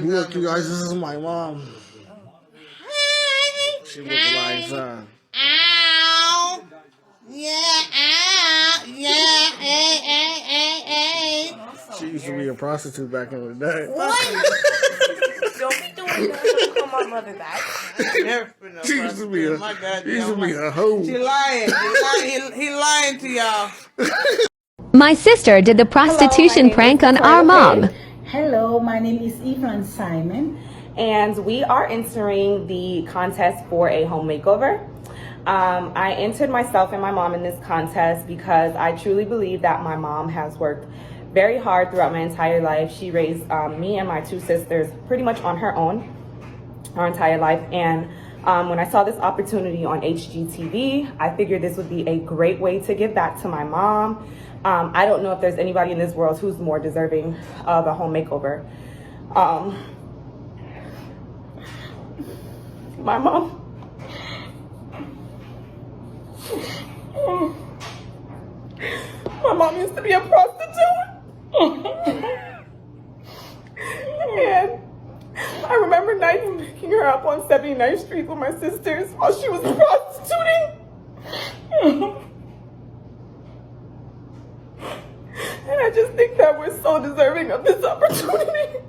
Look, you guys, this is my mom. She looks like Ow! Yeah, ow! Yeah, hey. She used to be a prostitute back in the day. What? Don't be doing that. Don't call my mother back. She used to be a hoe. She lying. He lying to y'all. My sister did the prostitution prank on our mom. Hello, my name is Evelyn Simon. And we are entering the contest for a home makeover. I entered myself and my mom in this contest because I truly believe that my mom has worked very hard throughout my entire life. She raised me and my two sisters pretty much on her own our entire life. And when I saw this opportunity on HGTV, I figured this would be a great way to give back to my mom. I don't know if there's anybody in this world who's more deserving of a home makeover. My mom. My mom used to be a prostitute. And I remember nights picking her up on 79th Street with my sisters while she was prostituting. And I just think that we're so deserving of this opportunity.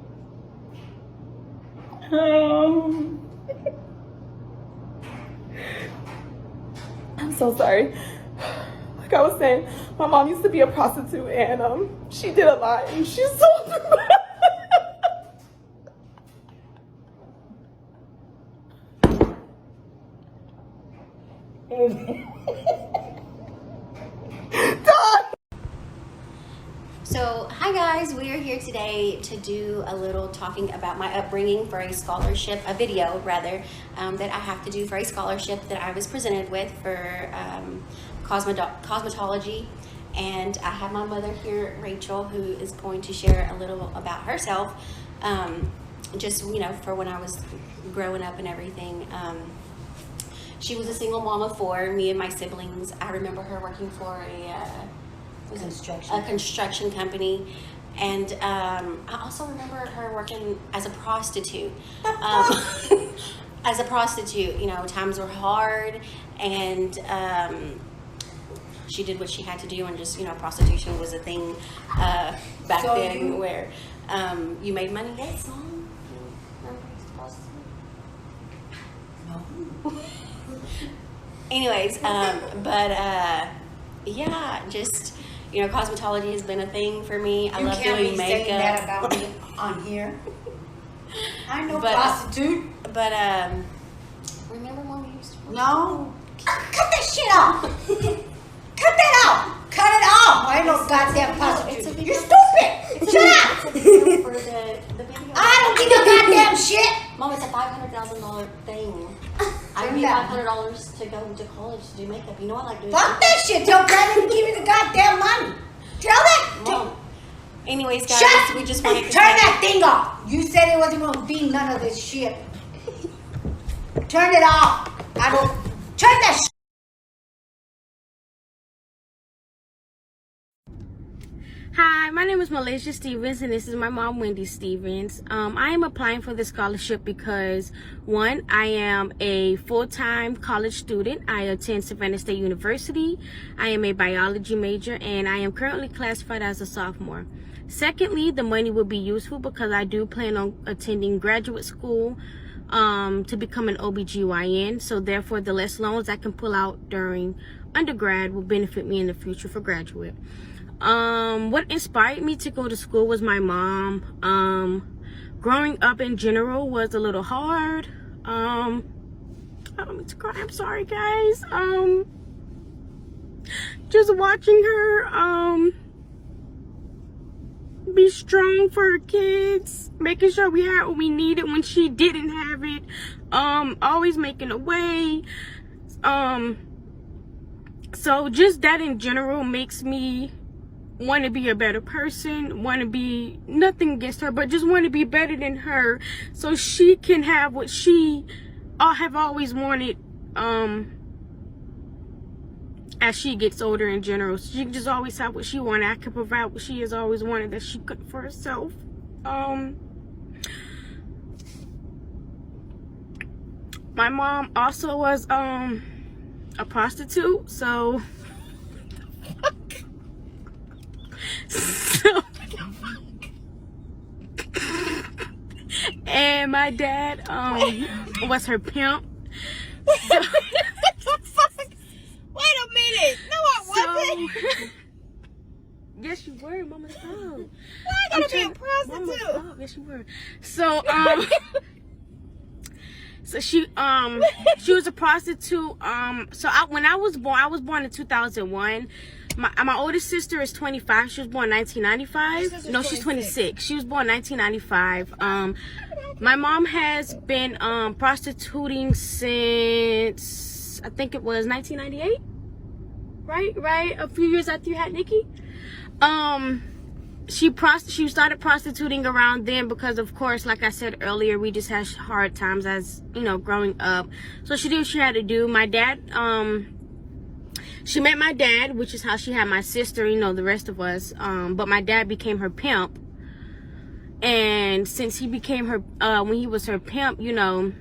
I'm so sorry. Like I was saying, my mom used to be a prostitute and she did a lot and she's so So, hi guys, we are here today to do a little talking about my upbringing for a scholarship, a video rather, that I have to do for a scholarship that I was presented with for cosmetology. And I have my mother here, Rachel, who is going to share a little about herself, just, you know, for when I was growing up and everything. She was a single mom of four, me and my siblings. I remember her working for a construction company, and I also remember her working as a prostitute. As a prostitute, you know, times were hard, and she did what she had to do, and just, you know, prostitution was a thing back then where you made money. Yes, Mom? No. Anyways, yeah, just, you know, cosmetology has been a thing for me. I love doing makeup. You can't be saying that about me on here. I know prostitute. But remember when we used to? No. Cut that shit off. Cut that out. Cut it off. I ain't no goddamn prostitute. You're stupid. Shut up. It's a video for the video. I don't give a goddamn shit. Mom, it's a $500,000 thing. I need $500 to go to college to do makeup. You know I like doing Fuck that shit. Tell Brandon to give you the goddamn money. Tell that. Mom. Anyways, guys, we just wanted to turn that thing off. You said it wasn't going to be none of this shit. Turn it off. I don't. Turn that shit. Hi, my name is Malaysia Stevens, and this is my mom, Wendy Stevens. I am applying for this scholarship because, one, I am a full-time college student. I attend Savannah State University. I am a biology major, and I am currently classified as a sophomore. Secondly, the money will be useful because I do plan on attending graduate school to become an OBGYN. So therefore, the less loans I can pull out during undergrad will benefit me in the future for graduate. What inspired me to go to school was my mom. Growing up in general was a little hard. I don't mean to cry, I'm sorry guys. Just watching her be strong for her kids, making sure we had what we needed when she didn't have it, always making a way. So just that in general makes me want to be a better person, want to be, nothing against her, but just want to be better than her so she can have what she have always wanted as she gets older in general. She can just always have what she wanted. I can provide what she has always wanted that she couldn't for herself. My mom also was a prostitute, so and my dad was her pimp. So, Wait a minute. No, I wasn't. Yes, you were, Mama. Stop. Why I gotta be a prostitute? Mama, stop. Yes, you were. So, so she was a prostitute. When I was born in 2001. My oldest sister is 25. She was born in 1995. No, she's 26. She was born in 1995. My mom has been prostituting since I think it was 1998. Right, a few years after you had Nikki. She started prostituting around then because, of course, like I said earlier, we just had hard times as, you know, growing up. So she did what she had to do. My dad, she met my dad, which is how she had my sister, you know, the rest of us. But my dad became her pimp. And since he became her, when he was her pimp, you know,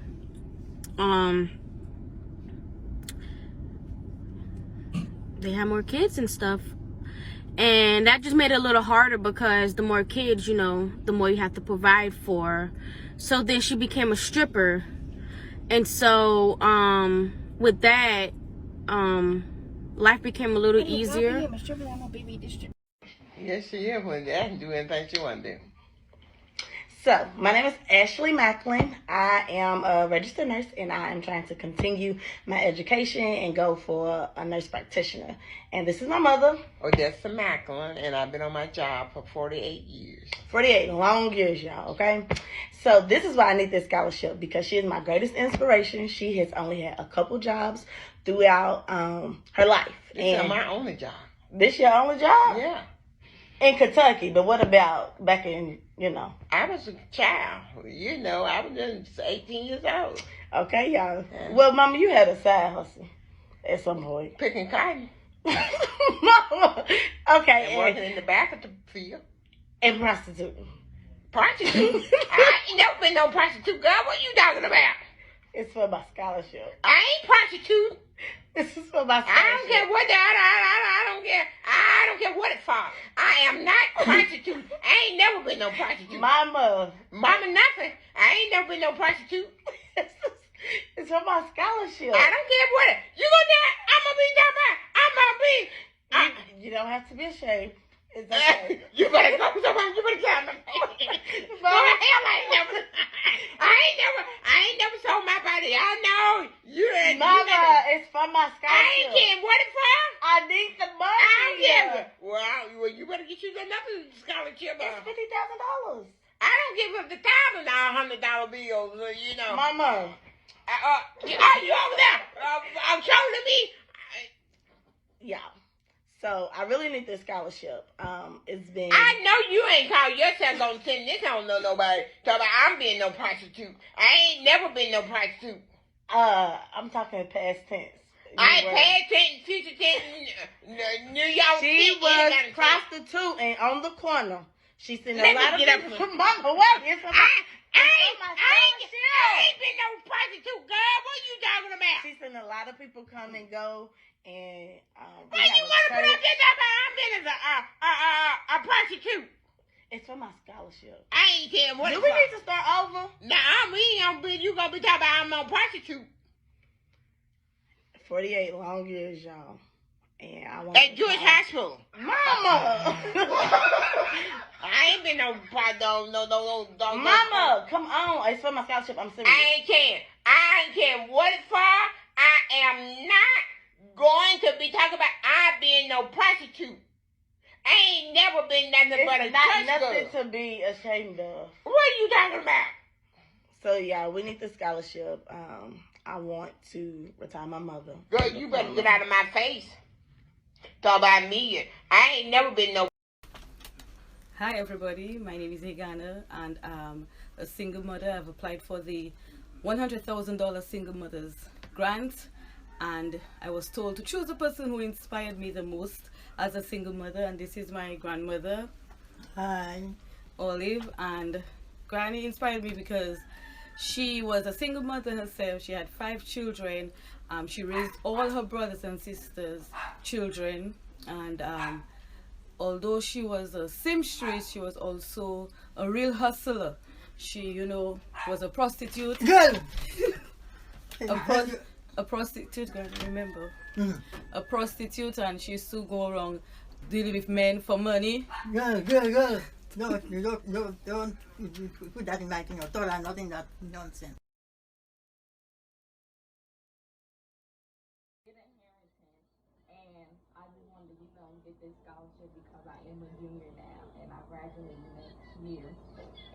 they had more kids and stuff. And that just made it a little harder because the more kids, you know, the more you have to provide for. So then she became a stripper. And so, with that, life became a little easier. Yes, she is. When I can do anything she want to do. So, my name is Ashley Macklin. I am a registered nurse, and I am trying to continue my education and go for a nurse practitioner. And this is my mother. Odessa Macklin, and I've been on my job for 48 years. 48 long years, y'all, okay? So, this is why I need this scholarship, because she is my greatest inspiration. She has only had a couple jobs throughout her life. This is my only job. This your only job? Yeah. In Kentucky, but what about back in, you know? I was a child. You know, I was just 18 years old. Okay, y'all. Yeah. Well, Mama, you had a side hustle at some point. Picking cotton. Mama. Okay. And working in the back of the field. And prostituting. Prostitute? I ain't never been no prostitute, girl. What you talking about? It's for my scholarship. I ain't prostitute. This is for my scholarship. I don't care what I don't care. I don't care what it's for. I am not prostitute. I ain't never been no prostitute. Mama. Mama nothing. I ain't never been no prostitute. It's for my scholarship. I don't care what it. You gonna do it? I'm gonna be talking about. You don't have to be ashamed. It's okay. You better go somewhere. You better tell me. Go to hell. I ain't never sold my body. I know. Mama, it's for my scholarship. I ain't kidding. What it for? I need the money. I don't care. Well, you better get you another scholarship. It's $50,000. I don't give up the $1,000, $100 bills. You know. Mama. You over there? Trolling me? Yeah. So I really need this scholarship. It's been. I know you ain't called yourself gonna send this on nobody. Talk about I'm being no prostitute. I ain't never been no prostitute. I'm talking past tense. I ain't past tense, future tense, New York. She was prostituting on the corner. She sent a lot of people. Mama, what? It's I ain't been no prostitute, girl. What you talking about? She seen a lot of people come and go, and why you want to put up this about I'm been as a prostitute? It's for my scholarship. I ain't caring what. Do we need to start over? Nah, you gonna be talking about I'm a prostitute. 48 long years, y'all. And I want at Jewish high school. Mama! I ain't been no. Mama, come on. It's for my scholarship. I'm serious. I ain't care what it's for. I am not going to be talking about I being no prostitute. I ain't never been nothing but a not church nothing girl. to be ashamed of. What are you talking about? So, yeah, we need the scholarship. I want to retire my mother. Girl, you better get out of my face. Talk about me. I ain't never been no. Hi everybody, my name is Hegana and I'm a single mother. I've applied for the $100,000 single mothers grant and I was told to choose the person who inspired me the most as a single mother, and this is my grandmother. Hi. Olive. And Granny inspired me because she was a single mother herself. She had 5 children. She raised all her brothers and sisters' children, and although she was a seamstress, she was also a real hustler. She, you know, was a prostitute. Girl. A prostitute, girl, remember? A prostitute, and she used to go around dealing with men for money. Girl. No, you don't put that in my thing. I'm nothing that nonsense. And I just wanted to, get this scholarship because I am a junior now and I graduate next year.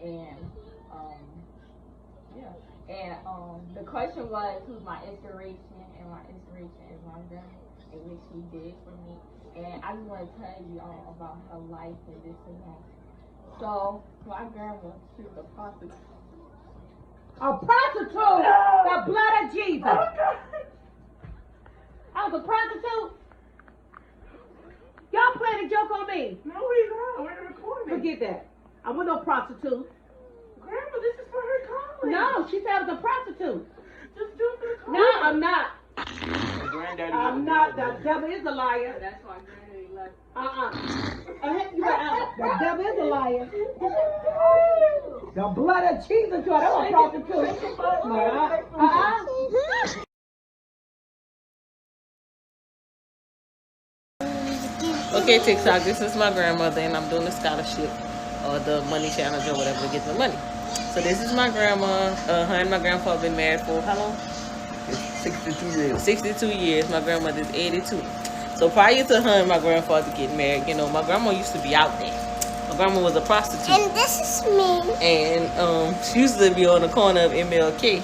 And the question was who's my inspiration, and my inspiration is my grandma and what she did for me. And I just want to tell you all about her life and this and that. So my grandma, she was a prostitute. A prostitute? No. The blood of Jesus. I was a prostitute? Y'all playing a joke on me? No, we not. We're recording. Forget that. I was no prostitute. Grandma, this is for her college. No, she said I was a prostitute. Just do it for the college. No, I'm not. Granddaddy I'm not. The devil is a liar. That's why Granny left. You got out. The devil is a liar. The blood of Jesus, you are a prostitute. Okay, TikTok, this is my grandmother, and I'm doing a scholarship or the money challenge or whatever to get the money. So this is my grandma. Her and my grandfather been married for how long? 62 years. 62 years. My grandmother's 82. So prior to her and my grandfather getting married, you know, my grandma used to be out there. My grandma was a prostitute. And this is me. And she used to be on the corner of MLK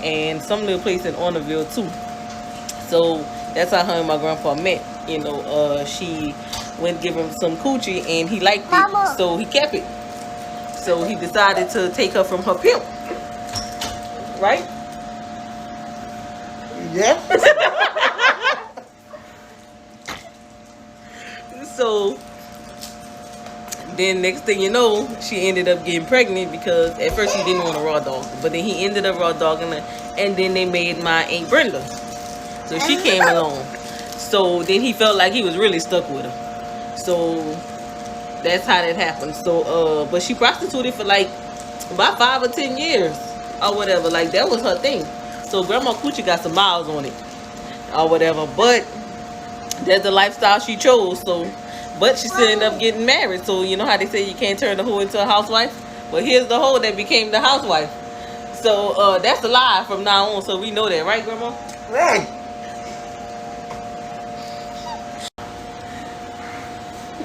and some little place in Ornerville too. So that's how her and my grandpa met. You know, she went give him some coochie and he liked Mama. it, so he kept it. So he decided to take her from her pimp. Right? Yeah. So then next thing you know, she ended up getting pregnant because at first he didn't want a raw dog, but then he ended up raw dogging her, and then they made my Aunt Brenda. So she came along. So then he felt like he was really stuck with her. So that's how that happened. So but she prostituted for like about 5 or 10 years or whatever. Like that was her thing. So Grandma Coochie got some miles on it or whatever. But that's the lifestyle she chose. So but she still ended up getting married. So you know how they say you can't turn the hoe into a housewife? Well, here's the hoe that became the housewife. So that's a lie from now on. So we know that, right, Grandma? Right.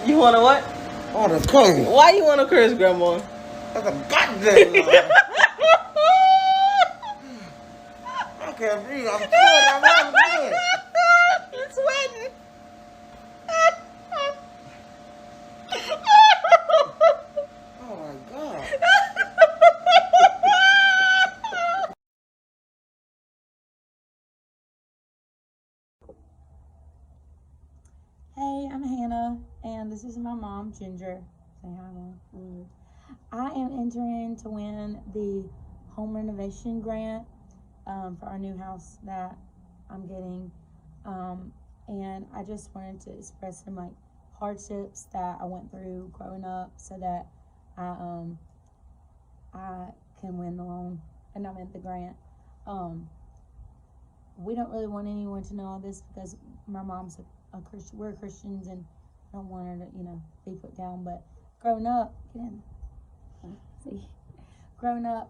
You wanna what? I want to curse. Why you wanna curse, Grandma? That's a goddamn lie. I can't breathe. I'm sweating. I'm not good. You're sweating. Oh my God. Hey, I'm Hannah, and this is my mom, Ginger. Say hi, Mom. I am entering to win the home renovation grant for our new house that I'm getting. And I just wanted to express some like hardships that I went through growing up so that I can win the loan and I meant the grant. We don't really want anyone to know all this because my mom's a Christian. We're Christians and I don't want her to, be put down. But growing up, growing up,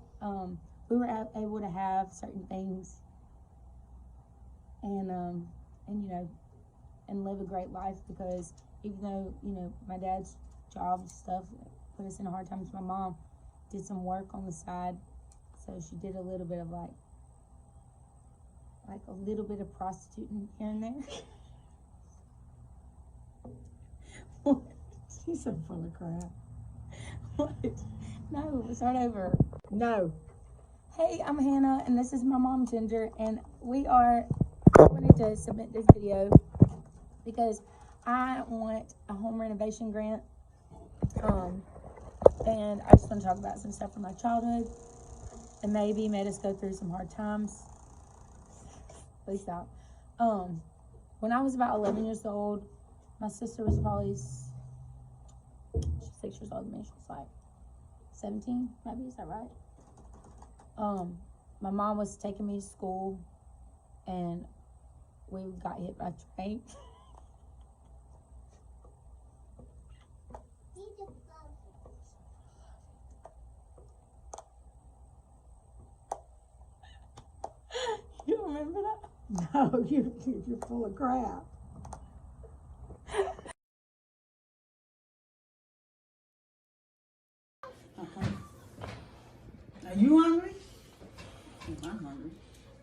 we were able to have certain things and live a great life because even though, my dad's job stuff put us in a hard time, my mom did some work on the side. So she did a little bit of like a little bit of prostituting here and there. What? She's so full of crap. What? No, start over. No. Hey, I'm Hannah, and this is my mom, Ginger, and we are wanted to submit this video because I want a home renovation grant. And I just want to talk about some stuff from my childhood and maybe made us go through some hard times. Please stop. When I was about 11 years old, my sister was probably, she's 6 years older than me. She was like 17, maybe, is that right? My mom was taking me to school and we got hit by a train. You remember that? No, you're full of crap. Are you hungry? I'm hungry.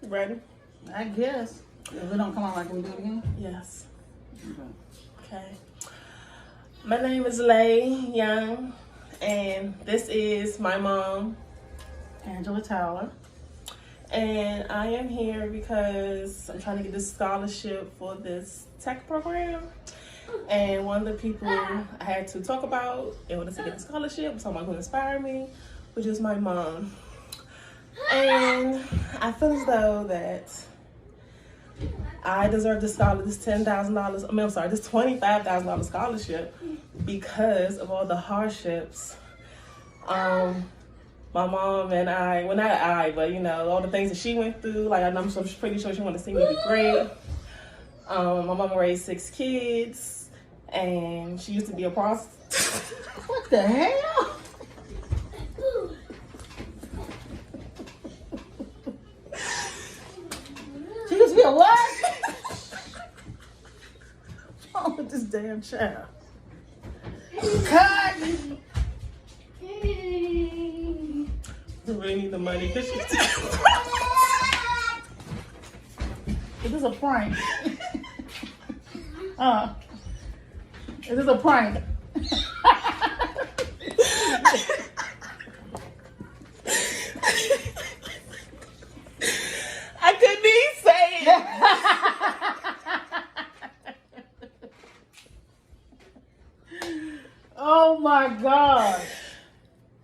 Ready? I guess. If it don't come out like we do it again? Yes. Okay. My name is Lay Young, and this is my mom, Angela Tyler. and I am here because I'm trying to get this scholarship for this tech program. And one of the people I had to talk about in order to get the scholarship, someone who inspired me, which is my mom. And I feel as though that I deserve this scholarship, this $10,000, this $25,000 scholarship because of all the hardships my mom and I, well not I, but you know, all the things that she went through. Like I'm pretty sure she wanted to see me be great. My mama raised 6 kids and she used to be a prostitute. What the hell? She used to be a what? What's wrong with this damn child? Cut! We really need the money because she's Is this a prank? Is this a prank? I couldn't even say it. Oh my God.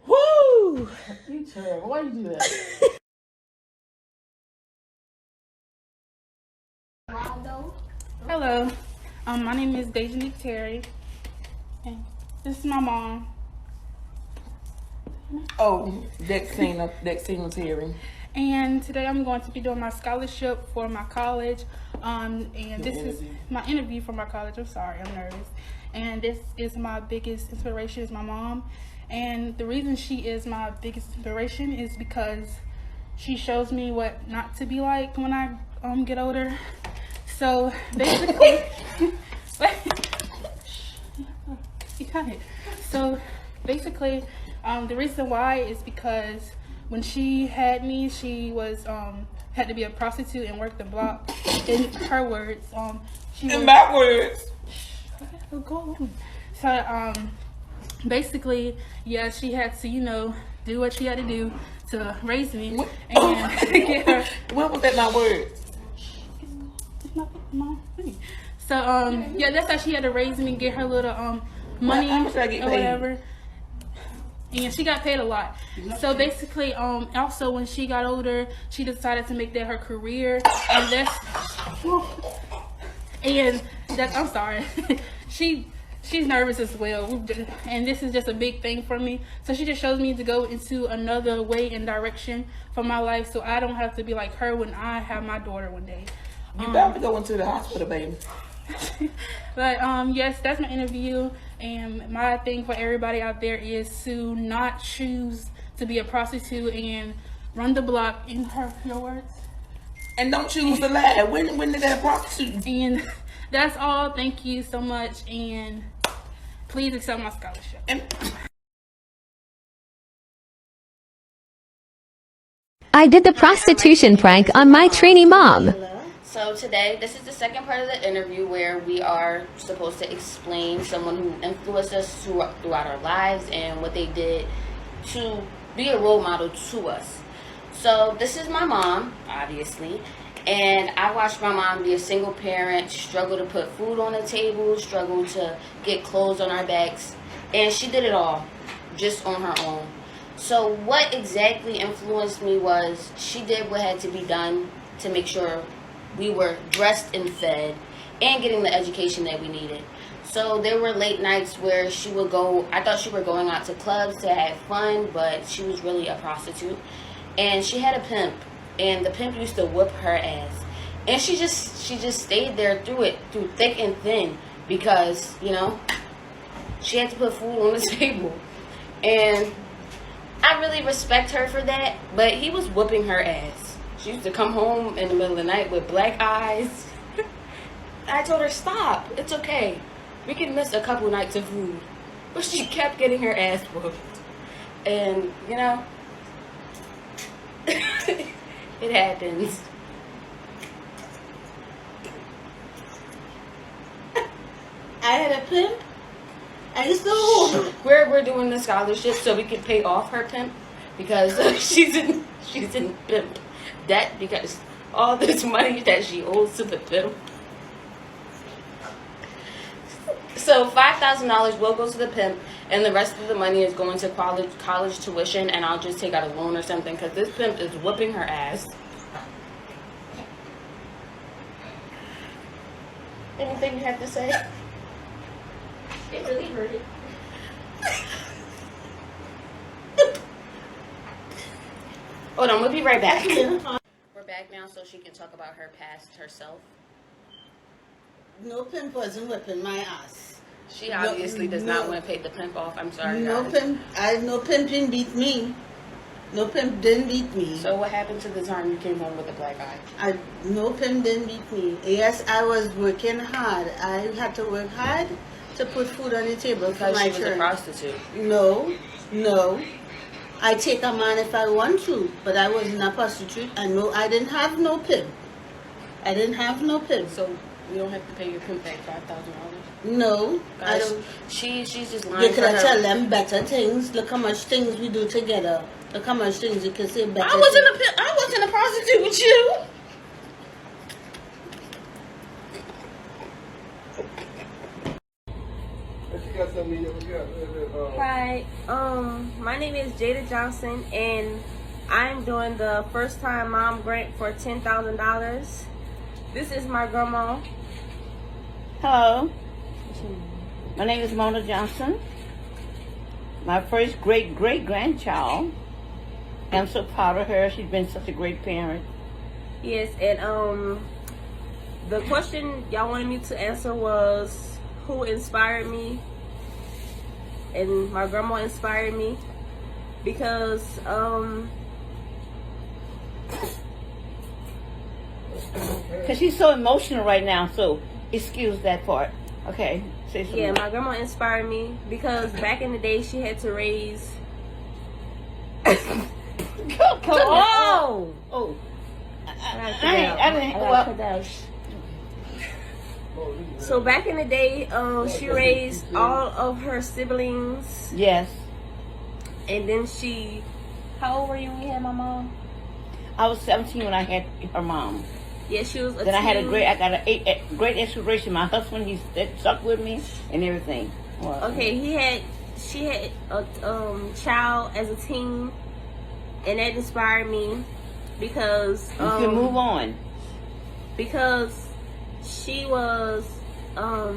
Woo! You terrible. Why you do that? Hello, my name is Deja Terry, and this is my mom. Oh, Dexina Terry. And today I'm going to be doing my scholarship for my college. And this is my interview for my college. I'm sorry, I'm nervous. And this is my biggest inspiration is my mom. And the reason she is my biggest inspiration is because she shows me what not to be like when I get older. So basically, you got it. So basically, the reason why is because when she had me, she was had to be a prostitute and work the block. In her words, she was, In my words. Go on. So basically, yeah, she had to, you know, do what she had to do to raise me and get her. When was that my words? So yeah, that's how she had to raise me and get her little money How much did I get or paid? whatever. And she got paid a lot. So basically, also when she got older, she decided to make that her career, and that's I'm sorry, she's nervous as well, and this is just a big thing for me. So she just shows me to go into another way and direction for my life, so I don't have to be like her when I have my daughter one day. You better go into the hospital, baby. But yes, that's my interview, and my thing for everybody out there is to not choose to be a prostitute and run the block, in your words. And don't choose the lie. When did that prostitute? And that's all. Thank you so much, and please accept my scholarship. I did the prostitution prank on my trainee mom. So today, this is the second part of the interview where we are supposed to explain someone who influenced us throughout our lives and what they did to be a role model to us. So this is my mom, obviously, And I watched my mom be a single parent, struggle to put food on the table, struggle to get clothes on our backs. And she did it all just on her own. So what exactly influenced me was she did what had to be done to make sure we were dressed and fed and getting the education that we needed. So there were late nights where she would go, I thought she were going out to clubs to have fun, but she was really a prostitute. And she had a pimp, and the pimp used to whip her ass. And she just stayed there through thick and thin, because, you know, she had to put food on the table. And I really respect her for that, but he was whooping her ass. She used to come home in the middle of the night with black eyes. I told her, stop, it's okay. We can miss a couple nights of food. But she kept getting her ass whooped. And, you know, it happens. I had a pimp. I used to. We're doing the scholarship so we can pay off her pimp, because she's in pimp debt, because all this money that she owes to the pimp. So $5,000 will go to the pimp, and the rest of the money is going to college tuition, and I'll just take out a loan or something, because this pimp is whooping her ass. Anything you have to say? It really hurted. Hold on, we'll be right back. We're back now so she can talk about her past herself. No pimp wasn't whipping my ass. She obviously does not want to pay the pimp off. I'm sorry, no guys. No pimp didn't beat me. No pimp didn't beat me. So what happened to the time you came home with a black eye? No pimp didn't beat me. Yes, I was working hard. I had to work hard to put food on the table for my children. Because she was a prostitute. No. I take a man if I want to, but I wasn't a prostitute. And no, I didn't have no pimp. I didn't have no pimp. So you don't have to pay your pimp back $5,000? No, guys, I don't. She's just lying. You could tell them better things. Look how much things we do together. Look how much things you can say better. I wasn't a prostitute with you. Hi, my name is Jada Johnson, and I'm doing the first time mom grant for $10,000. This is my grandma. Hello, my name is Mona Johnson. My first great-great-grandchild. I'm so proud of her. She's been such a great parent. Yes, and the question y'all wanted me to answer was who inspired me. And my grandma inspired me because she's so emotional right now, so excuse that part. Okay, say something. Yeah, my grandma inspired me because back in the day she had to raise Come on! Oh, I didn't. So back in the day, she raised all of her siblings. Yes. And then she, how old were you when you had my mom? I was 17 when I had her mom. Yeah, she was a Then I got a great inspiration. My husband, he stuck with me and everything. Well, okay, she had a child as a teen, and that inspired me because you can move on. Because she was a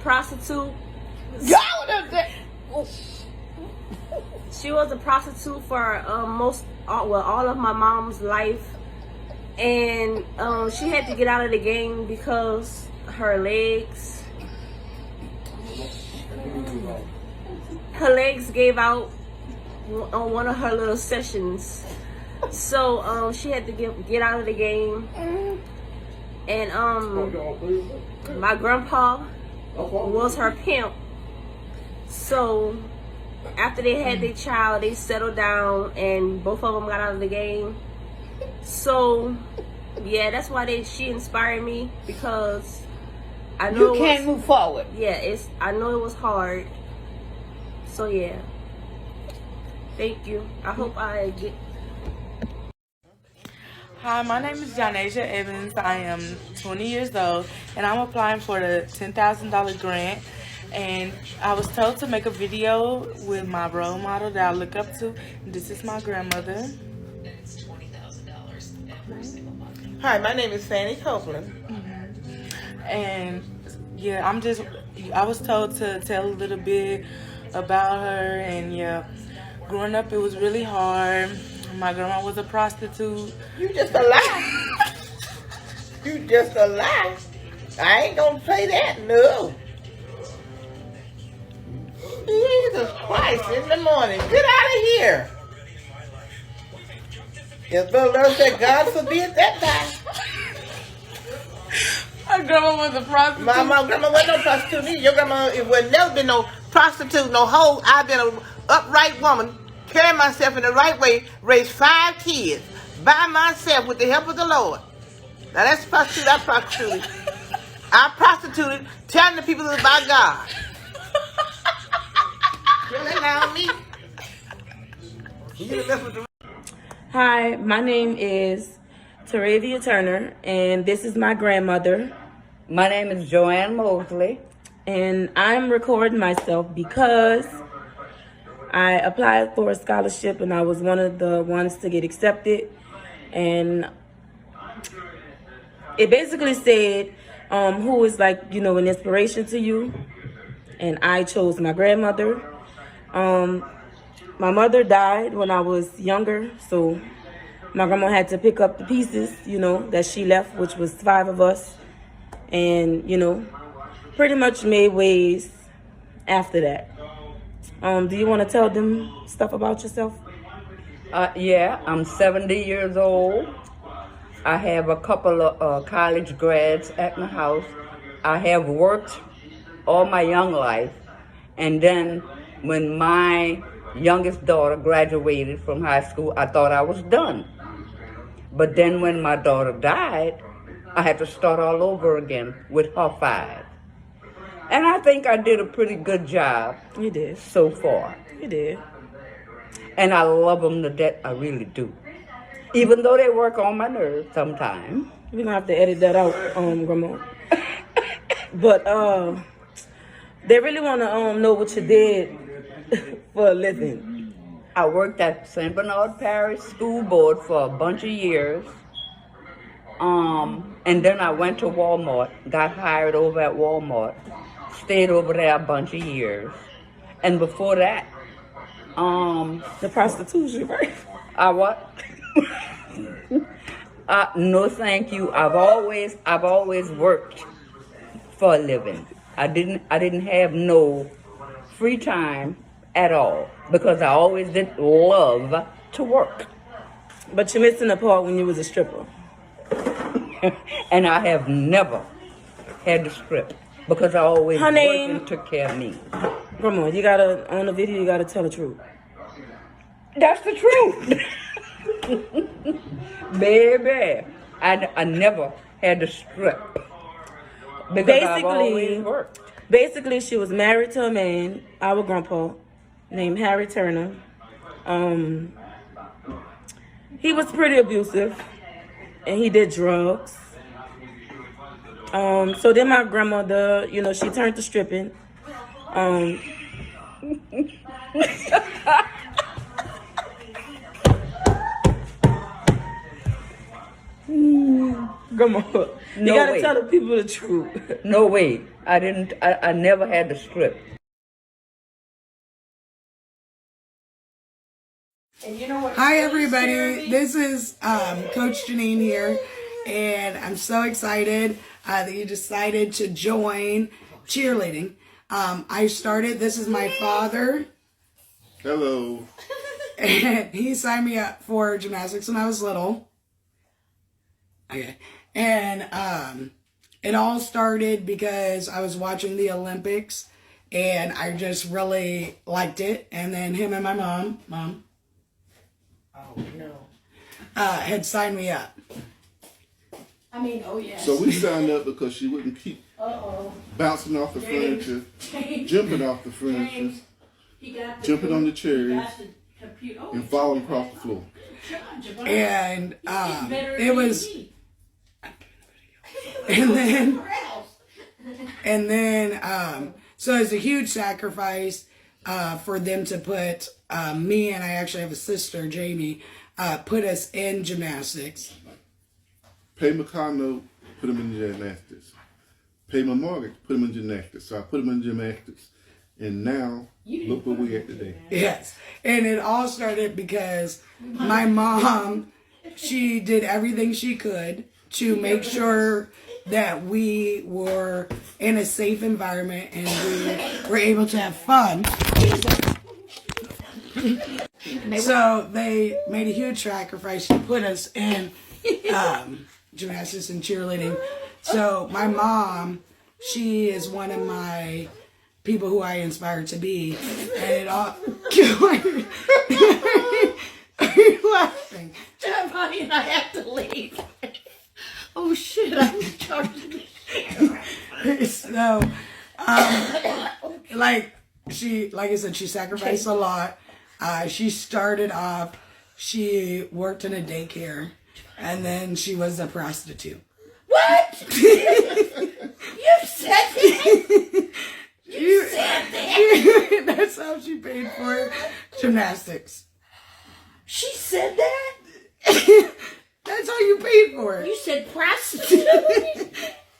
prostitute. She was a prostitute for all of my mom's life, and she had to get out of the game because her legs gave out on one of her little sessions. So she had to get out of the game, and my grandpa was her pimp. So after they had their child, they settled down, and both of them got out of the game. So yeah, that's why she inspired me, because I know you can't move forward. Yeah, I know it was hard. So yeah, thank you. I hope I get Hi, my name is Jonasia Evans. I am 20 years old, and I'm applying for the $10,000 grant. And I was told to make a video with my role model that I look up to. This is my grandmother. Hi, my name is Fanny Copeland. And yeah, I was told to tell a little bit about her. And yeah, growing up, it was really hard. My grandma was a prostitute. You just a lie. You just a lie. I ain't gonna say that, no. Jesus Christ, in the morning. Get out of here. Yes, Brother Lord said, God forbid that time. My grandma was a prostitute. My grandma wasn't no prostitute either. Your grandma, it would never been no prostitute, no hoe. I've been an upright woman, carrying myself in the right way, raised 5 kids by myself with the help of the Lord. Now that's prostitute. I prostituted. I prostituted, telling the people about God. Hi, my name is Taravia Turner, and this is my grandmother. My name is Joanne Mosley. And I'm recording myself because I applied for a scholarship and I was one of the ones to get accepted. And it basically said, who is like, you know, an inspiration to you? And I chose my grandmother. My mother died when I was younger, so my grandma had to pick up the pieces, you know, that she left, which was 5 of us. And, you know, pretty much made ways after that. Do you want to tell them stuff about yourself? Yeah, I'm 70 years old. I have a couple of college grads at my house. I have worked all my young life. And then when my youngest daughter graduated from high school, I thought I was done. But then when my daughter died, I had to start all over again with her 5. And I think I did a pretty good job. You did. So far. You did. And I love them to death, I really do. Even though they work on my nerves sometimes. We're going to have to edit that out, Grandma. But they really want to know what you did for a living. I worked at St. Bernard Parish School Board for a bunch of years. And then I went to Walmart, got hired over at Walmart, stayed over there a bunch of years. And before that, the prostitution, right? I what? No, thank you. I've always worked for a living. I didn't have no free time at all because I always did love to work. But you're missing the part when you was a stripper. And I have never had to strip because I always worked and took care of me. Grandma, you gotta, on the video, you gotta tell the truth. That's the truth. Baby, I never had to strip because I've always worked. Basically, she was married to a man, our grandpa, named Harry Turner. He was pretty abusive, and he did drugs. So then my grandmother, you know, she turned to stripping. Grandma, you gotta tell the people the truth. No way. I never had to strip. Hi everybody, this is Coach Janine here, and I'm so excited that you decided to join cheerleading. I started, this is my father. Hello. And he signed me up for gymnastics when I was little. Okay. And it all started because I was watching the Olympics and I just really liked it. And then him and my mom, had signed me up. Oh yeah. So we signed up because she wouldn't keep bouncing off the furniture, jumping off the furniture, jumping on the chairs, and falling across the floor. And it was, and then so it's a huge sacrifice for them to put me, and I actually have a sister, Jamie, put us in gymnastics. Pay my car note, put him in gymnastics. Pay my mortgage, put him in gymnastics. So I put him in gymnastics. And now, look where we at today. Yes. And it all started because my mom, she did everything she could to make sure that we were in a safe environment and we were able to have fun. So they made a huge sacrifice to put us in gymnastics and cheerleading. So my mom, she is one of my people who I inspire to be, and it all. Are you laughing? Honey, I have to leave. Oh shit! I'm charging. So, like I said, she sacrificed a lot. She started off. She worked in a daycare, and then she was a prostitute. What? You said that? You said that? That's how she paid for gymnastics. She said that? That's how you paid for it. You said prostitute?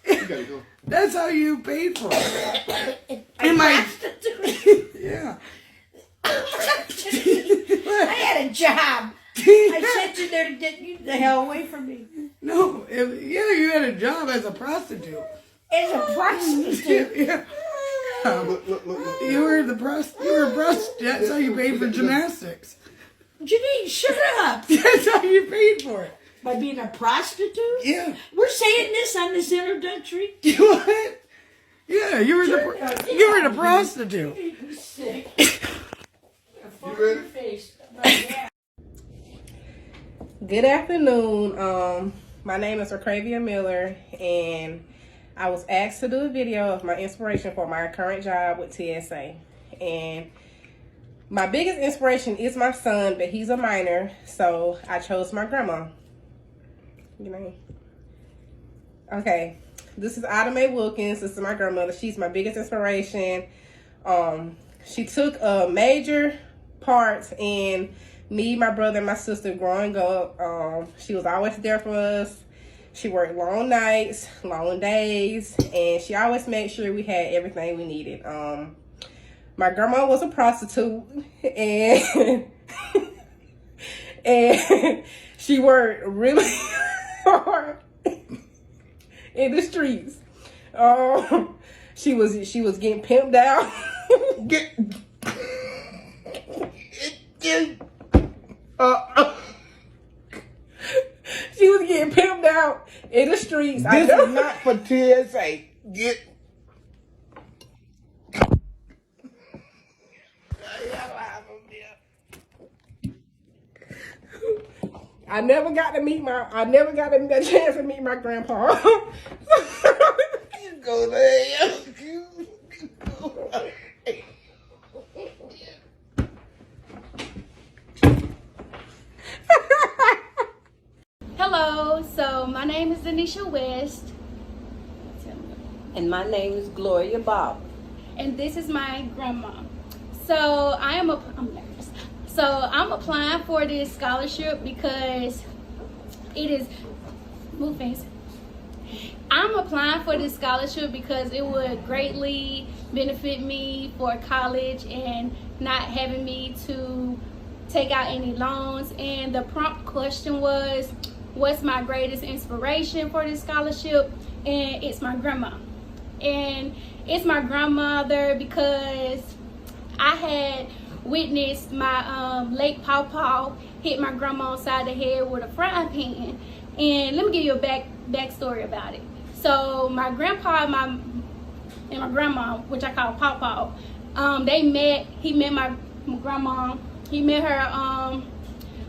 You gotta go. That's how you paid for it. Prostitute? Yeah. I had a job. I sent you there to get you the hell away from me. No, you had a job as a prostitute. As a prostitute? Yeah. Look. You were a prostitute. That's how you paid for gymnastics. Janine, shut up. That's how you paid for it. By being a prostitute? Yeah. We're saying this on this introductory. What? Yeah, you were the prostitute. You're sick. You ready? Good afternoon. My name is Racravia Miller, and I was asked to do a video of my inspiration for my current job with TSA. And my biggest inspiration is my son, but he's a minor, so I chose my grandma. Your name? Okay, this is Ada Mae Wilkins. This is my grandmother. She's my biggest inspiration. She took a major part in me, my brother, and my sister growing up. She was always there for us. She worked long nights, long days, and she always made sure we had everything we needed. My grandma was a prostitute, and and she worked really hard in the streets. She was getting pimped out. She was getting pimped out in the streets. This is not for TSA. I never got a chance to meet my grandpa. You go there. Hello, so my name is Denisha West. And my name is Gloria Bob. And this is my grandma. So I'm nervous. So I'm applying for this scholarship because it is, move things. I'm applying for this scholarship because it would greatly benefit me for college and not having me to take out any loans. And the prompt question was, what's my greatest inspiration for this scholarship? And it's my grandma. And it's my grandmother because I had witnessed my late pawpaw hit my grandma on the side of the head with a frying pan. And let me give you a backstory about it. So my grandpa and my grandma, which I call pawpaw, he met my grandma. He met her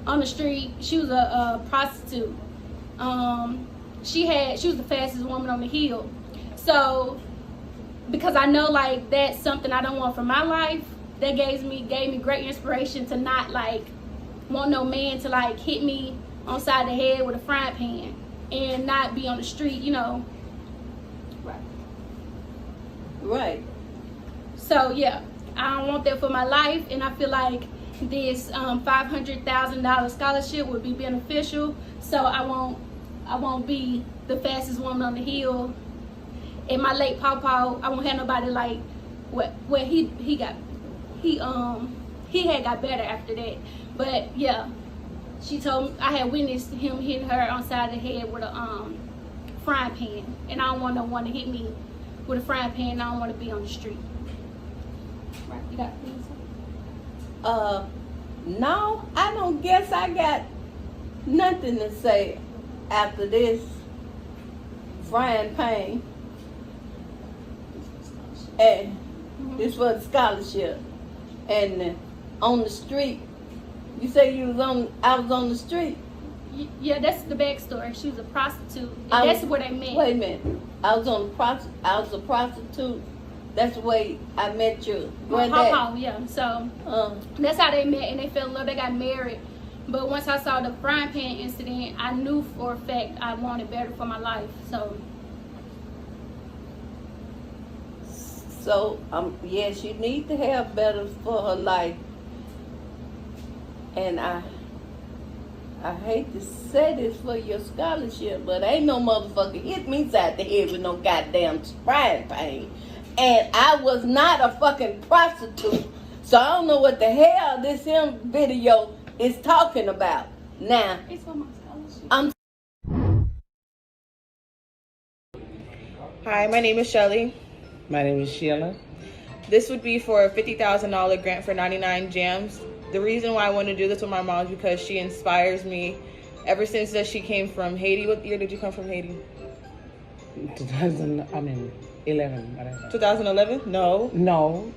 on the street. She was a prostitute. She was the fastest woman on the hill. So because I know like that's something I don't want for my life, that gave me great inspiration to not like want no man to like hit me on side of the head with a frying pan and not be on the street, you know. Right. So yeah, I don't want that for my life, and I feel like this $500,000 scholarship would be beneficial. So I won't be the fastest woman on the hill. In my late pawpaw, I won't have nobody like where he had got better after that. But yeah, she told me, I had witnessed him hitting her on side of the head with a frying pan, and I don't want no one to hit me with a frying pan. I don't want to be on the street. Right? You got anything? No, I don't guess I got nothing to say after this frying pan. And this was a scholarship. And on the street, you say I was on the street? Yeah, that's the backstory. She was a prostitute. And that's what I meant. Wait a minute. I was a prostitute. That's the way I met you. Pawpaw, yeah. So that's how they met, and they fell in love. They got married. But once I saw the frying pan incident, I knew for a fact I wanted better for my life. So yeah, she needs to have better for her life. And I hate to say this for your scholarship, but ain't no motherfucker hit me side the head with no goddamn frying pan. And I was not a fucking prostitute. So I don't know what the hell this video is talking about. Now, it's for my scholarship. Hi, my name is Shelly. My name is Sheila. This would be for a $50,000 grant for 99 jams. The reason why I want to do this with my mom is because she inspires me ever since that she came from Haiti. What year did you come from Haiti? 2011, whatever. 2011? No. No.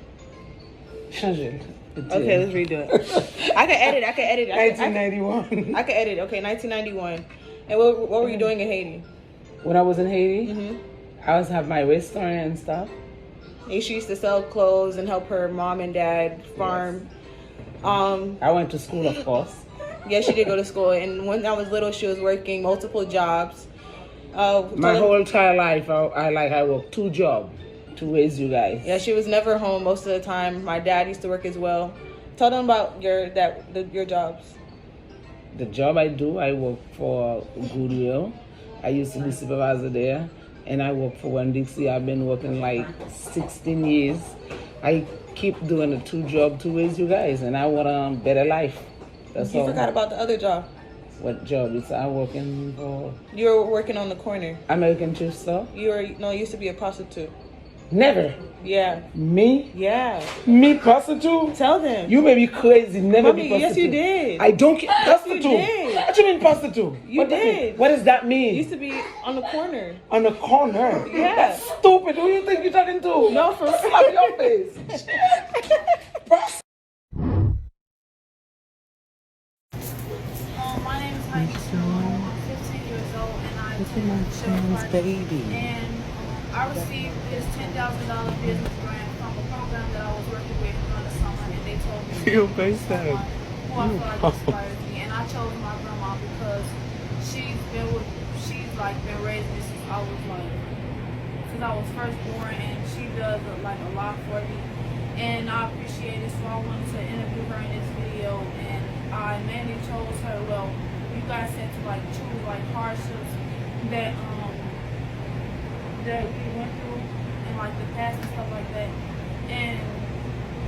Change it. Okay, let's redo it. I can edit. 1991. I can edit. Okay, 1991. And what were you doing in Haiti? When I was in Haiti, I was have my restaurant and stuff. And she used to sell clothes and help her mom and dad farm. Yes. I went to school, of course. Yeah, she did go to school. And when I was little, she was working multiple jobs. My whole entire life, I worked 2 jobs to raise you guys. Yeah, she was never home most of the time. My dad used to work as well. Tell them about your jobs. The job I do, I work for Goodwill. I used to be supervisor there. And I work for Winn-Dixie. I've been working like 16 years. I keep doing the 2 jobs to raise you guys, and I want a better life. That's all. You forgot about the other job. What job? It's I'm working for. You were working on the corner. American Thrift Store. You used to be a prostitute. Never. Yeah. Me? Yeah. Me prostitute? Tell them. You may be crazy. Never be prostitute. Yes, you did. I don't care. Prostitute. You did. What do you mean prostitute? You did. What does that mean? You used to be on the corner. On the corner? Yeah. That's stupid. Who do you think you're talking to? No, for real. Slap your face. My name is Heidi. I'm 15 years old, and I attend baby. And I received this $10,000 business grant from a program that I was working with during the summer, and they told me Your face who I feel like inspires me. And I chose my grandma because she's been raising me since I was first born, and she does a lot for me. And I appreciate it, so I wanted to interview her in this video. And I mainly chose her. Well, you guys said to choose hardships that we went through in the past and stuff like that. And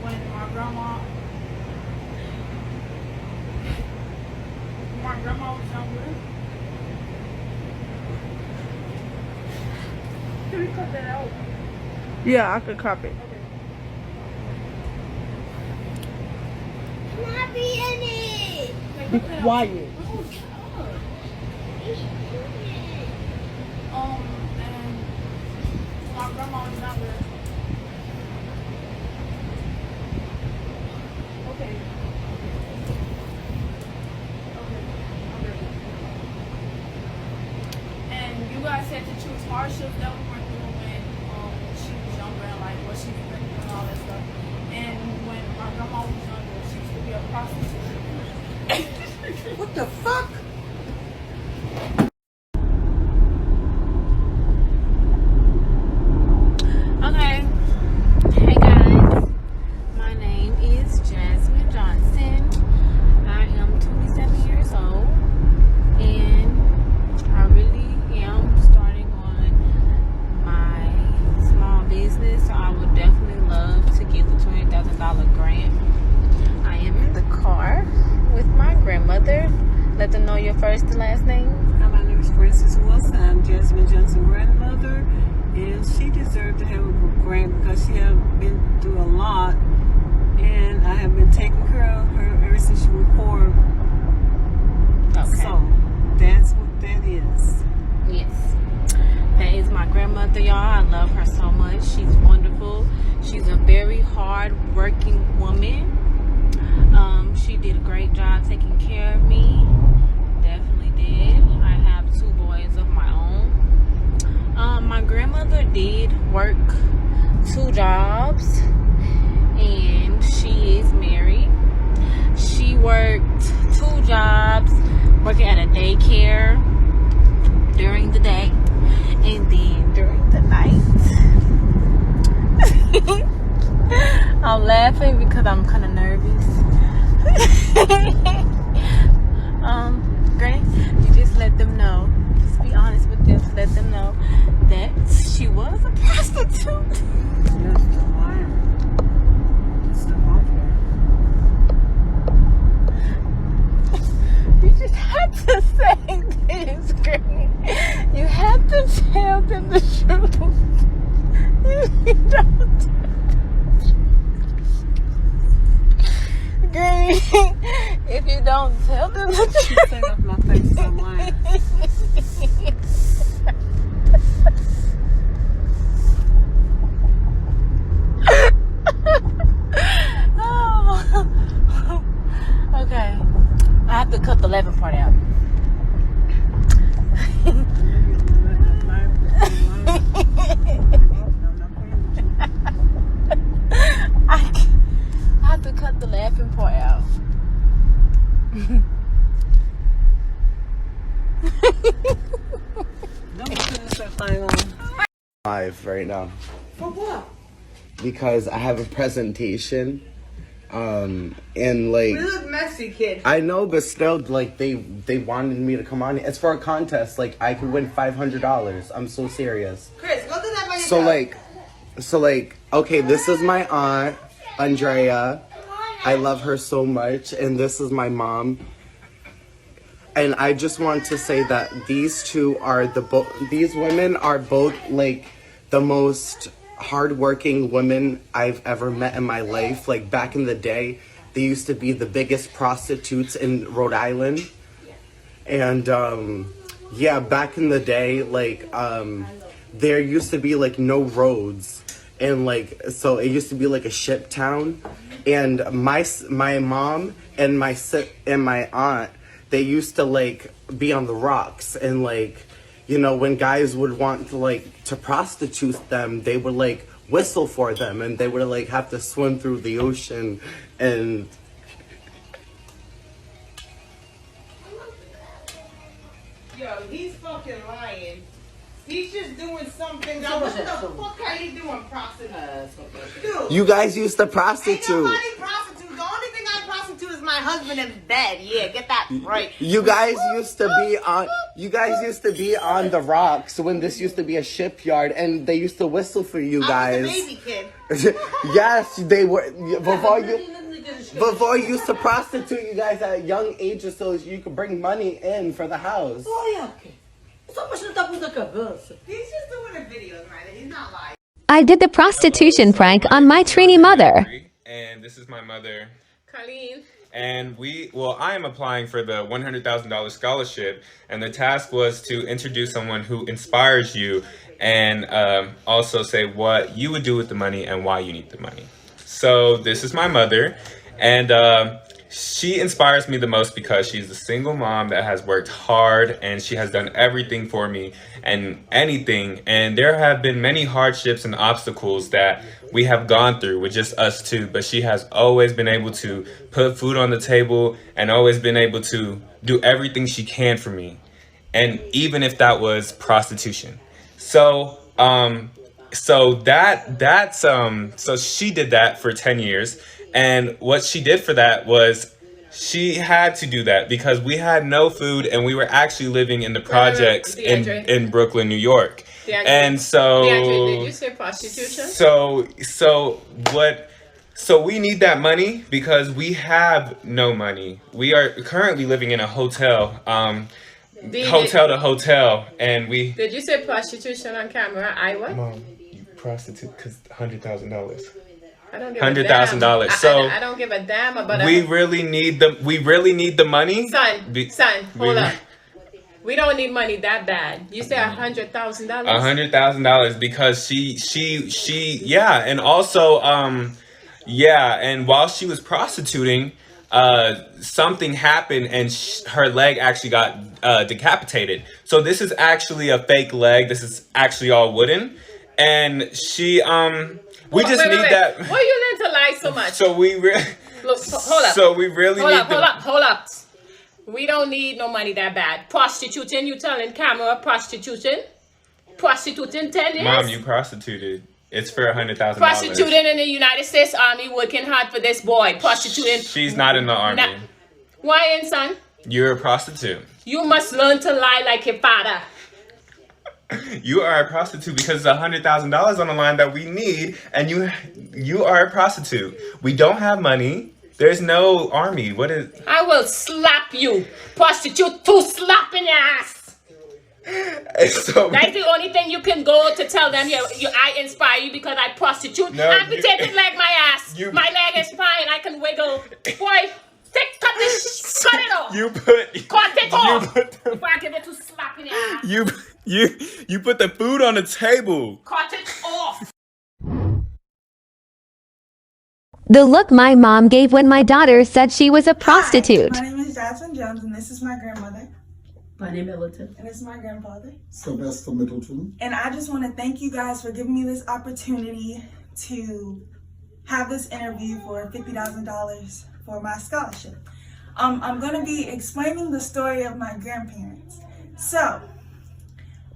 when my grandma was younger. Can we cut that out? Yeah, I could crop it. Not be in it. Be quiet. And my grandma was younger. Okay. And you guys said to choose hardships that we went through when she was younger and what she's been through and all that stuff. And when my grandma was younger, she used to be a prostitute. let them know your first and last name? Hi, my name is Frances Wilson. I'm Jasmine Johnson's grandmother, and she deserved to have a grant because she has been through a lot, and I have been taking care of her ever since she was poor. Okay. So that's what that is. Yes. That is my grandmother, y'all. I love her so much. She's wonderful. She's a very hard-working woman. She did a great job taking care of me. Definitely did. I have 2 boys of my own. My grandmother did work 2 jobs, and she is married. She worked 2 jobs, working at a daycare during the day, and then during the night. I'm laughing because I'm kind of nervous. Granny, you just let them know. Just be honest with them. Let them know that she was a prostitute. That's the liar. That's the offer. You just have to say this, Granny. You have to tell them the truth. You don't. Granny, if you don't tell them the truth. Take off my face, I'm lying. Oh. Okay. I have to cut the 11 part out. I have to cut the laughing part out. Live right now. For what? Because I have a presentation. And like, We look messy, kid. I know, but still, like, they wanted me to come on. It's for a contest. Like, I could win $500. I'm so serious. Chris, go do that by yourself. So like, okay, this is my aunt, Andrea. I love her so much, and this is my mom. And I just want to say that these two are these women are both like the most hardworking women I've ever met in my life. Like back in the day, they used to be the biggest prostitutes in Rhode Island. And yeah, back in the day, like there used to be like no roads, and like so it used to be like a ship town. And my mom and my aunt, they used to like be on the rocks, and like, you know, when guys would want to like to prostitute them, they would like whistle for them, and they would like have to swim through the ocean. And Yo, he's fucking lying. He's just doing something. Now, what the fuck are you doing, prostitute? Dude. you guys used to prostitute. Ain't nobody prostitute. The only thing I prostitute is my husband in bed. Yeah, get that right. You guys used to be on the rocks when this used to be a shipyard, and they used to whistle for you guys. I was a baby kid. Yes, they were before you used to prostitute you guys at young ages so you could bring money in for the house. He's just doing a video, right? He's not lying. I did the prostitution prank on my Trini mother. And this is my mother. Colleen. And I am applying for the $100,000 scholarship, and the task was to introduce someone who inspires you, and also say what you would do with the money and why you need the money. So this is my mother, and she inspires me the most because she's a single mom that has worked hard, and she has done everything for me and anything. And there have been many hardships and obstacles that we have gone through with just us two, but she has always been able to put food on the table and always been able to do everything she can for me. And even if that was prostitution. So she did that for 10 years. And what she did for that was she had to do that because we had no food, and we were actually living in the projects in Brooklyn, New York. DeAndre, And so DeAndre, did you say prostitution? So we need that money because we have no money. We are currently living in a hotel, hotel to hotel, and we. Did you say prostitution on camera? I what? Mom, you prostitute because $100,000. I don't give a damn. $100,000. So I don't give a damn about we really need the money. Son, hold up. We don't need money that bad. You say $100,000? $100,000 because she yeah, and also yeah, and while she was prostituting, something happened and her leg actually got decapitated. So this is actually a fake leg. This is actually all wooden, and she we just need that. Why you learn to lie so much? So we Look, hold up. So we really need hold up. We don't need no money that bad. Prostituting, you telling camera prostituting? Prostituting 10 years? Mom, you prostituted. It's for $100,000. Prostituting in the United States Army, working hard for this boy. Prostituting. She's not in the army. Why ain't, son? You're a prostitute. You must learn to lie like your father. You are a prostitute because it's $100,000 on the line that we need, and you are a prostitute. We don't have money. There's no army. What is? I will slap you, prostitute, to slap in your ass. So that's the only thing you can go to tell them. I inspire you because I prostitute. No, amputated leg, my ass. My leg is fine. I can wiggle. Boy, cut it off. Cut it off. Before I give it to slap in your ass. You put the food on the table. Cut it off. The look my mom gave when my daughter said she was a prostitute. Hi, my name is Jasmine Jones, and this is my grandmother. My name is Middleton. And this is my grandfather. Sylvester Middleton. And I just want to thank you guys for giving me this opportunity to have this interview for $50,000 for my scholarship. I'm going to be explaining the story of my grandparents. So,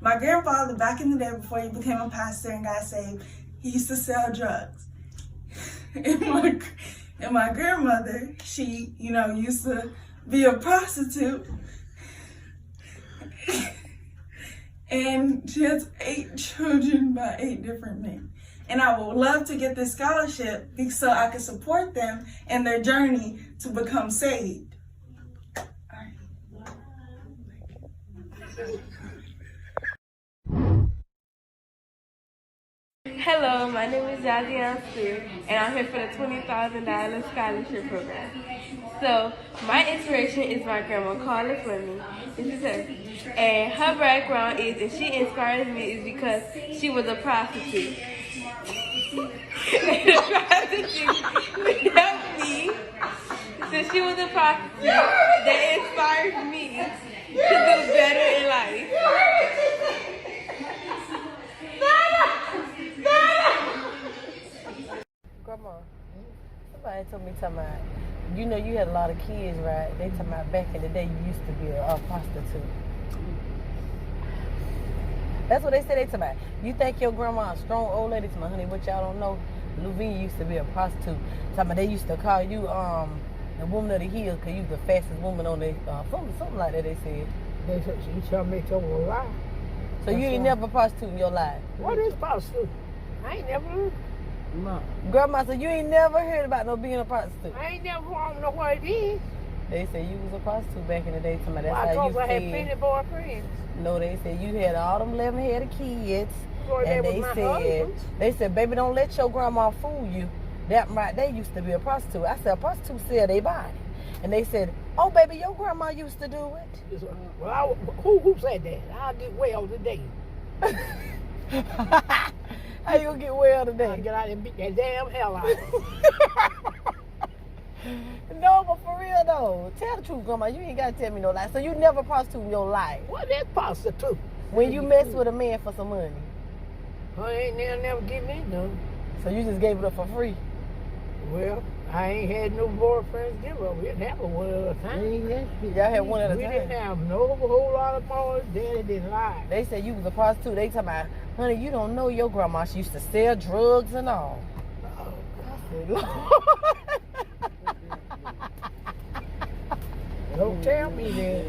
my grandfather, back in the day before he became a pastor and got saved, he used to sell drugs. And my grandmother, she, used to be a prostitute. And she has 8 children by 8 different men. And I would love to get this scholarship so I can support them in their journey to become saved. Hello, my name is Jazian Spear, and I'm here for the $20,000 scholarship program. So, my inspiration is my grandma, Carla Fleming. And her background is, and she inspires me, is because she was a prostitute. And the prostitute helped me. Since she was a prostitute, that inspired me to do better in life. Grandma, somebody told me, you had a lot of kids, right? They talking about back in the day you used to be a prostitute. That's what they said. They talking about. You think your grandma a strong old lady? My honey, what y'all don't know, Louise used to be a prostitute. Talking about they used to call you the woman of the hills because you was the fastest woman on the something like that. They said. You tell me to lie. So you ain't never prostitute in your life? What is prostitute? I ain't never heard. No. Grandma, so you ain't never heard about no being a prostitute? I ain't never want to know what it is. They said you was a prostitute back in the day. That's well, how you I had plenty boyfriends. No, they said you had all them 11-headed kids. Boy, and they said, baby, don't let your grandma fool you. That right, they used to be a prostitute. I said, a prostitute sell their body. And they said, oh, baby, your grandma used to do it. Well, who said that? I'll get well today. How you gonna get well today? I'll get out and beat that damn hell out of No, but for real though, tell the truth, Grandma. You ain't gotta tell me no lie. So you never prostitute in your life? What is prostitute? When you mess with a man for some money. I ain't never give me none. So you just gave it up for free? Well, I ain't had no boyfriends give up. We didn't have one at a time. Y'all had one at a time? We didn't have no whole lot of boys. Daddy didn't lie. They said you was a prostitute. They talking about, honey, you don't know your grandma. She used to sell drugs and all. Oh, I said, Lord. Don't tell me that.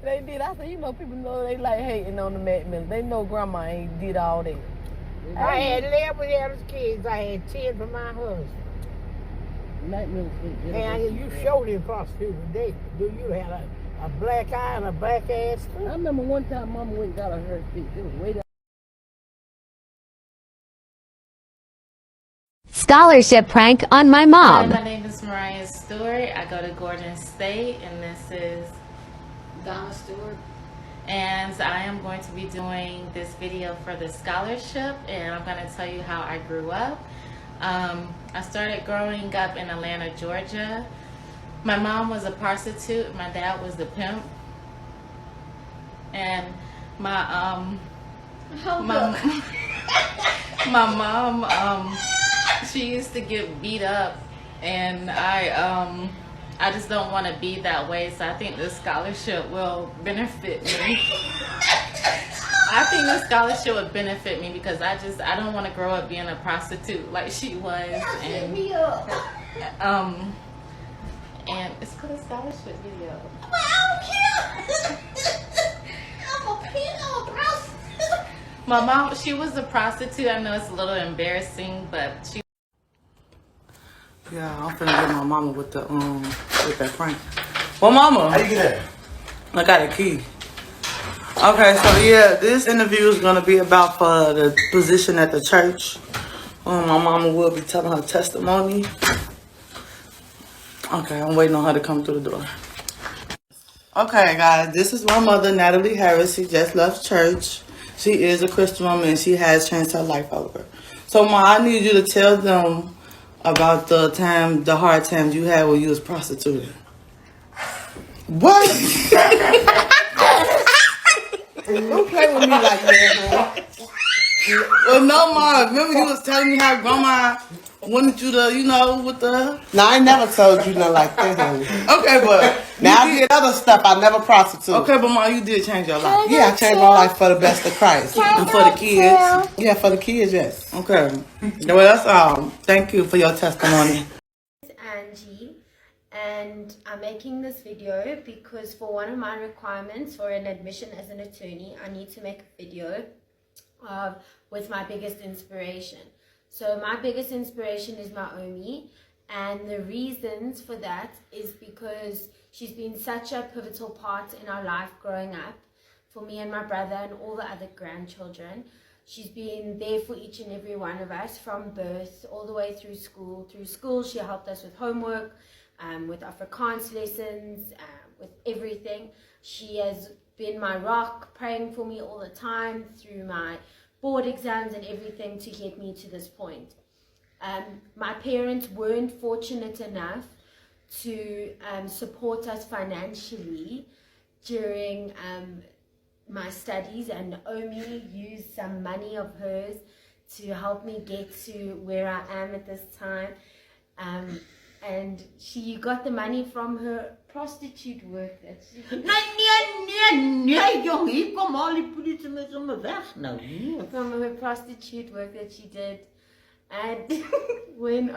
They did. I said, people know they like hating on the Mac Miller. They know grandma ain't did all that. I had 11 other kids. I had 10 from my husband. And you showed in prostitution today. Do you have a black eye and a black ass too? I remember one time Mama went and got her feet. It was way down. Scholarship prank on my Hi, mom. my name is Mariah Stewart. I go to Gordon State, and this is Donna Stewart. And I am going to be doing this video for the scholarship, and I'm going to tell you how I grew up. I started growing up in Atlanta, Georgia. My mom was a prostitute. My dad was the pimp. And my mom, she used to get beat up, and I just don't want to be that way, so I think this scholarship will benefit me. I think this scholarship would benefit me because I don't want to grow up being a prostitute like she was. And it's called a scholarship video. But I don't care. I'm a prostitute. My mom, she was a prostitute. I know it's a little embarrassing, but she. Yeah, I'm finna get my mama with that prank. Well, mama. How you get that? I got a key. Okay, so yeah, this interview is gonna be about for the position at the church. My mama will be telling her testimony. Okay, I'm waiting on her to come through the door. Okay, guys, this is my mother, Natalie Harris. She just left church. She is a Christian woman, and she has changed her life over. So, Ma, I need you to tell them about the hard times you had when you was prostituting. What? Don't play with me like that, man. Well, no, Ma. Remember you was telling me how Grandma wanted you to, with the... No, I never told you nothing like that, honey. Okay, but... Now, I did other stuff. I never prostituted. Okay, but Ma, you did change your life. Yeah, I changed my life for the best of Christ. And for the kids? Yeah, for the kids, yes. Okay. Well, that's all. Thank you for your testimony. Angie, and I'm making this video because for one of my requirements for an admission as an attorney, I need to make a video with my biggest inspiration. So my biggest inspiration is Naomi, and the reasons for that is because she's been such a pivotal part in our life growing up, for me and my brother and all the other grandchildren. She's been there for each and every one of us from birth all the way through school. Through school, she helped us with homework, with Afrikaans lessons, with everything. She has been my rock, praying for me all the time through my board exams and everything to get me to this point. My parents weren't fortunate enough to support us financially during my studies, and Naomi used some money of hers to help me get to where I am at this time. And she got the money from her prostitute work that she did. From her prostitute work that she did. And when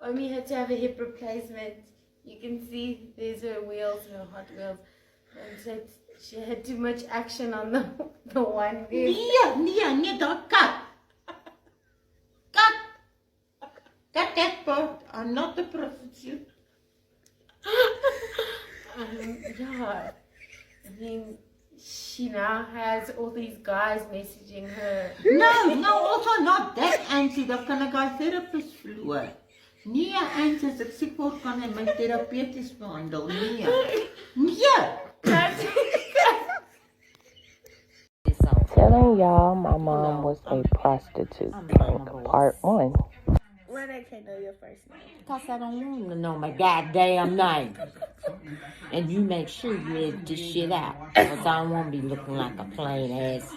Omi had to have a hip replacement. You can see there's her wheels, her Hot Wheels. And so she had too much action on the one leg. Cut that part. I'm not a prostitute. Yeah, I mean, she now has all these guys messaging her. No, also not that, Auntie. Dat kan ek haar therapist verloor. Nee, Auntie, as ek siek word, kan hy my therapeuties behandel. Telling y'all my mom was a prostitute. Part 1. Why they can't know your first name? Because I don't want them to know my goddamn name. And you make sure you edit this shit out. Because I don't want to be looking like a plain ass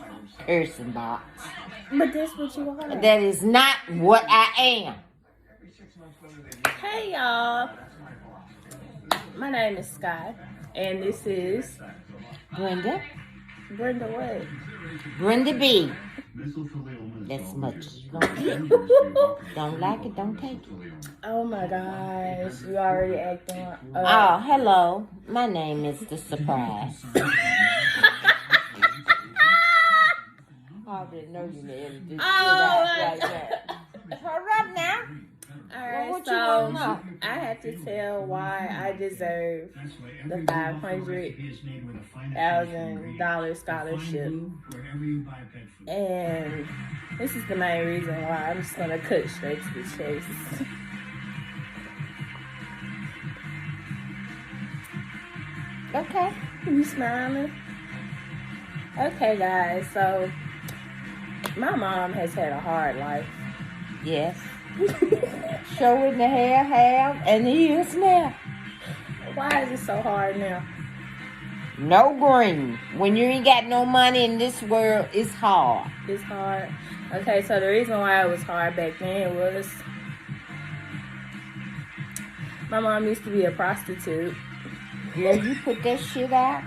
person box. But that's what you are. That is not what I am. Hey y'all. My name is Sky. And this is Brenda. Brenda what? Brenda B. That's much as you gonna take. Don't like it, don't take it. Oh my gosh, you already acting. Oh, hello. My name is The Surprise. I already know you did this. Right there. Hurry up now. Alright, What so you want now? I have to tell why I deserve the $500,000 scholarship. And this is the main reason why. I'm just gonna cut straight to the chase. Okay, you smiling? Okay, guys, so my mom has had a hard life. Yes. Show in the hair, have, and ears now. Why is it so hard now? No green. When you ain't got no money in this world, it's hard. It's hard. Okay, so the reason why it was hard back then was my mom used to be a prostitute. Yeah, you put that shit out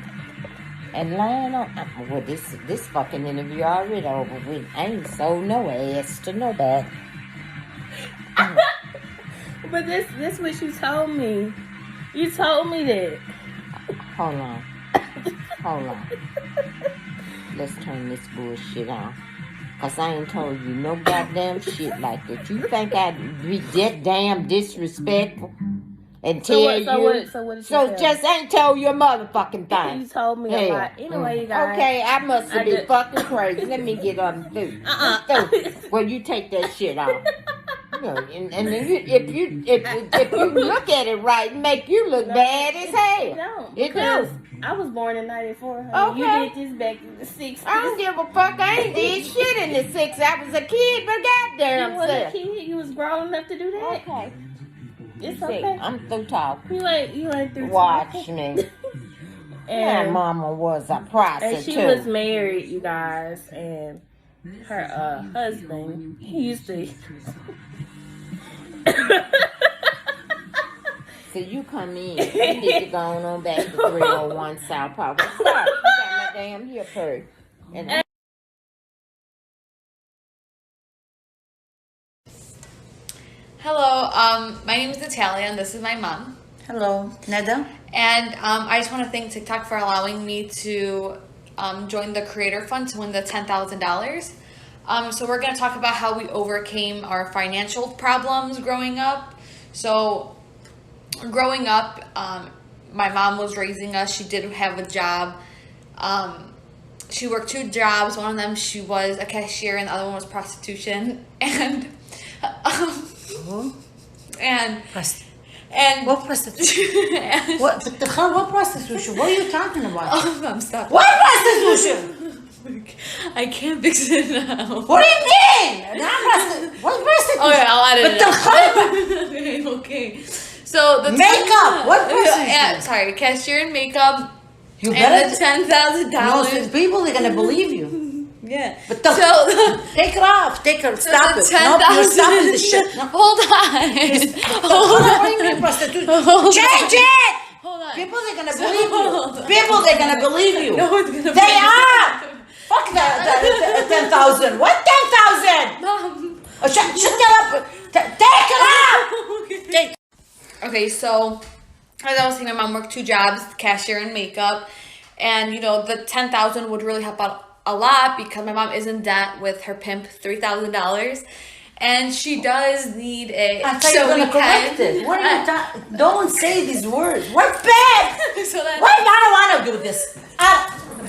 and lying on. Well, this fucking interview already over with. I ain't sold no ass to nobody. But this what you told me. You told me that. Hold on. Let's turn this bullshit off. Cause I ain't told you no goddamn shit like that. You think I'd be that damn disrespectful and tell you? So what did you tell just ain't told you a motherfucking thing. You told me a lot. Anyway, you guys. Okay, I must have been fucking crazy. Let me get on through. Well, you take that shit off. And then if you look at it right, it make you look bad as hell. No, It does. I was born in 94. Honey. Okay. You did this back in the 60s. I don't give a fuck. I ain't did shit in the 60s. I was a kid, but goddamn You was a kid. You was grown enough to do that. Okay. It's See, okay. I'm through talking. You ain't through Watch talking. me. My mama was a prostitute. And she was married, you guys, and her husband, he used to. So you come in. You need to go on back to 301 South Park. What's up? You got my damn hip hurt. And Hello, my name is Natalia, and this is my mom. Hello, Neda. And I just want to thank TikTok for allowing me to join the Creator Fund to win the $10,000. So we're going to talk about how we overcame our financial problems growing up. So growing up, my mom was raising us. She did have a job. She worked 2 jobs. One of them, she was a cashier, and the other one was prostitution. And what prostitution? What prostitution? What are you talking about? I'm stuck. What prostitution? I can't fix it now. What do you mean? What prostitution? Oh yeah, I'll edit it out. Okay. So the makeup. What prostitution? Yeah, sorry, cashier and makeup. You and better the $10,000. No, people are gonna believe you. Yeah. But take it off. Take it. Stop it. No, you're stopping the shit. No. Hold on. Hold on. What do you mean prostitution? Change it. Hold on. People are gonna believe you. People are gonna believe you. No one's gonna They are. Fuck the 10,000. What 10,000? Mom. Oh, shut that up. Take it out. Okay, so as I was saying, my mom worked 2 jobs, cashier and makeup, and the $10,000 would really help out a lot because my mom is in debt with her pimp $3,000, and she does need a. I thought you were gonna correct it. What are you talking? Don't say these words. What bad? Why I don't want to do this?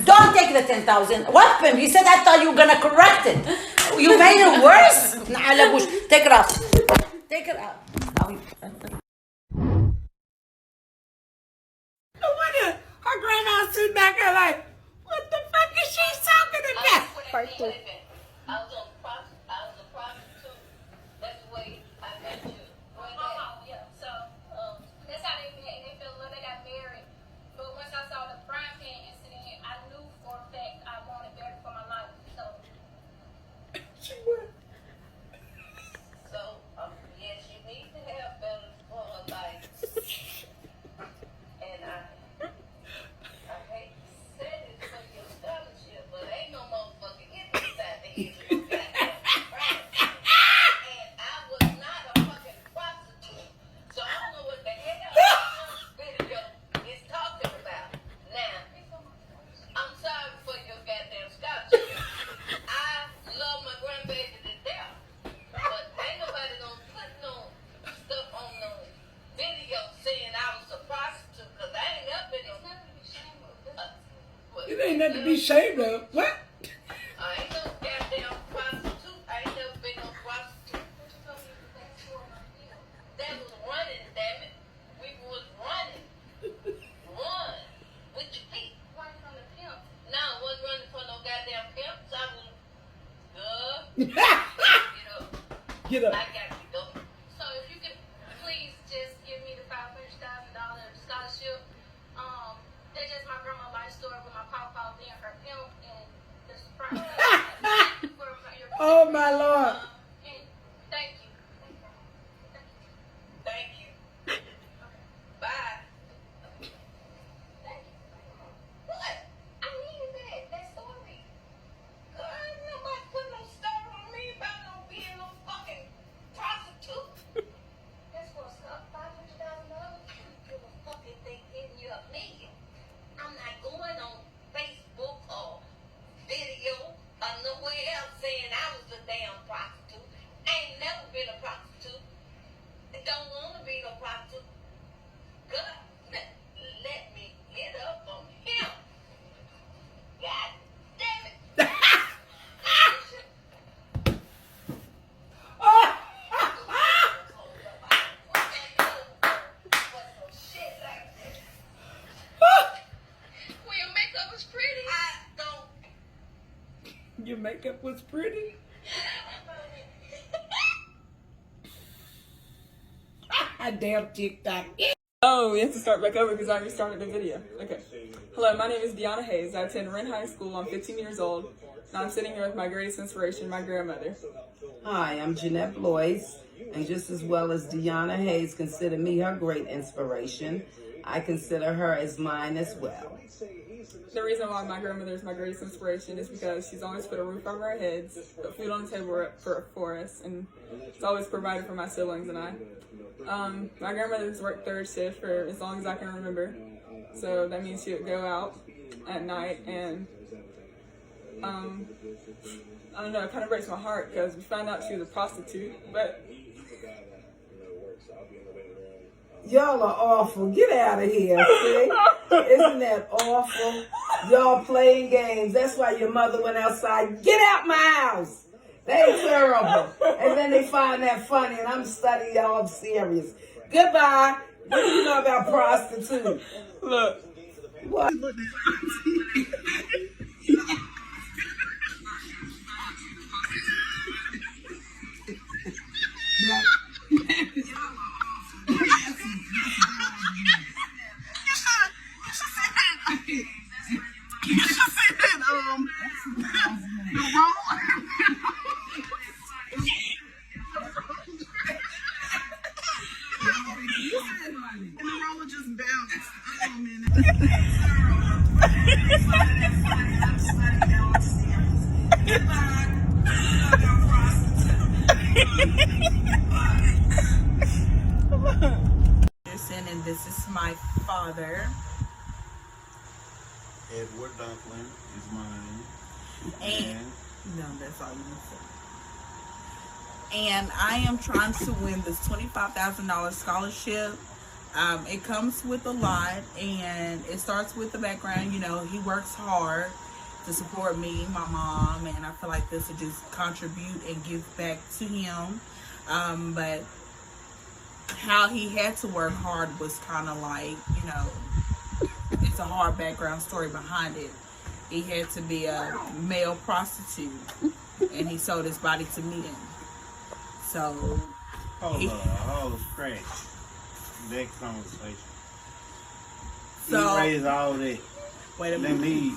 Don't take the 10,000. What pimp? You said I thought you were gonna correct it. You made it worse. Take it off. Take it out. Her grandma sitting back there like, what the fuck is she talking about? I was a prostitute. That's the way I met you. Yeah, so that's how they met. They fell in love. They got married. But once I saw the frying pan incident, I knew for a fact I wanted better for my life. So yes, you need to have better for her life. And I hate to say this for your scholarship, but ain't no motherfucking inside the head. It ain't nothing to be ashamed of. What? I ain't no goddamn prostitute. I ain't never been no prostitute. That was running, damn it. We was running. Run. With your feet. Running from the pimp. No, I wasn't running for no goddamn pimps. I was, Get up. I got you, though. So if you could please just give me the $500,000 scholarship. That's just my grandma's life story with my papa being her pimp and the surprise. Oh my Lord. Thank you. Thank you. Bye. What? I needed that story. Girl, ain't nobody put no story on me about no being no fucking prostitute. That's what's up. $500,000. You a fucking thing getting you $1 million. I'm not going on Facebook or video or nowhere else saying I was a damn prostitute. I ain't never been a prostitute. I don't want to be no prostitute. God, let me get up on him. God damn it. Well, your makeup was pretty. I don't. Your makeup was pretty. Damn TikTok. Oh, we have to start back over because I restarted the video. Okay. Hello, my name is Deanna Hayes. I attend Wren High School. I'm 15 years old. And I'm sitting here with my greatest inspiration, my grandmother. Hi, I'm Jeanette Blois, and just as well as Deanna Hayes considered me her great inspiration, I consider her as mine as well. The reason why my grandmother is my greatest inspiration is because she's always put a roof over our heads, put food on the table for us, and it's always provided for my siblings and I. My grandmother's worked third shift for as long as I can remember, so that means she would go out at night and I don't know, it kind of breaks my heart because we found out she was a prostitute, but Y'all are awful. Get out of here, see? Isn't that awful? Y'all playing games. That's why your mother went outside. Get out my house. They terrible. And then they find that funny, and I'm studying y'all. I'm serious. Goodbye. What do you know about prostitute? Look. What? And this is my father. Edward Dunklin is mine. And no, that's all you need to say. And I am trying to win this $25,000 scholarship. It comes with a lot, and it starts with the background. You know, he works hard to support me, my mom, and I feel like this will just contribute and give back to him. But how he had to work hard was kind of like, you know, it's a hard background story behind it. He had to be a male prostitute, and he sold his body to men. So, hold scratch that conversation. So, he raised all that. Wait a minute.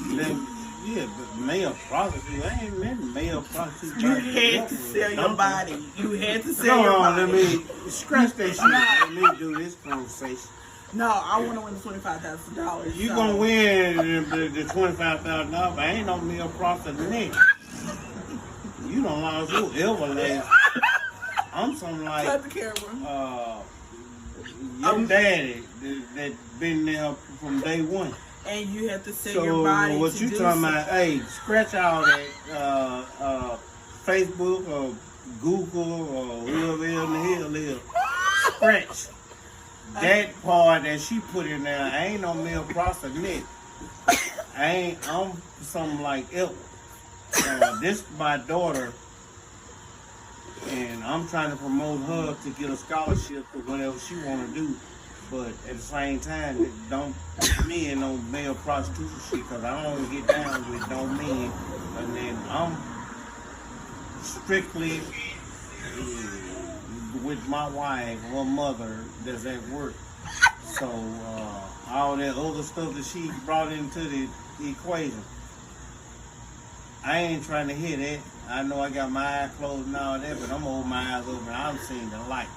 Yeah, but male prostitute. I ain't meant male prostitute. You had to sell your body. You had to sell your body. Let me scratch that shit. Let me do this conversation. No, I want to win the $25,000. You gonna win the $25,000, but ain't no male prostitute. You don't lost your everlasting. I'm something like cut the camera. Your daddy that been there from day one. And you have to sell your body. So what you talking about? Hey, scratch all that Facebook or Google or whoever in the hell is. Scratch that part that she put in there. Ain't no male prostitute. I'm something like it. This is my daughter, and I'm trying to promote her to get a scholarship to whatever she want to do. But at the same time, don't put me in no male prostitution shit, because I don't get down with no men. And then I'm strictly with my wife, her mother, that's at work. So all that other stuff that she brought into the equation, I ain't trying to hear that. I know I got my eyes closed and all that, but I'm gonna hold my eyes open. I'm seeing the light.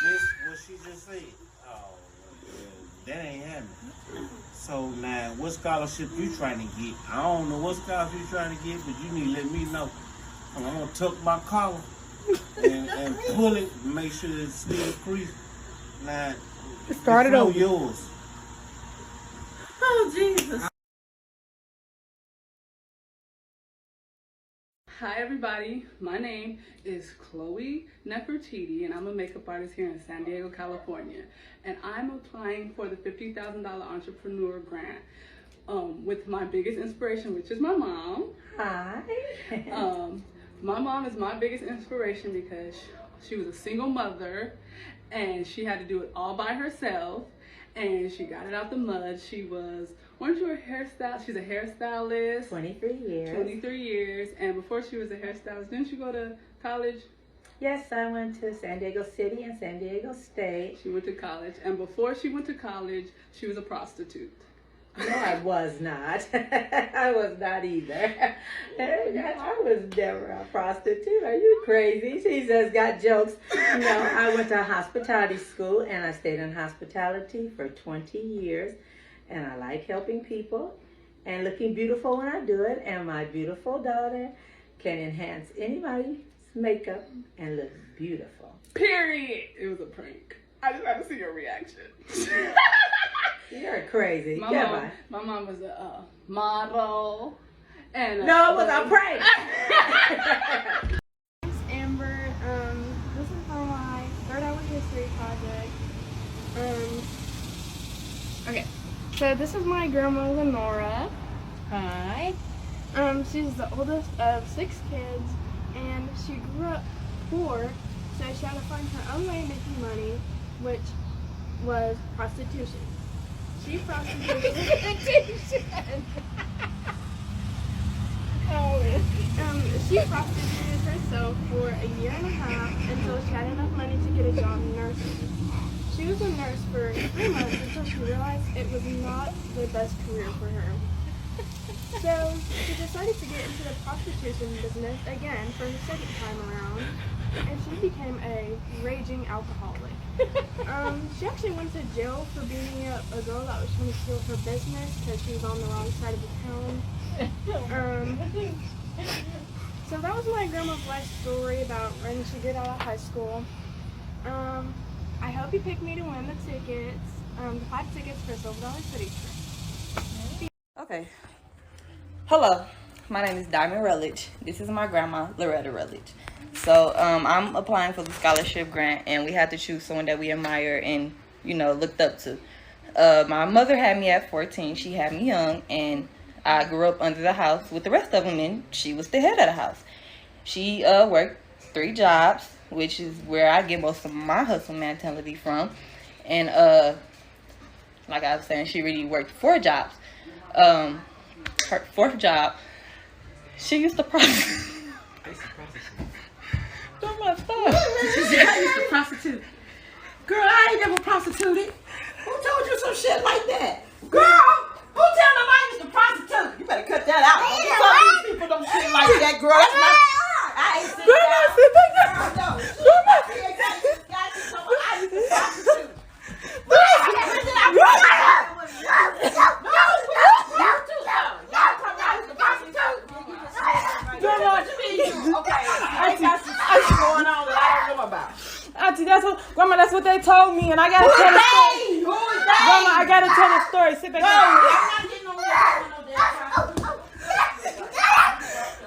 This what she just said. Oh, that ain't happening. So now, what scholarship you trying to get? I don't know what scholarship you trying to get, but you need to let me know. I'm gonna tuck my collar and pull it and make sure it's still creased. Now, start it over. Yours. Oh, Jesus. Hi everybody, my name is Chloe Nefertiti and I'm a makeup artist here in San Diego, California. And I'm applying for the $50,000 entrepreneur grant with my biggest inspiration, which is my mom. Hi. My mom is my biggest inspiration because she was a single mother and she had to do it all by herself. And she got it out the mud. She was, weren't you a hairstylist? She's a hairstylist. 23 years. 23 years. And before she was a hairstylist, didn't you go to college? Yes, I went to San Diego City and San Diego State. She went to college. And before she went to college, she was a prostitute. No, I was not. I was not either. I was never a prostitute. Are you crazy? She just got jokes. No, I went to hospitality school and I stayed in hospitality for 20 years. And I like helping people and looking beautiful when I do it. And my beautiful daughter can enhance anybody's makeup and look beautiful. Period. It was a prank. I just had to see your reaction. You're crazy. My mom was a model. And no, it was a prank. It's Amber. This is for my third hour history project. Okay. So this is my grandma Lenora. Hi. She's the oldest of 6 kids, and she grew up poor, so she had to find her own way of making money, which was prostitution. She prostituted. She prostituted herself for a year and a half until she had enough money to get a job in nursing. She was a nurse for 3 months until she realized it was not the best career for her. So she decided to get into the prostitution business again for her second time around, and she became a raging alcoholic. She actually went to jail for beating up a girl that was trying to steal her business because she was on the wrong side of the town. So that was my grandma's life story about when she did out of high school. I hope you pick me to win the tickets. The 5 tickets for $12 for each. Okay. Hello, my name is Diamond Rutledge. This is my grandma, Loretta Rutledge. So I'm applying for the scholarship grant, and we had to choose someone that we admire and, you know, looked up to. My mother had me at 14. She had me young, and I grew up under the house with the rest of them, and she was the head of the house. She worked 3 jobs, which is where I get most of my hustle mentality from. And like I was saying, she really worked 4 jobs. Her 4th job, she used to prostitute. Don't my stuff. I used to prostitute. Girl, I ain't never prostituted. Who told you some shit like that? Girl, who tell them I used to prostitute? You better cut that out. Some of these people don't shit like that, girl. That's my... I ain't seen that. Girl, no. I used to prostitute. Auntie, Grandma, that's what they told me, and I gotta tell the story. Grandma, I gotta tell the story. Sit back down.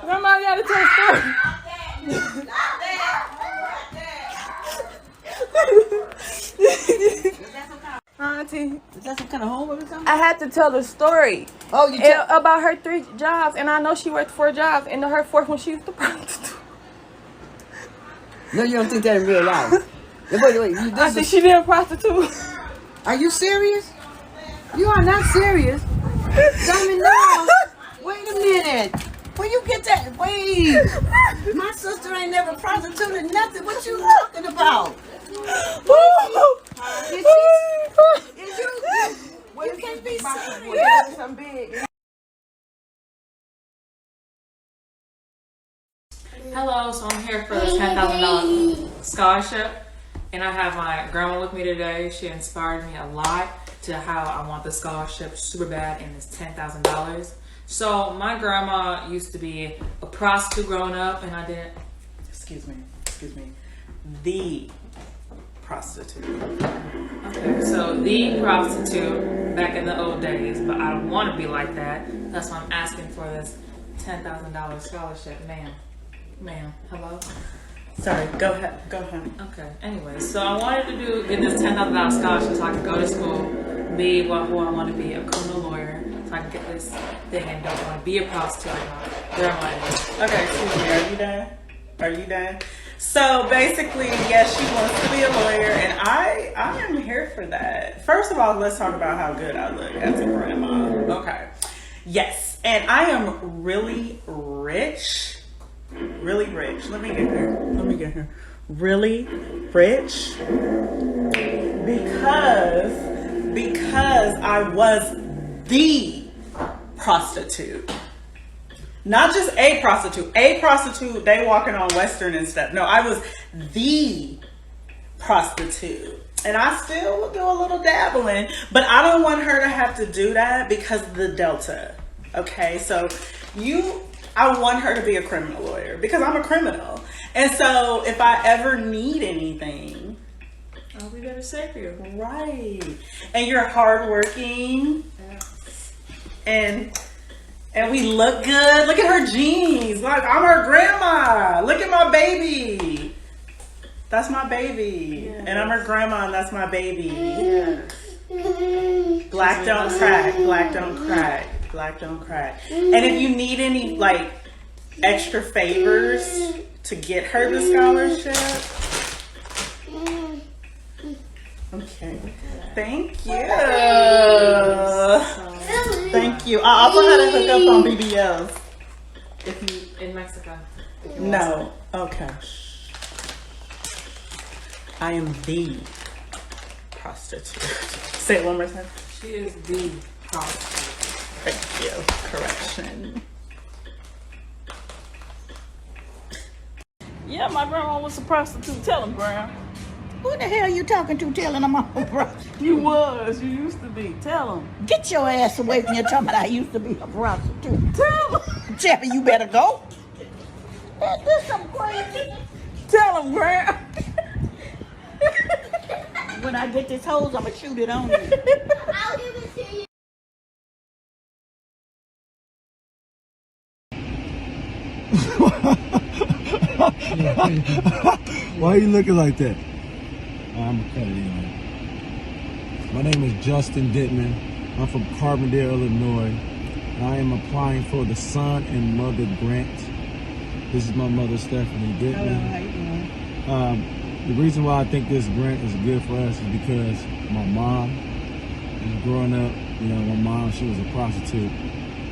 Grandma, I gotta tell the story. Auntie, Is that some kind of homework or something? I had to tell the story. Oh, you tell about her 3 jobs, and I know she worked 4 jobs, and her 4th one she used to prostitute. No, you don't think that in real life. Wait. I think she did prostitute. Are you serious? You are not serious. Diamond, no. Wait a minute. Where you get that? Wait. My sister ain't never prostituted nothing. What you talking about? Is you? Well, you can't be serious. Hello, so I'm here for the $10,000 scholarship, and I have my grandma with me today. She inspired me a lot to how I want the scholarship super bad, and it's $10,000. So my grandma used to be a prostitute growing up, and I didn't, excuse me, the prostitute. Okay, so the prostitute back in the old days, but I don't want to be like that. That's why I'm asking for this $10,000 scholarship, Ma'am, hello? Sorry, go ahead. Okay, anyway, so I wanted to get this $10,000 scholarship so I could go to school, be who I want to be, a criminal lawyer, so I can get this thing and don't want to be a prostitute like my grandma is. Okay, excuse me, are you done? So basically, yes, she wants to be a lawyer, and I am here for that. First of all, let's talk about how good I look as a grandma. Okay. Yes, and I am really rich. Really rich. Let me get her. Really rich. Because I was the prostitute. Not just a prostitute. A prostitute, they walking on Western and stuff. No, I was the prostitute. And I still will do a little dabbling, but I don't want her to have to do that because of the Delta. Okay, so I want her to be a criminal lawyer because I'm a criminal. And so if I ever need anything, I'll be there to save you. Right. And you're hardworking. Yes. And we look good. Look at her jeans. Like, I'm her grandma. Look at my baby. That's my baby. Yes. And I'm her grandma, and that's my baby. Yes. Black don't crack. Black don't crack. Black don't crack. And if you need any, like, extra favors to get her the scholarship. Okay. Thank you. Thank you. I also had to hook up on BBLs. If you in Mexico. No. Okay. I am the prostitute. Say it one more time. She is the prostitute. Thank you. Correction. Yeah, my grandma was a prostitute. Tell him, Grandma. Who the hell you talking to telling I'm a prostitute? You used to be. Tell him. Get your ass away from your talking about I used to be a prostitute. Tell him. Chappie, you better go. This some crazy. Tell him, Grandma. When I get this hose, I'm going to shoot it on you. I'll give it to you. Why are you looking like that? I'm gonna cut it in. My name is Justin Dittman. I'm from Carbondale, Illinois. I am applying for the son and mother grant. This is my mother, Stephanie Dittman. Hello, how you doing? The reason why I think this grant is good for us is because my mom, growing up, my mom, she was a prostitute,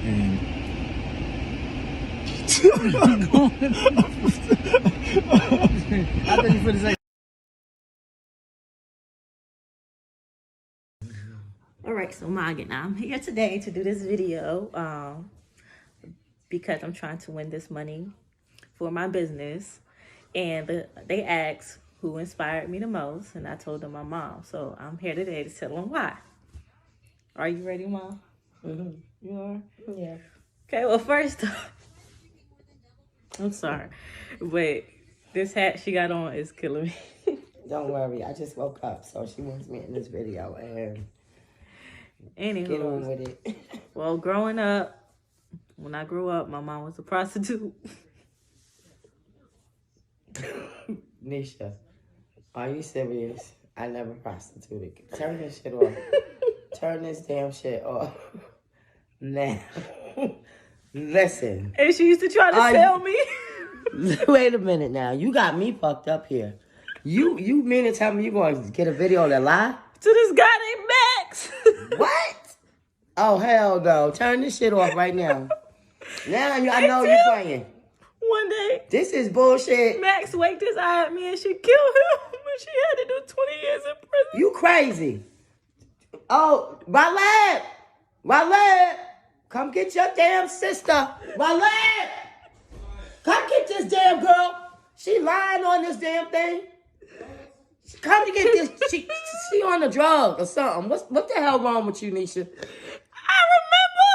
and I thought you were say. All right, so Morgan, I'm here today to do this video because I'm trying to win this money for my business, and they asked who inspired me the most, and I told them my mom. So I'm here today to tell them why. Are you ready, Mom? Mm-hmm. You are? Yeah. Okay, well, first, I'm sorry, but this hat she got on is killing me. Don't worry, I just woke up, so she wants me in this video, and anywho, get on with it. Well, growing up, when I grew up, my mom was a prostitute. Nisha, are you serious? I never prostituted. Turn this shit off. turn this damn shit off. Now, listen. And she used to try to sell me. Wait a minute now. You got me fucked up here. You mean to tell me you going to get a video that lie? To this guy named Max. What? Oh, hell no. Turn this shit off right now. Now I know you're playing. One day. This is bullshit. Max waked his eye at me and she killed him. But she had to do 20 years in prison. You crazy. Oh, Raleigh. Come get your damn sister. Raleigh. Come get this damn girl. She lying on this damn thing. Come to get this. She on a drug or something. What the hell wrong with you, Nisha? I remember.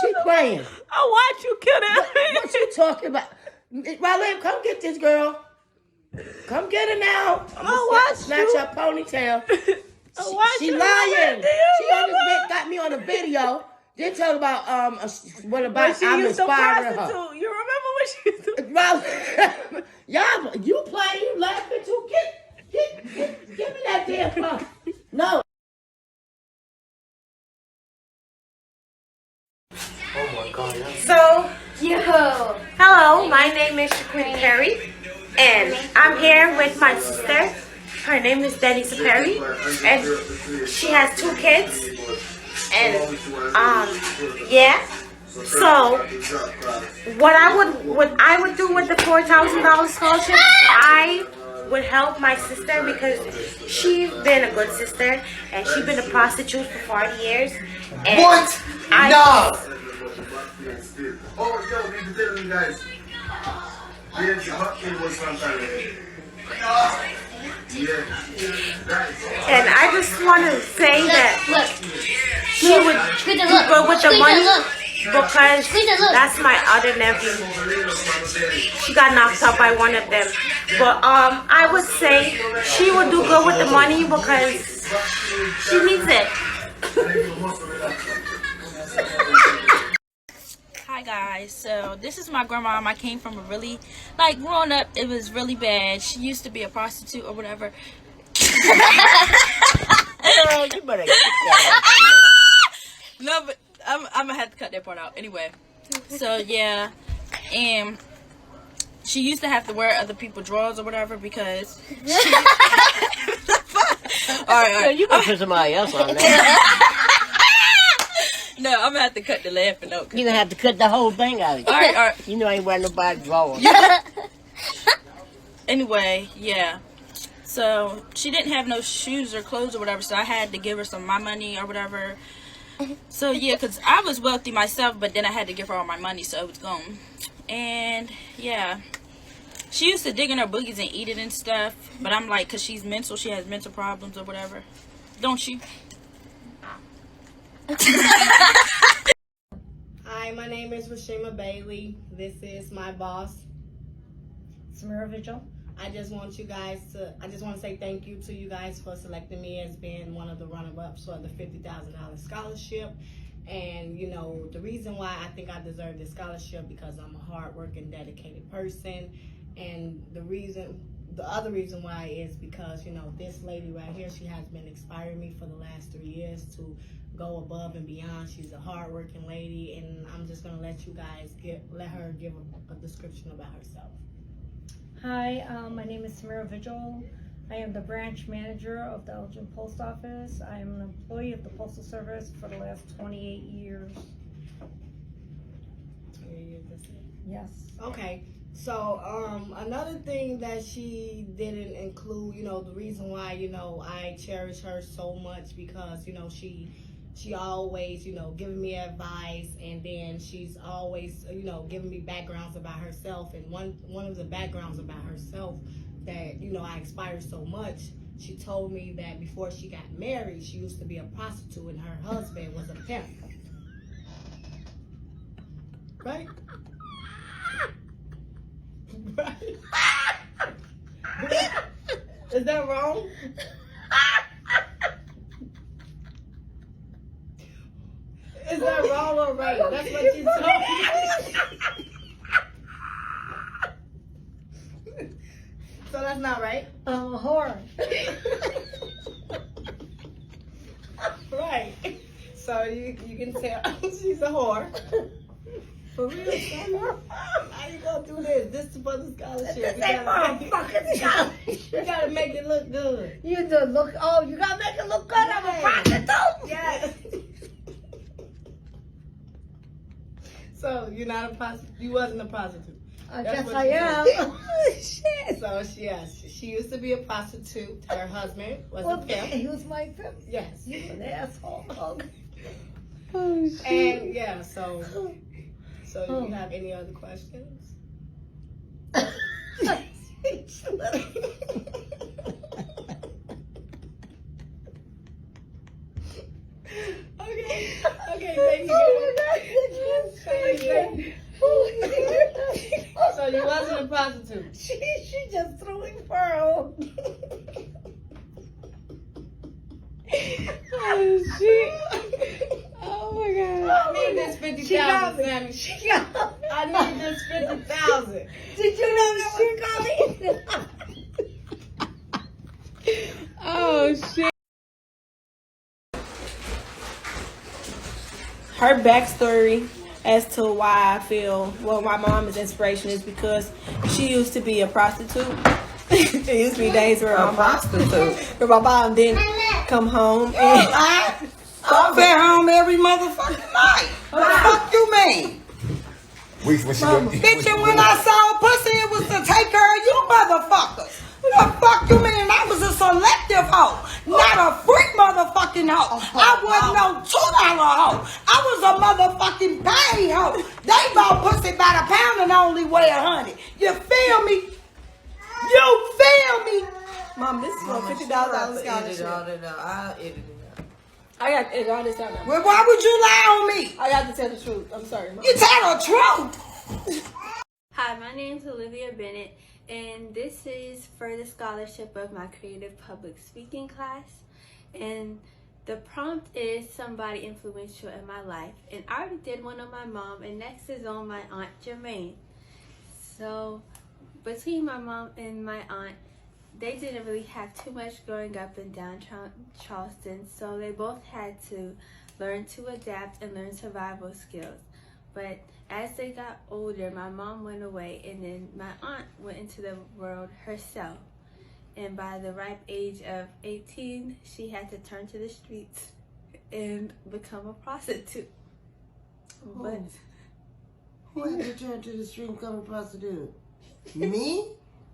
She playing. I watched you kill that. What you talking about? Raleigh, come get this girl. Come get her now. I watched snatch you. her ponytail. She you. lying. She on this got me on a video. Then talk about what about she I'm used to inspiring prostitute. her. You remember when she used to? Y'all, you playing, you laughing too. Give me that damn phone. No. Oh my God. So, hello, my name is Shaquita Perry, and I'm here with my sister. Her name is Denise Perry, and she has 2 kids. And yeah. So, what I would do with the $4,000 scholarship, I would help my sister because she's been a good sister and she's been a prostitute for 40 years. And What? No. Oh, yo, need to tell you guys. Yes, the hot kid was sometime. And I just want to say that she would do good with the money because that's my other nephew. She got knocked up by one of them. But I would say she would do good with the money because she needs it. Hi guys, so this is my grandma. I came from a really, like, growing up, it was really bad. She used to be a prostitute or whatever. Girl, you better get that out. No, but I'm gonna have to cut that part out anyway. So yeah, and she used to have to wear other people's drawers or whatever because she... all right. You can put somebody else on there. No, I'm gonna have to cut the laughing out. You're gonna have to cut the whole thing out. All right. You know I ain't wearing nobody's drawers. Anyway, yeah. So she didn't have no shoes or clothes or whatever, so I had to give her some of my money or whatever. So yeah, because I was wealthy myself, but then I had to give her all my money, so it was gone. And yeah, she used to dig in her boogies and eat it and stuff, but I'm like, because she's mental, she has mental problems or whatever. Don't she? Hi, my name is Rashima Bailey. This is my boss, Samira Vigil. I just want to say thank you to you guys for selecting me as being one of the runner-ups for the $50,000 scholarship. And you know, the reason why I think I deserve this scholarship because I'm a hard-working, dedicated person. And the other reason why is because, you know, this lady right here, she has been inspiring me for the last 3 years to go above and beyond. She's a hard-working lady, and I'm just gonna let you guys let her give a description about herself. Hi, my name is Samira Vigil. I am the branch manager of the Elgin Post Office. I am an employee of the Postal Service for the last 28 years. Yes. Okay. So, another thing that she didn't include, you know, the reason why, you know, I cherish her so much because, you know, she always, you know, giving me advice, and then she's always, you know, giving me backgrounds about herself. And one of the backgrounds about herself that, you know, I inspire so much, she told me that before she got married, she used to be a prostitute and her husband was a pimp. Right? Right? Is that wrong? Is that wrong or right? That's what you told me. So that's not right? I'm a whore. Right. So you can tell she's a whore. For real, Summer? How you gonna do this? This is for the scholarship. This ain't motherfucking scholarship. You gotta make it look good. You do look, oh, you gotta make it look good. I'm a prostitute. Yes. So you're not a prostitute. You wasn't a prostitute. I That's guess what I you am. said. Shit. So she used to be a prostitute. Her husband was a pimp. He was my pimp. Yes. You an asshole. Okay. Oh, shit. And yeah, so do you have any other questions? Okay, thank you. Oh my God. So you wasn't a prostitute? She just threw in pearl. Oh shit. Oh my God. I need this 50,000, Sammy. I need this 50,000. Did you know that was coming? Oh shit. Her backstory as to why I feel, well, my mom is inspiration is because she used to be a prostitute. It used to be days where my mom didn't come home and I'm at home every motherfucking night. What the fuck you mean? Bitch, and when I saw a pussy, it was to take care of you motherfuckers. What the fuck you mean? I was a selective hoe, not a freak motherfucking hoe. I wasn't no $2 hoe. I was a motherfucking paid hoe. They bought pussy by the pound and only weigh 100. You feel me? You feel me? Mom, this is for $50 scholarship. I'll edit it out. I got to edit all this out now. Well, why would you lie on me? I got to tell the truth. I'm sorry, Mom. You tell the truth. Hi, my name is Olivia Bennett, and this is for the scholarship of my creative public speaking class. And the prompt is somebody influential in my life. And I already did one on my mom, and next is on my Aunt Jermaine. So between my mom and my aunt, they didn't really have too much growing up in downtown Charleston, so they both had to learn to adapt and learn survival skills. But as they got older, my mom went away, and then my aunt went into the world herself. And by the ripe age of 18, she had to turn to the streets and become a prostitute. But who had to turn to the street and become a prostitute? Me?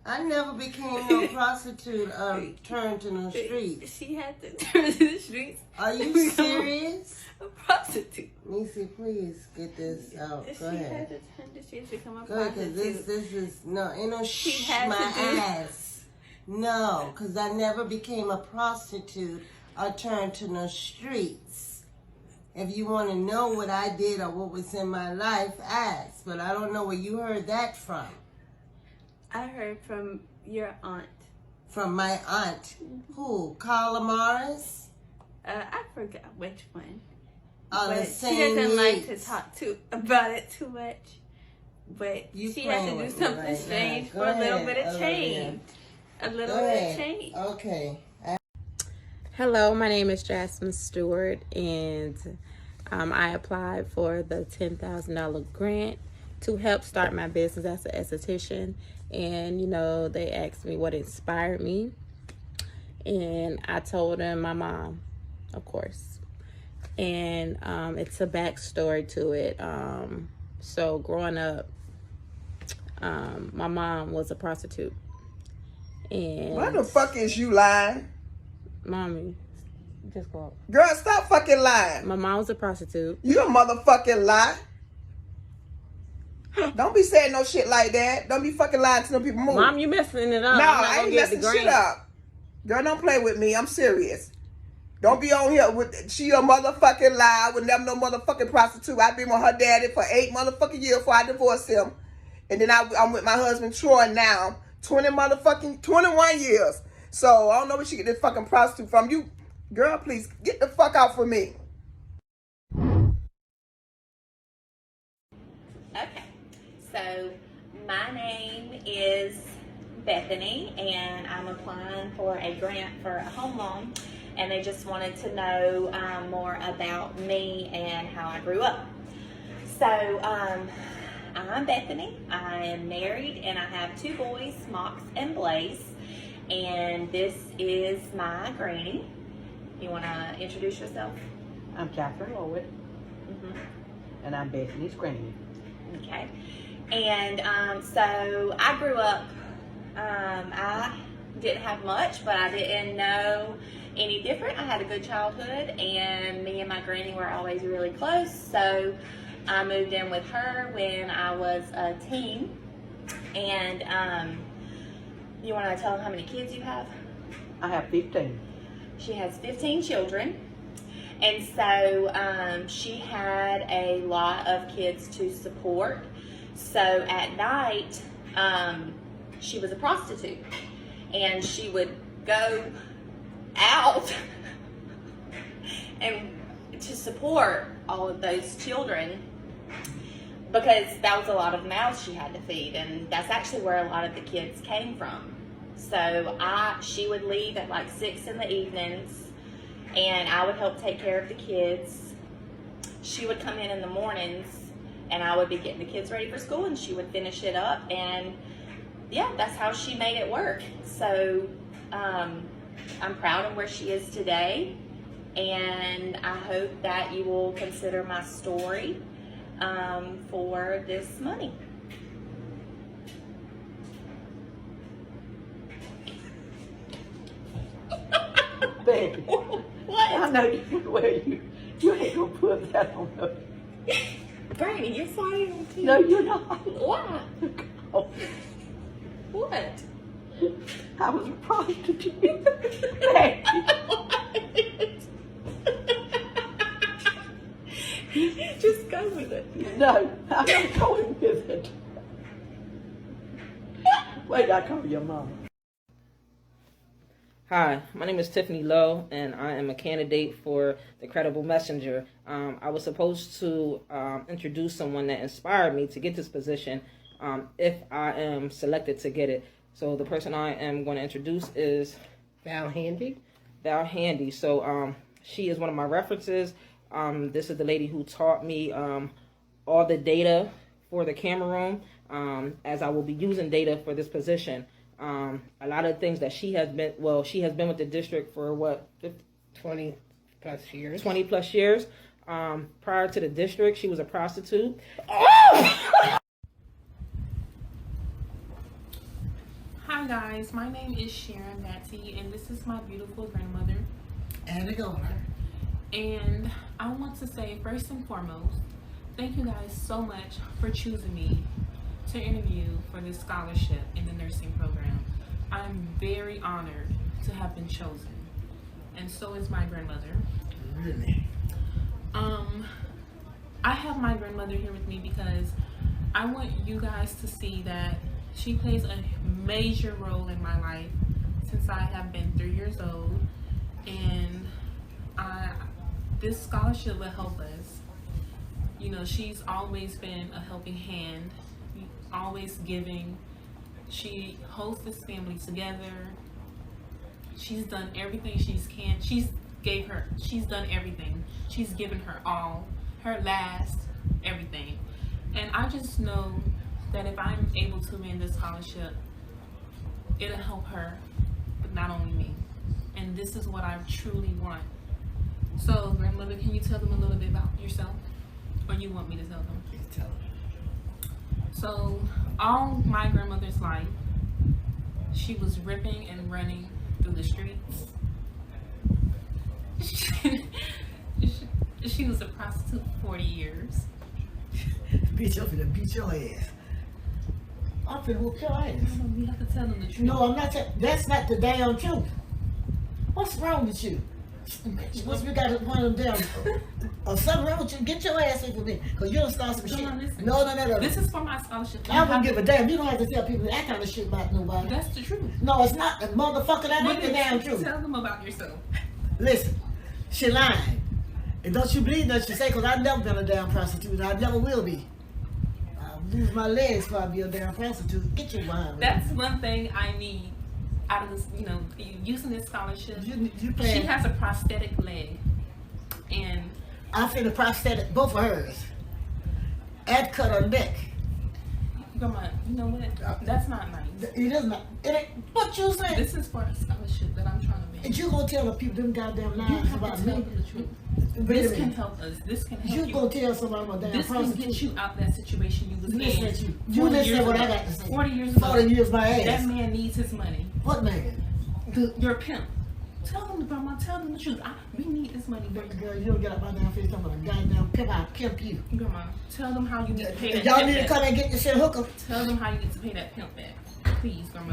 I never became no prostitute or turned to the streets. She had to turn to the streets. Are you serious? A prostitute. Nisi, please get this out. Go She ahead. had to turn to the streets to become a Go ahead, prostitute. cause this is no, ain't no She had my to do- ass. No, cause I never became a prostitute or turned to the streets. If you want to know what I did or what was in my life, ask. But I don't know where you heard that from. I heard from your aunt. From my aunt. Who? Carla Morris? I forgot which one. Oh, the But same she doesn't like to years. talk about it too much. But You she had to playing do with me something right strange now. for Go a little ahead, bit of Olivia. change. A little Go bit ahead. of change. Okay. Hello, my name is Jasmine Stewart, and I applied for the $10,000 grant to help start my business as an esthetician. And, you know, they asked me what inspired me, and I told them my mom, of course. And it's a backstory to it. So growing up, my mom was a prostitute. And Why the fuck is you lying? Mommy, just go up. Girl, stop fucking lying. My mom was a prostitute. You a motherfucking lie. Don't be saying no shit like that. Don't be fucking lying to them people. Move. Mom, you messing it up. No, I'm not I gonna ain't get the messing shit grant. up. Girl, don't play with me. I'm serious. Don't be on here with she a motherfucking lie. I would never no motherfucking prostitute. I've been with her daddy for 8 motherfucking years before I divorced him. And then I'm with my husband Troy now. 21 years. So I don't know where she get this fucking prostitute from. You, girl, please get the fuck out from me. Okay, so my name is Bethany, and I'm applying for a grant for a home loan. and they just wanted to know more about me and how I grew up. So I'm Bethany. I am married and I have 2 boys, Mox and Blaze, and this is my granny. You want to introduce yourself? I'm Catherine Lowett, and I'm Bethany's granny. Okay. And so I grew up, I didn't have much, but I didn't know any different. I had a good childhood, and me and my granny were always really close. So I moved in with her when I was a teen. And you want to tell them how many kids you have? I have 15. She has 15 children. And so she had a lot of kids to support. So at night, she was a prostitute. And she would go out and to support all of those children, because that was a lot of mouths she had to feed, and that's actually where a lot of the kids came from. So she would leave at like 6 in the evenings, and I would help take care of the kids. She would come in the mornings, and I would be getting the kids ready for school, and she would finish it up, and yeah, that's how she made it work. So I'm proud of where she is today, and I hope that you will consider my story for this money. Baby, what? I know you ain't gonna put that on her. Granny, you're fine on TV. No, you're not. Why? What? I was a prostitute. Baby. Just go with it. No, I'm not going with it. Wait, I call your mom. Hi, my name is Tiffany Lowe, and I am a candidate for the Credible Messenger. I was supposed to introduce someone that inspired me to get this position if I am selected to get it. So the person I am going to introduce is Val Handy. Val Handy. So she is one of my references. This is the lady who taught me all the data for the camera room, as I will be using data for this position. A lot of things that she has been with the district for what, 20 plus years. 20 plus years. Prior to the district, she was a prostitute. Hi guys, my name is Sharon Batty, and this is my beautiful grandmother. And the owner. And I want to say, first and foremost, thank you guys so much for choosing me to interview for this scholarship in the nursing program. I'm very honored to have been chosen, and so is my grandmother. Really? I have my grandmother here with me because I want you guys to see that she plays a major role in my life since I have been 3 years old, and this scholarship will help us. You know, she's always been a helping hand, always giving. She holds this family together. She's done everything she's done everything. She's given her all, her last, everything. And I just know that if I'm able to win this scholarship, it'll help her, but not only me. And this is what I truly want. So, grandmother, can you tell them a little bit about yourself? Or you want me to tell them? You tell them. So, all my grandmother's life, she was ripping and running through the streets. She was a prostitute for 40 years. Beat your ass. I'm finna whoop your ass. You have to tell them the truth. No, I'm not. That's not the damn truth. What's wrong with you? Once we got one of them damn, or something wrong with you, get your ass away from me, cause you don't start some shit. No. This is for my scholarship. I wouldn't give a damn. You don't have to tell people that kind of shit about nobody. That's the truth. No, it's not. Motherfucker, that ain't the damn truth. Tell them about yourself. Listen, she lying. And don't you believe that she say, cause I've never been a damn prostitute. I never will be. I'll lose my legs before I be a damn prostitute. Get your behind. That's one thing I need out of this, using this scholarship. You She has a prosthetic leg, and I finna prosthetic both of hers. And cut her neck. Grandma, you know what? That's not nice. It is not. It ain't. What you saying? This is for a scholarship that I'm trying to make. And you gonna tell the people them goddamn You lies have about to tell me? them the truth. Wait a This minute. can help us. This can help you. You gonna tell somebody about damn This can prostitute? get you out that situation you was Listen in. at you. You 40 listen years to what I ago. got to say. 40 years ago. 40 years my ass. That man needs his money. What man? Your pimp. Tell them, Grandma. Tell them the truth. We need this money. Girl, you don't get out my damn face talking about a goddamn pimp. I pimp you. Grandma, tell them how you need to pay that Y'all pimp need to back. come and get this shit hooker. Tell them how you need to pay that pimp back. Please, Grandma.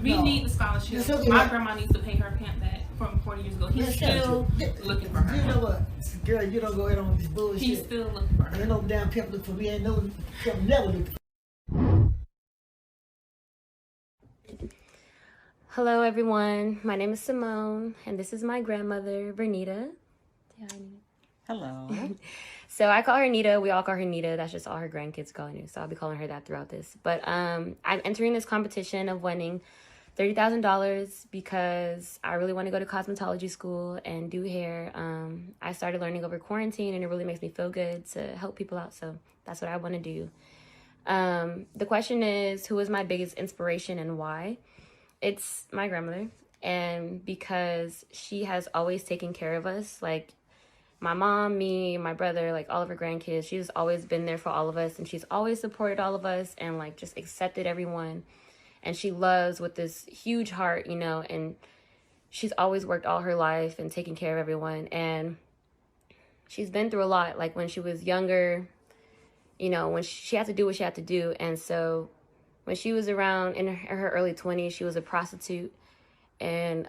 We No. need the scholarship. This hooker- My grandma needs to pay her pimp back from 40 years ago. He's Listen, still looking for her. You know what? Girl, you don't go in on this bullshit. He's still looking for her. Ain't no damn pimp look for me. Ain't no pimp never look for me. Hello everyone, my name is Simone and this is my grandmother, Vernita. Hello. So I call her Nita, we all call her Nita, that's just all her grandkids call her, so I'll be calling her that throughout this. But I'm entering this competition of winning $30,000 because I really want to go to cosmetology school and do hair. I started learning over quarantine and it really makes me feel good to help people out, so that's what I want to do. The question is, who is my biggest inspiration and why? It's my grandmother, and because she has always taken care of us, like my mom, me, my brother, like all of her grandkids. She's always been there for all of us, and she's always supported all of us and like just accepted everyone. And she loves with this huge heart, and she's always worked all her life and taken care of everyone. And she's been through a lot, like when she was younger, when she had to do what she had to do. And so when she was around in her early 20s, she was a prostitute, and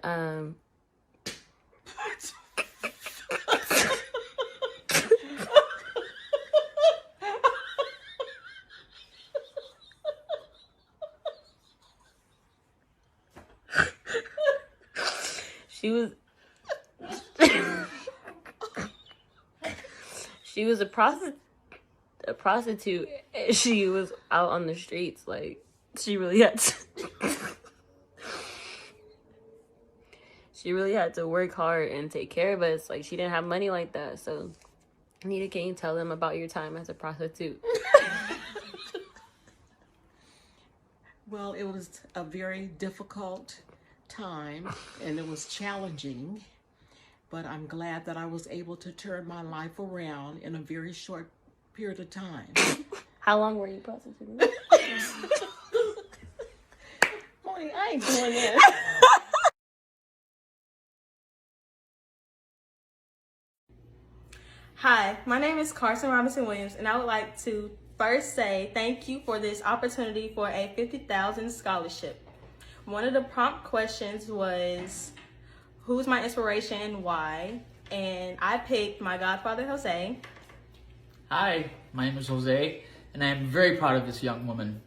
she was a prostitute. She was out on the streets, like she really had to work hard and take care of us. Like she didn't have money like that. So Anita, can you tell them about your time as a prostitute? Well, it was a very difficult time and it was challenging, but I'm glad that I was able to turn my life around in a very short period of time. How long were you prostituting? Morning, I ain't doing this. Hi, my name is Carson Robinson Williams, and I would like to first say thank you for this opportunity for a $50,000 scholarship. One of the prompt questions was, who's my inspiration and why? And I picked my godfather, Jose. Hi, my name is Jose, and I am very proud of this young woman.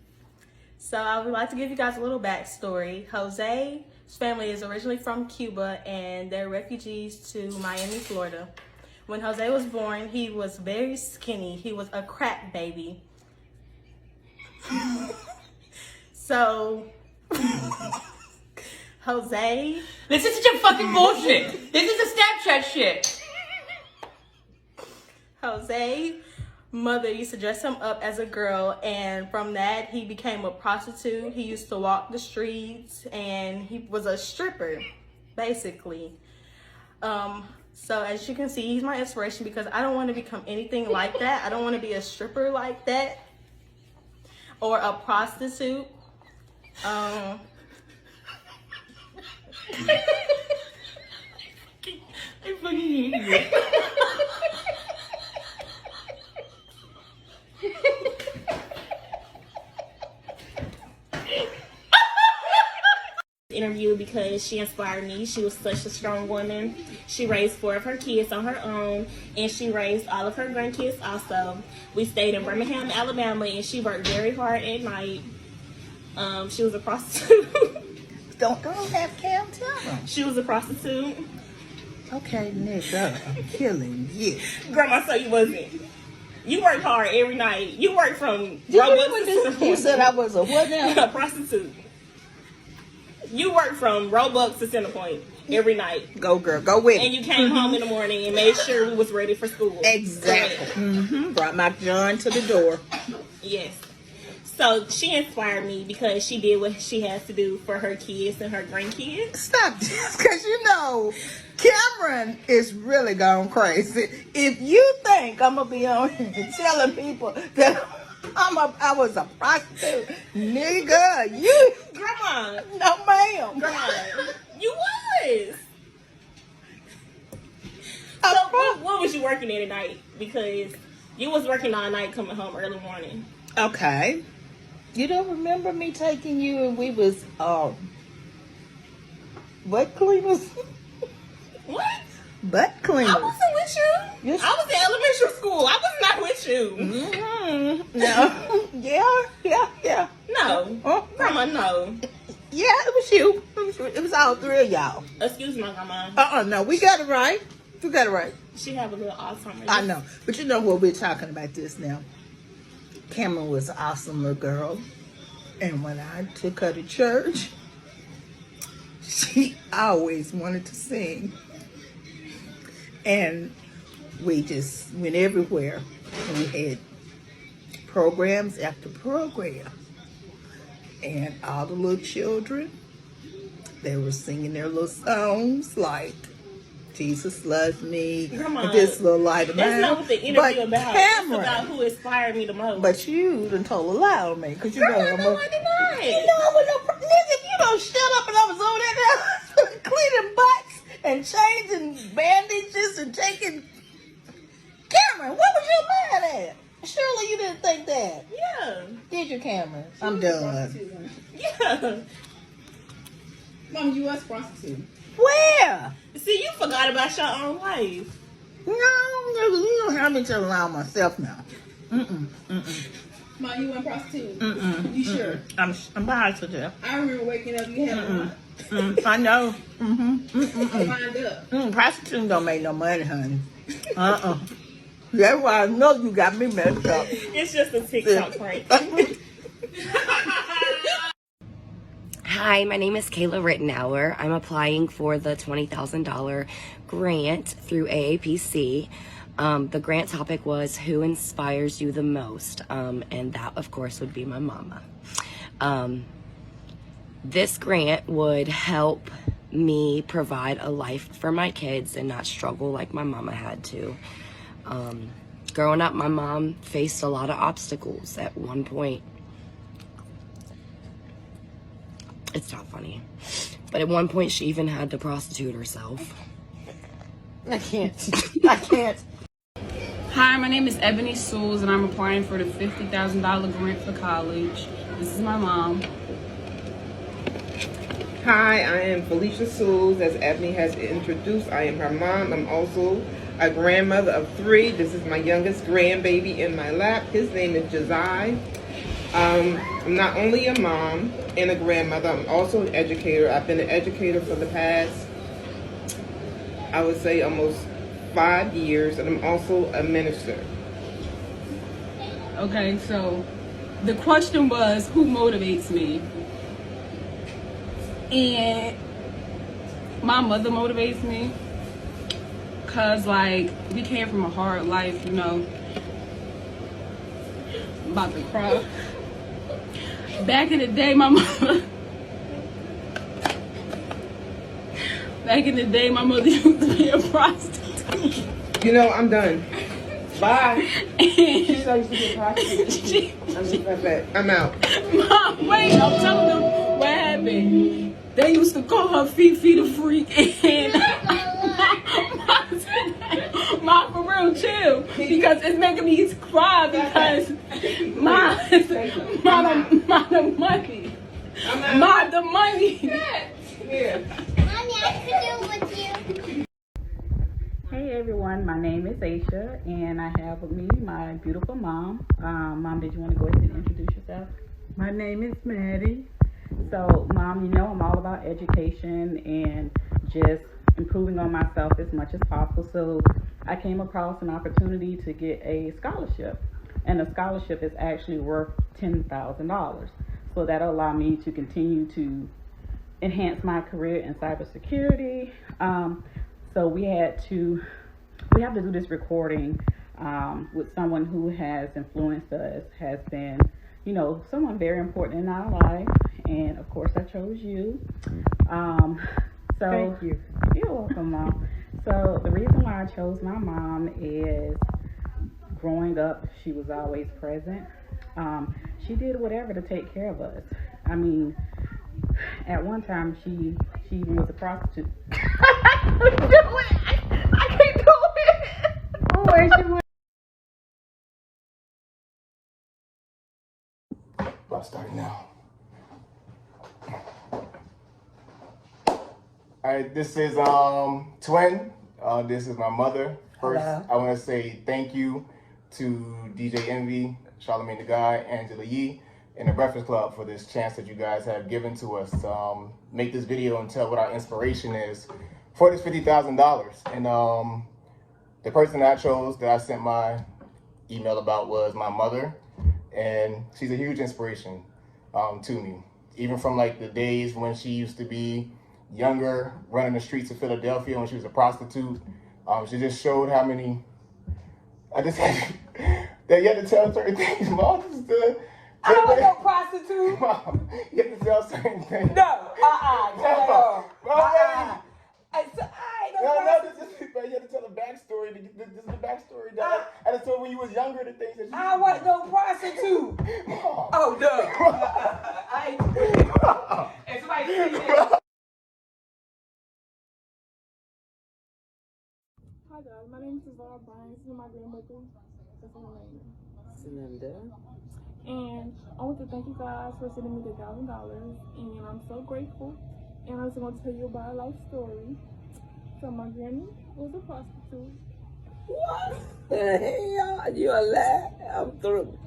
So I would like to give you guys a little backstory. Jose's family is originally from Cuba, and they're refugees to Miami, Florida. When Jose was born, he was very skinny. He was a crack baby. So, Jose... This is such a fucking bullshit. This is a Snapchat shit. Jose's mother used to dress him up as a girl, and from that, he became a prostitute. He used to walk the streets, and he was a stripper, basically. So as you can see, he's my inspiration because I don't want to become anything like that. I don't want to be a stripper like that or a prostitute. I fucking hate you. Interview because she inspired me. She was such a strong woman. She raised 4 of her kids on her own, and she raised all of her grandkids also. We stayed in Birmingham, Alabama, and she worked very hard at night. She was a prostitute. Don't have Cam tell them. She was a prostitute. Okay, nigga, I'm killing you. Grandma, so you wasn't. You worked hard every night. You worked from You said I was a what now? A prostitute. You worked from Robux to Centerpoint every night. Go, girl. Go with it. And you came home in the morning and made sure we was ready for school. Exactly. Brought my John to the door. Yes. So she inspired me because she did what she has to do for her kids and her grandkids. Stop this, because you know Cameron is really gone crazy. If you think I'm gonna be on here telling people that I was a prostitute, nigga, you Grandma. No, ma'am. Grandma, you was. So what was you working at night? Because you was working all night, coming home early morning. Okay. You don't remember me taking you and we was butt cleaners? What? Butt cleaners. I wasn't with you. Yes. I was in elementary school. I was not with you. No. Yeah. No. Grandma, no. Yeah, it was you. It was all three of y'all. Excuse my grandma. No, we got it right. We got it right. She have a little Alzheimer's. I know. But you know what, we're talking about this now. Cameron was an awesome little girl. And when I took her to church, she always wanted to sing. And we just went everywhere. And we had programs after program. And all the little children, they were singing their little songs like Jesus Loves Me, and this little light of mine. That's not what the interview about. Cameron, it's about who inspired me the most. But you done told a lie on me, because you know I'm no, I did not. You know I was no nigga. You don't shut up, and I was over there cleaning butts and changing bandages and taking. Cameron, what was you mad at? Surely you didn't think that. Yeah. Did you, Cameron? I'm done. Yeah. Mom, you was prostitute. Where? See, you forgot about your own life. No, you don't have me to allow myself now. Mom, you went prostitute. You sure? I'm positive. I remember waking up, you had a I know. lined up. Prostitution don't make no money, honey. That's why I know you got me messed up. It's just a TikTok prank. Hi, my name is Kayla Rittenauer. I'm applying for the $20,000 grant through AAPC. The grant topic was who inspires you the most? And that, of course, would be my mama. This grant would help me provide a life for my kids and not struggle like my mama had to. Growing up, my mom faced a lot of obstacles. At one point, it's not funny, but at one point she even had to prostitute herself. I can't. Hi, my name is Ebony Souls, and I'm applying for the $50,000 grant for college. This is my mom. Hi, I am Felicia Souls. As Ebony has introduced, I am her mom. I'm also a grandmother of 3. This is my youngest grandbaby in my lap. His name is Josiah. I'm not only a mom and a grandmother, I'm also an educator. I've been an educator for the past, I would say, almost 5 years, and I'm also a minister. Okay, so the question was, who motivates me? And my mother motivates me, because, like, we came from a hard life, you know. I'm about to cry. Back in the day, my mother... Back in the day, my mother used to be a prostitute. You know, I'm done. Bye. She started to get prostitute. I'm out. Mom, wait, I'm telling them what happened. They used to call her Fifi the Freak, and Mom, for real, chill, because it's making me cry, because Mom, the money. Mom, the money. Here. Mommy, I could do with you. Hey everyone, my name is Aisha, and I have with me my beautiful mom. Mom, did you want to go ahead and introduce yourself? My name is Maddie. So, Mom, you know I'm all about education and just improving on myself as much as possible. So, I came across an opportunity to get a scholarship, and the scholarship is actually worth $10,000. So that'll allow me to continue to enhance my career in cybersecurity. So we have to do this recording with someone who has influenced us, has been, you know, someone very important in our life. And of course, I chose you. So Thank you. You're welcome, Mom. So the reason why I chose my mom is growing up, she was always present. She did whatever to take care of us. I mean, at one time, she even was a prostitute. I can't do it. I can't do it. Oh, where she went. I'll start now. Alright, this is Twin. This is my mother. First, Hello. I want to say thank you to DJ Envy, Charlamagne the Guy, Angela Yee, and the Breakfast Club for this chance that you guys have given to us to make this video and tell what our inspiration is for this $50,000. And the person that I chose, that I sent my email about, was my mother, and she's a huge inspiration to me. Even from like the days when she used to be younger, running the streets of Philadelphia when she was a prostitute. She just showed how many, I just had, that you had to tell certain things, Mom. I don't want no prostitute. Mom, you have to tell certain things. No, You have to tell the backstory. This is the backstory. That I just told when you was younger, the things that you I want no prostitute. Mom. Oh, no. I ain't doing it. And somebody see this. Hi guys, my name is Cesar Bryan. This is my grandmother. That's her name. Cylinder. And I want to thank you guys for sending me the $1,000, and I'm so grateful. And I just want to tell you about a life story. So my granny was a prostitute. What the hell? You a lie? I'm through.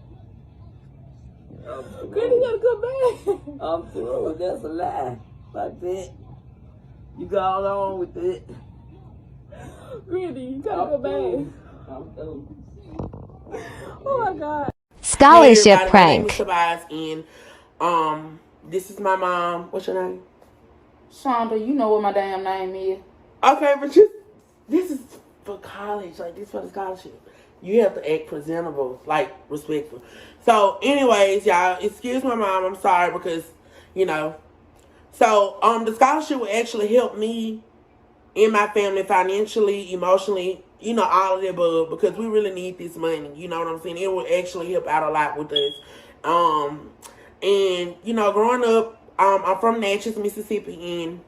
Granny gotta come back. I'm through. That's a lie. Like that. You go along with it. Granny, you gotta go back. I'm through. Oh my God. Scholarship Hey prank. everybody, my name is Tobias, and this is my mom. What's your name? Shonda, you know what my damn name is. Okay, but just this is for college, like this for the scholarship. You have to act presentable, like respectful. So, anyways, y'all, excuse my mom. I'm sorry because, you know. So, the scholarship will actually help me and my family financially, emotionally, you know, all of the above, because we really need this money. You know what I'm saying? It will actually help out a lot with us. And you know, growing up, I'm from Natchez, Mississippi, and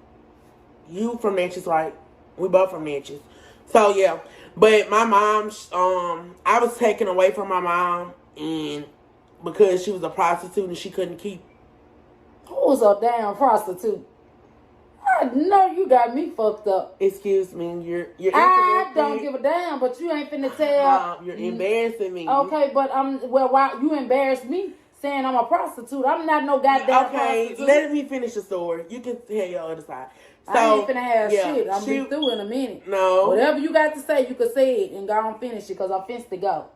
you from Natchez, right? We both from Natchez. So yeah, but my mom, I was taken away from my mom, and because she was a prostitute and she couldn't keep. Who was a damn prostitute? I know you got me fucked up. Excuse me, you're I don't give a damn, but you ain't finna tell. No, you're embarrassing me. Okay, but why you embarrassed me saying I'm a prostitute? I'm not no goddamn prostitute. Let me finish the story. You can tell your other side. So, I ain't finna have yeah, shit. I'm be through in a minute. No. Whatever you got to say, you can say it and go on finish it, because I'm finished to go.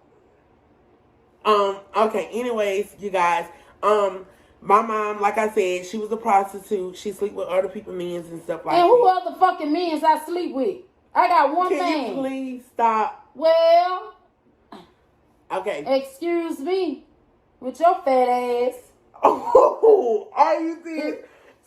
Okay, anyways, you guys, my mom, like I said, she was a prostitute. She sleep with other people's men and stuff like that. And who other fucking men I sleep with? I got one man. Can you please stop? Well. Okay. Excuse me. With your fat ass. Oh, are you serious?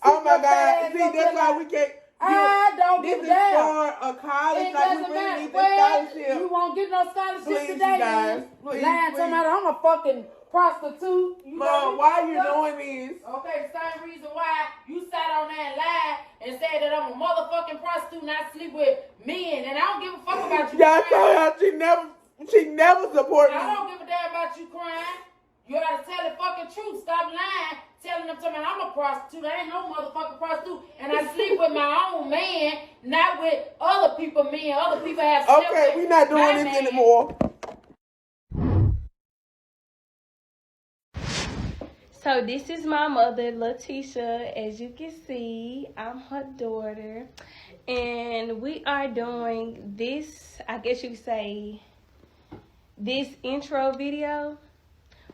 Oh my God. See, that's why we can't. I don't give a damn. This is for a college. It doesn't matter. Well, you won't get no scholarship please, today. You guys. Please, lying to me, I'm a fucking prostitute. Mom, why are you doing this? Okay, the same reason why you sat on there and lied and said that I'm a motherfucking prostitute and I sleep with men, and I don't give a fuck about you. Y'all told her she never support me. I don't give a damn about you crying. You gotta tell the fucking truth. Stop lying. Telling them something. I'm a prostitute. I ain't no motherfucking prostitute. And I sleep with my own man, not with other people's men. Other people have slept Okay, with we're not doing my this man. anymore. So this is my mother, Letitia. As you can see, I'm her daughter. And we are doing this, I guess you could say, this intro video,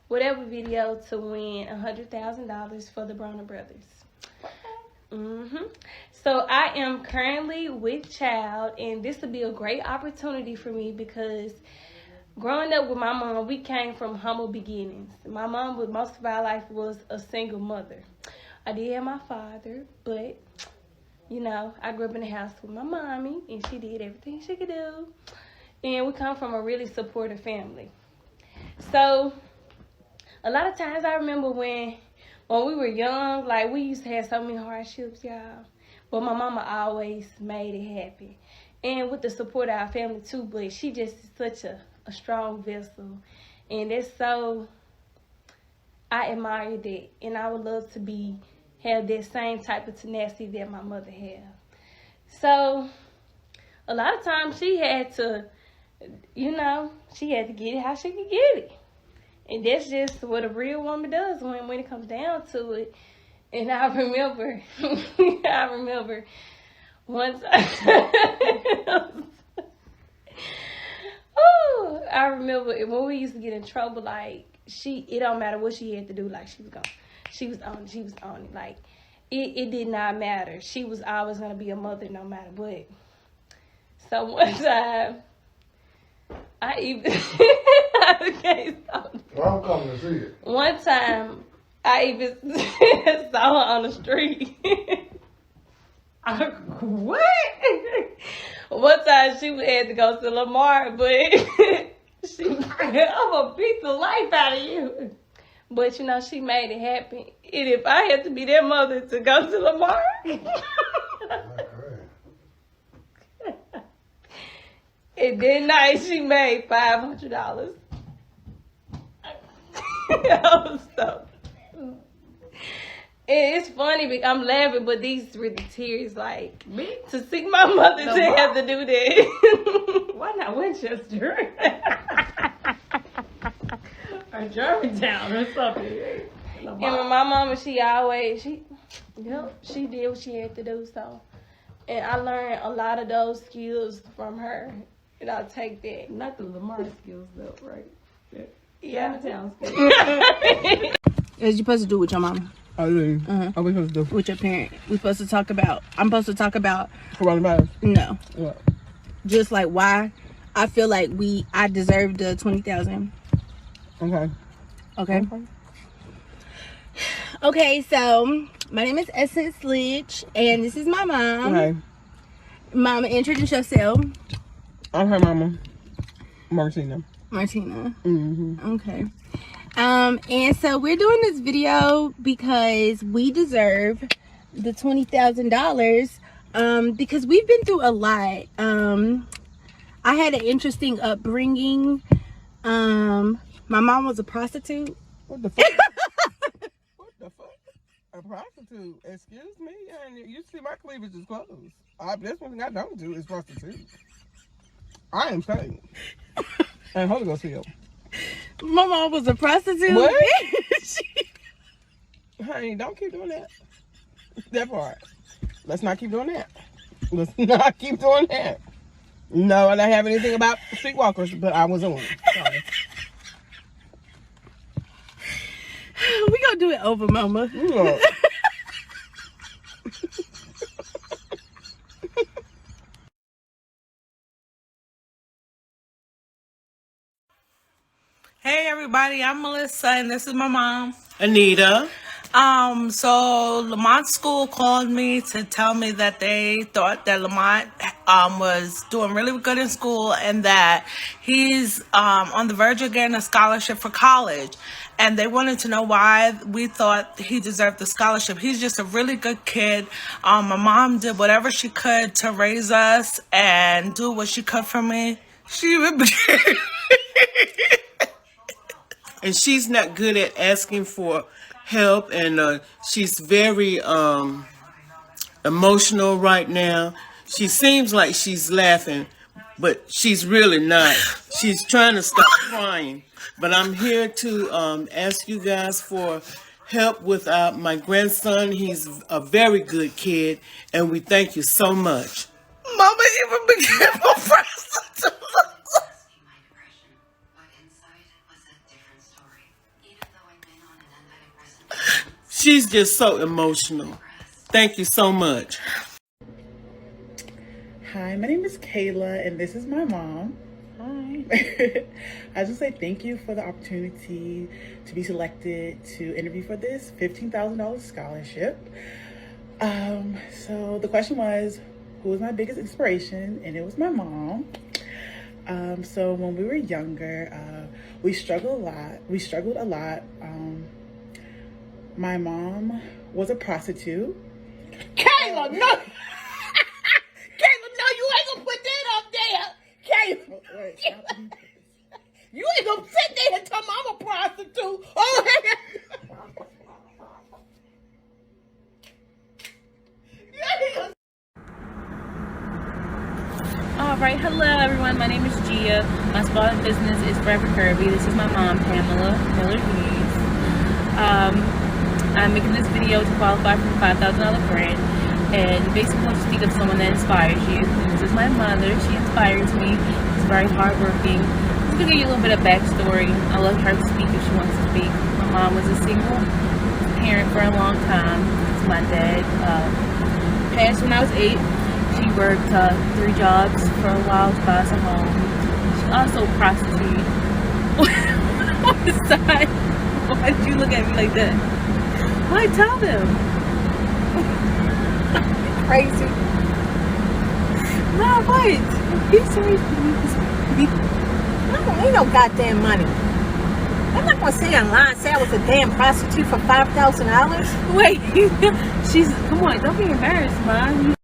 whatever video, to win $100,000 for the Bronner Brothers. So I am currently with child, and this would be a great opportunity for me because growing up with my mom, we came from humble beginnings. My mom, with most of our life, was a single mother. I did have my father, but you know, I grew up in the house with my mommy, and she did everything she could do. And we come from a really supportive family. So a lot of times I remember when we were young, like we used to have so many hardships, y'all. But my mama always made it happen. And with the support of our family too, but she just is such a strong vessel. And that's so, I admire that. And I would love to have that same type of tenacity that my mother had. So a lot of times she had to, you know, she had to get it how she could get it. And that's just what a real woman does when it comes down to it. And I remember, once I remember when we used to get in trouble, like it don't matter what she had to do, like she was on it. Like it did not matter. She was always gonna be a mother no matter what. So one time I even I can't stop. Well, I'm coming to see it. One time I even saw her on the street. What? One time she had to go to Lamar, but I'm gonna beat the life out of you. But you know, she made it happen. And if I had to be their mother to go to Lamar, and that night she made $500. It's funny because I'm laughing, but these were the tears. Like to see my mother to have to do that. Why not Winchester? Or Germantown or something. And my mama, she did what she had to do. So, and I learned a lot of those skills from her, and I'll take that. Not the Lamar skills though, right? Yeah. Germantown skills. As you supposed to do with your mama? I do. What we supposed to do? With your parent. We supposed to talk about. I'm supposed to talk about. Coronavirus? No. What? Just like why I feel like I deserve the $20,000. Okay. Okay, so my name is Essence Lidge, and this is my mom. Okay. Mama, introduce yourself. I'm her mama, Martina. Okay. And so we're doing this video because we deserve the $20,000 because we've been through a lot. I had an interesting upbringing. My mom was a prostitute. What the fuck? What the fuck? A prostitute? Excuse me? And you see my cleavage is closed. That's one thing I don't do is prostitute. I am saved. And Holy Ghost filled. My mom was a prostitute. What? Honey, don't keep doing that. That part. Let's not keep doing that. No, I don't have anything about streetwalkers, but I was on. Sorry. We gonna do it over, mama. Yeah. Hey everybody, I'm Melissa and this is my mom, Anita. So Lamont School called me to tell me that they thought that Lamont was doing really good in school and that he's on the verge of getting a scholarship for college. And they wanted to know why we thought he deserved the scholarship. He's just a really good kid. My mom did whatever she could to raise us and do what she could for me. And she's not good at asking for help, and she's very emotional right now. She seems like she's laughing, but she's really not. She's trying to stop crying. But I'm here to ask you guys for help with my grandson. He's a very good kid, and we thank you so much. Mama even became a prostitute. She's just so emotional. Thank you so much. Hi, my name is Kayla, and this is my mom. Hi. I just say thank you for the opportunity to be selected to interview for this $15,000 scholarship. So the question was, who was my biggest inspiration? And it was my mom. So when we were younger, we struggled a lot. My mom was a prostitute. Kayla, no! Kayla, no, you ain't gonna put that up there! Kayla! You ain't gonna sit there and tell me I'm a prostitute! Oh, Alright, hello everyone, my name is Gia. My spot of business is Forever Kirby. This is my mom, Pamela Miller-Hughes. I'm making this video to qualify for the $5,000 grant, and basically want to speak of someone that inspires you. This is my mother. She inspires me. She's very hardworking. Just to give you a little bit of backstory. I let her speak if she wants to speak. My mom was a single parent for a long time. My dad passed when I was 8. She worked 3 jobs for a while to buy us a home. She also prostituted on the side. Why did you look at me like that? Why tell them? Crazy. No, what? You serious? I don't need no goddamn money. I'm not gonna say online say I was a damn prostitute for $5,000. Wait, come on, don't be embarrassed, Mom.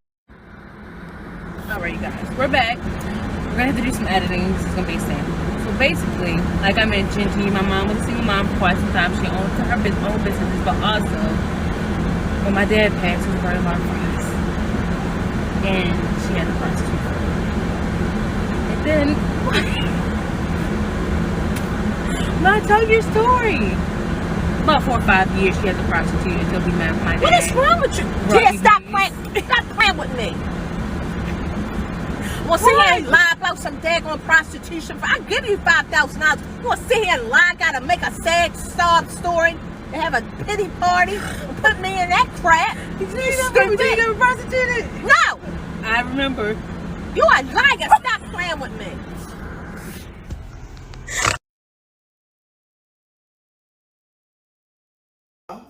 Alright, you guys, we're back. We're gonna have to do some editing. This is gonna be a sample. So basically, like I mentioned to you, my mom was a single mom for quite some time. She owned her own businesses, but also, when my dad passed, it was very hard for us. And she had a prostitute. And then, I told you a story. About 4 or 5 years, she had the prostitute until we met my dad. What is wrong with you? Gia, stop playing with me. Well, sit here and lie about some daggone prostitution. I give you $5,000. You want to sit here and lie? Gotta make a sad, sob story and have a pity party and put me in that crap. You never prostituted? No. I remember. You are lying. Stop playing with me.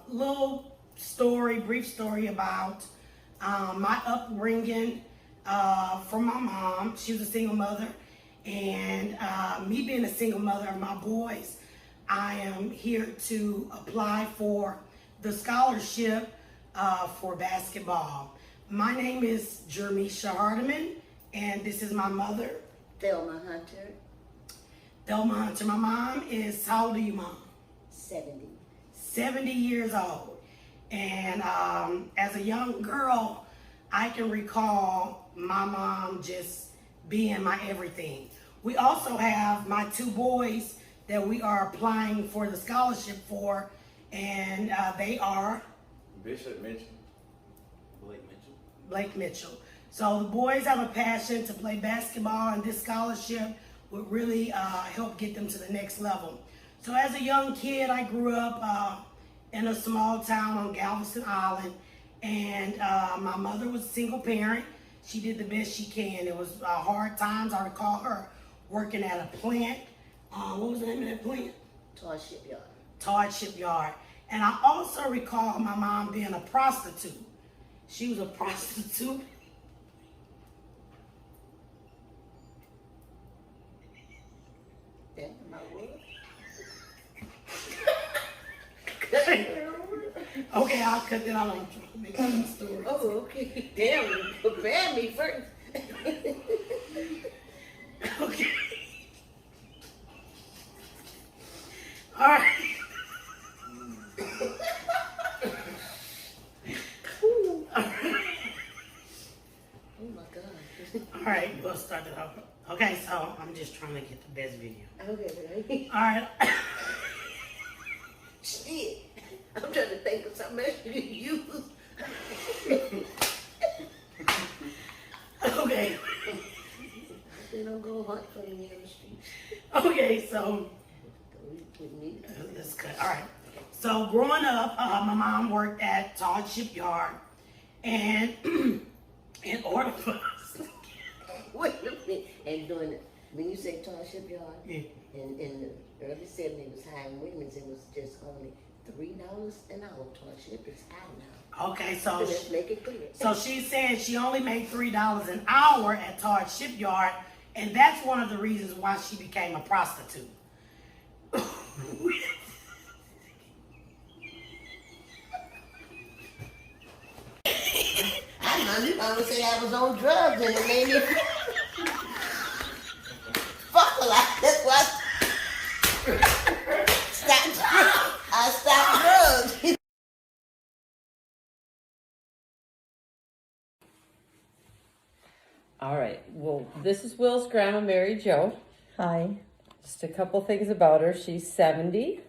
Little story, brief story about my upbringing from my mom. She was a single mother, and me being a single mother of my boys, I am here to apply for the scholarship for basketball. My name is Jermisha Hardiman, and this is my mother, Thelma Hunter. Thelma Hunter. My mom is, how old are you, Mom? 70. 70 years old. And as a young girl, I can recall my mom just being my everything. We also have my 2 boys that we are applying for the scholarship for, and they are Bishop Mitchell. Blake Mitchell. So the boys have a passion to play basketball, and this scholarship would really help get them to the next level. So as a young kid, I grew up in a small town on Galveston Island, and my mother was a single parent. She did the best she can. It was hard times. I recall her working at a plant. What was the name of that plant? Todd Shipyard. Todd Shipyard. And I also recall my mom being a prostitute. She was a prostitute. Damn, my word. Okay, I'll cut that out. I'm trying to make some story. Oh, okay. Damn, prepare me first. Okay. All right. Oh my God. All right, we'll start it off. Okay, so I'm just trying to get the best video. Okay. All right. Shit. I'm trying to think of something else you can use. Okay. They don't go hunt for me in the streets. Okay, so let's cut. All right. So growing up, my mom worked at Todd Shipyard, And in order for us, Wait a minute. And doing it, when you say Toy Shipyard, yeah. in the early 70s, it was high in women's, it was just only $3 an hour. Toy Ship is high now. Okay, so let's make it clear. So she's saying she only made $3 an hour at Todd Shipyard, and that's one of the reasons why she became a prostitute. I would say I was on drugs and it made me fuck a lot. That's why I stopped drugs. All right. Well, this is Will's grandma, Mary Jo. Hi. Just a couple things about her. She's 70.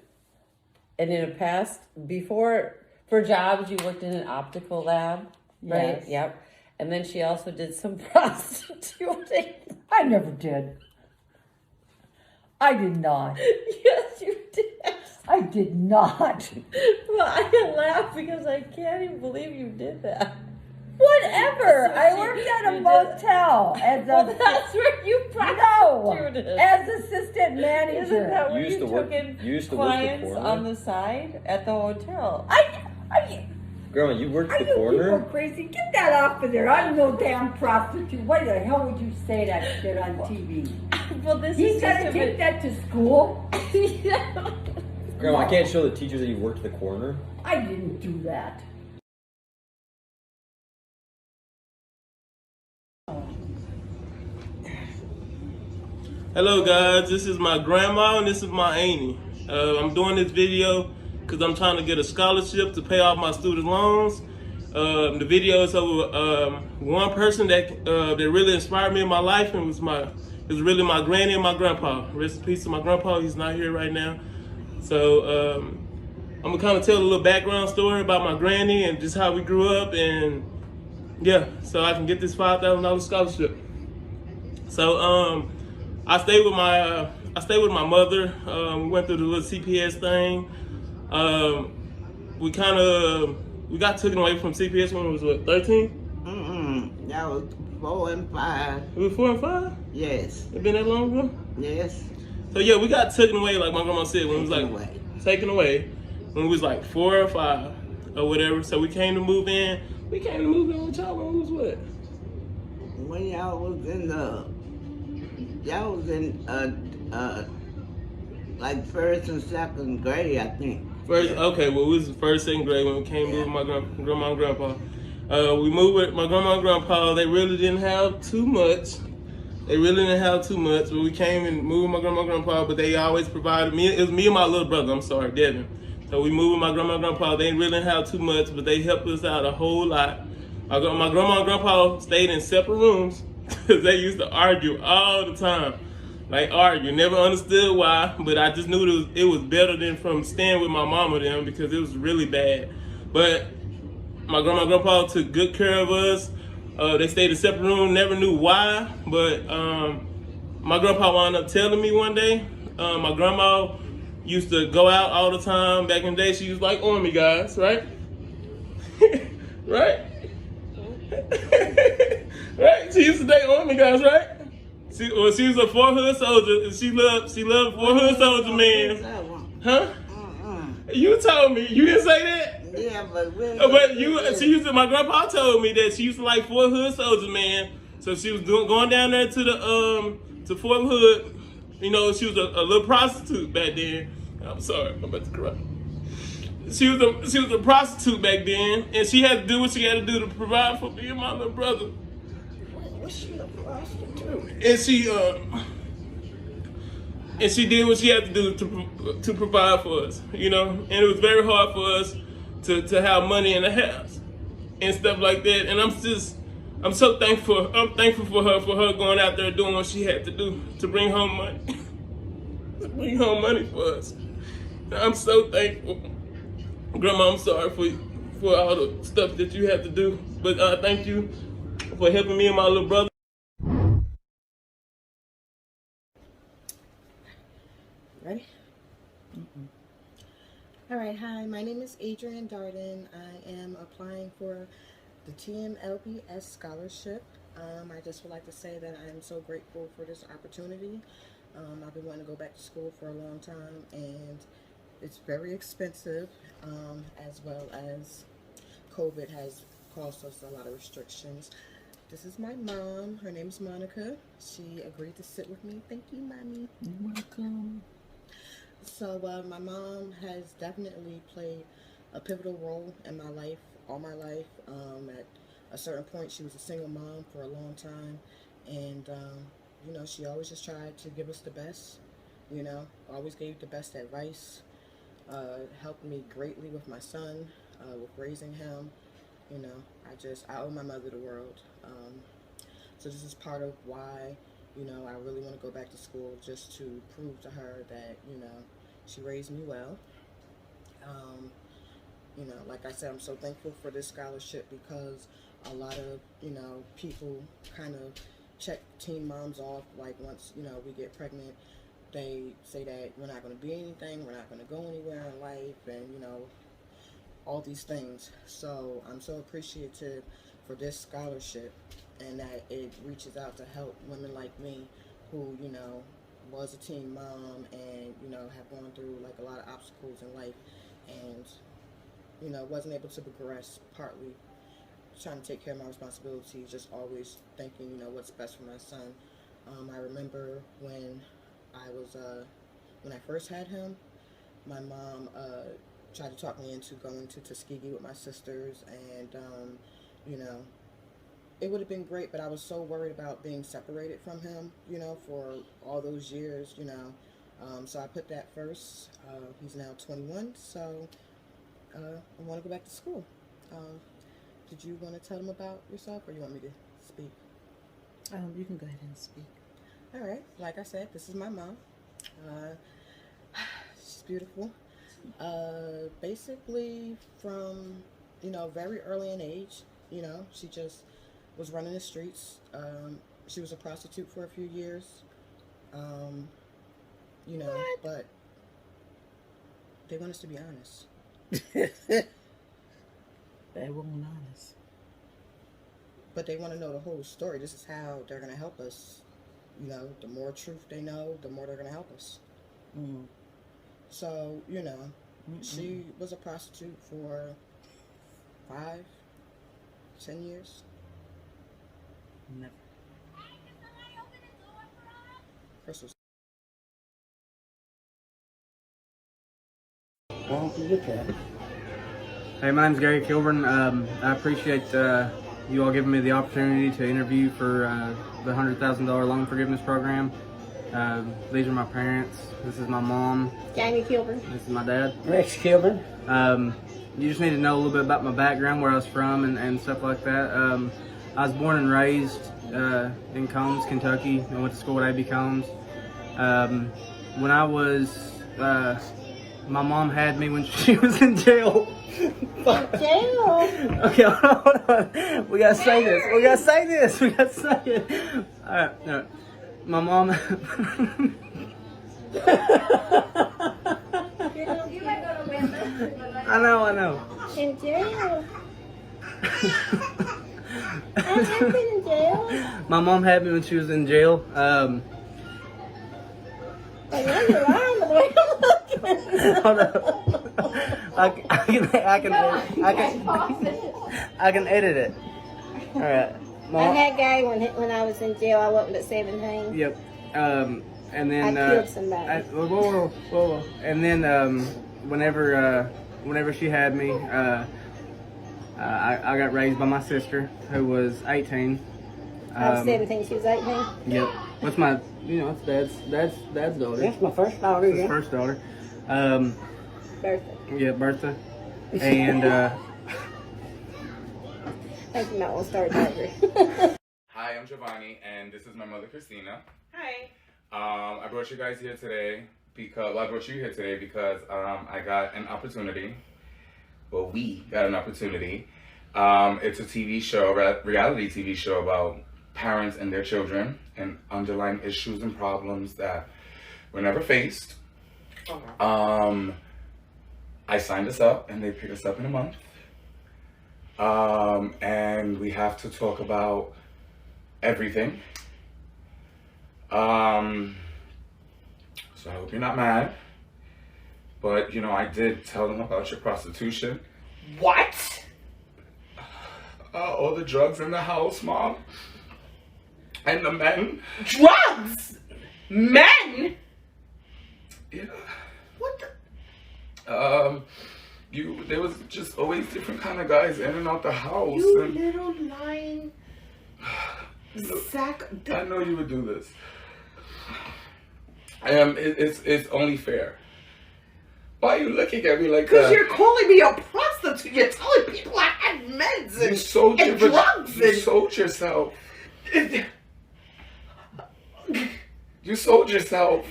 And in the past, before, for jobs, you worked in an optical lab, right? Yes. Yep. And then she also did some prostituting. I never did. I did not. Yes, you did. I did not. Well, I laugh because I can't even believe you did that. Whatever. I worked at a motel as a. Well, that's where you prostituted. No, as assistant manager. Isn't that where You used you to work- took in you used to work the clients corner? on the side at the hotel? Grandma, you worked Are the you people corner? crazy? Get that off of there. I'm no damn prostitute. Why the hell would you say that shit on TV? Well, this He's is gonna just a take bit- that to school. Grandma, I can't show the teachers that you worked the corner. I didn't do that. Hello guys, this is my grandma and this is my auntie. I'm doing this video because I'm trying to get a scholarship to pay off my student loans. The video is of one person that really inspired me in my life, and was really my granny and my grandpa. Rest in peace to my grandpa, he's not here right now. So I'm gonna kind of tell a little background story about my granny and just how we grew up, and yeah, so I can get this $5,000 scholarship. So I stayed with my mother. We went through the little CPS thing. We got taken away from CPS when it was what, 13? That was 4 and 5. It was 4 and 5? Yes. It been that long ago? Yes. So yeah, we got taken away, like my grandma said, when it was like taken away when we was like 4 or 5 or whatever. So we came to move in. We came to move in with y'all when we was what? When y'all was in like first and second grade, I think. First, okay, well, we was first, second grade when we came to move with my grandma and grandpa. We moved with my grandma and grandpa. They really didn't have too much. But we came and moved with my grandma and grandpa, but they always provided me. It was me and my little brother, I'm sorry, Devin. So we moved with my grandma and grandpa. They really didn't have too much, but they helped us out a whole lot. My grandma and grandpa stayed in separate rooms because they used to argue all the time. Like argue, never understood why, but I just knew it was better than from staying with my mama then because it was really bad. But my grandma and grandpa took good care of us. They stayed in a separate room, never knew why, but my grandpa wound up telling me one day, my grandma used to go out all the time. Back in the day, she was like Army guys, right? Right? Right? She used to date Army guys, right? She was a 4 hood soldier, and she loved 4 hood soldier men. Huh? You told me. You didn't say that? Yeah, but my grandpa told me that she used to like 4 hood soldier man. So she was going down there to the to Fort Hood. You know, she was a little prostitute back then. I'm sorry, I'm about to cry. She was a prostitute back then, and she had to do what she had to do to provide for me and my little brother. Was she a prostitute? And she did what she had to do to provide for us, you know. And it was very hard for us to have money in the house and stuff like that. And I'm so thankful. I'm thankful for her going out there doing what she had to do to bring home money, for us. I'm so thankful. Grandma, I'm sorry for all the stuff that you had to do, but thank you for helping me and my little brother. Ready? All right, hi, my name is Adrienne Darden. I am applying for the TMLBS scholarship. I just would like to say that I am so grateful for this opportunity. I've been wanting to go back to school for a long time, and it's very expensive, as well as COVID has caused us a lot of restrictions. This is my mom. Her name is Monica. She agreed to sit with me. Thank you, Mommy. You're welcome. So my mom has definitely played a pivotal role in my life, all my life. At a certain point, she was a single mom for a long time, and you know, she always just tried to give us the best. You know, always gave the best advice. Helped me greatly with my son, with raising him. You know, I owe my mother the world. So this is part of why, you know, I really want to go back to school, just to prove to her that, you know, she raised me well. You know, like I said, I'm so thankful for this scholarship, because a lot of, you know, people kind of check teen moms off. Like, once, you know, we get pregnant, they say that we're not going to be anything, we're not going to go anywhere in life, and, you know, all these things. So I'm so appreciative for this scholarship, and that it reaches out to help women like me who, you know, was a teen mom and, you know, have gone through like a lot of obstacles in life, and, you know, wasn't able to progress, partly trying to take care of my responsibilities, just always thinking, you know, what's best for my son. I remember when I first had him, my mom tried to talk me into going to Tuskegee with my sisters, and you know, it would have been great, but I was so worried about being separated from him, you know, for all those years, you know. So I put that first. He's now 21, so I want to go back to school. Did you want to tell them about yourself, or you want me to speak? You can go ahead and speak. All right. Like I said, this is my mom. She's beautiful. Basically from, you know, very early in age, you know, she just was running the streets. She was a prostitute for a few years. You know, but they want us to be honest. They weren't honest. But they want to know the whole story. This is how they're going to help us. You know, the more truth they know, the more they're going to help us. Mm. So, you know, she was a prostitute for 5, 10 years. Never. Crystal's. Well, look at it. Hey, my name's Gary Kilburn. I appreciate you all giving me the opportunity to interview for the $100,000 loan forgiveness program. These are my parents. This is my mom. Jamie Kilburn. This is my dad. Rex Kilburn. You just need to know a little bit about my background, where I was from, and stuff like that. I was born and raised in Combs, Kentucky. I went to school at A.B. Combs. When I was, my mom had me when she was in jail. Jail. Okay, hold on. We gotta say this. We gotta say this. We gotta say it. All right. No. My mom. I know. In jail. I've been in jail. My mom had me when she was in jail. I know you're lying the way I'm looking. Hold on. I can edit it. All right. I had Gary when I was in jail. I wasn't but 17. Yep. And then I killed somebody. Whoa. And then whenever she had me, I got raised by my sister, who was 18. I was 17. She was 18. Yep. What's my, you know, it's dad's daughter. That's my first daughter. His first daughter. Bertha. Yeah, Bertha. And I think you might want to start over. Hi, I'm Giovanni, and this is my mother, Christina. Hi. I brought you guys here today because, I brought you here today because I got an opportunity. Well, we got an opportunity. It's a TV show, reality TV show about parents and their children and underlying issues and problems that were never faced. I signed us up, and they picked us up in a month. And we have to talk about everything. So I hope you're not mad. But, you know, I did tell them about your prostitution. What? All the drugs in the house, Mom. And the men. Drugs? Men? Yeah. What the? There was just always different kind of guys in and out the house. You and little lying sack. I know you would do this. It's only fair. Why are you looking at me like that? Because you're calling me a prostitute. You're telling people I had meds and, drugs. You sold yourself. You sold yourself.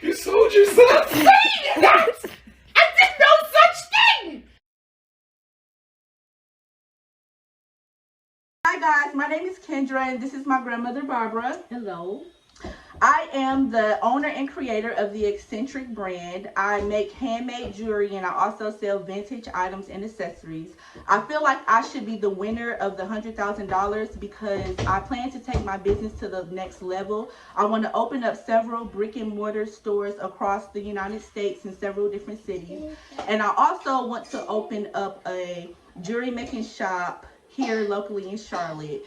You sold yourself. Saying that! I did no such thing! Hi guys, my name is Kendra and this is my grandmother Barbara. Hello. I am the owner and creator of the Eccentric brand. I make handmade jewelry and I also sell vintage items and accessories. I feel like I should be the winner of the $100,000 because I plan to take my business to the next level. I want to open up several brick and mortar stores across the United States in several different cities. And I also want to open up a jewelry making shop here locally in Charlotte.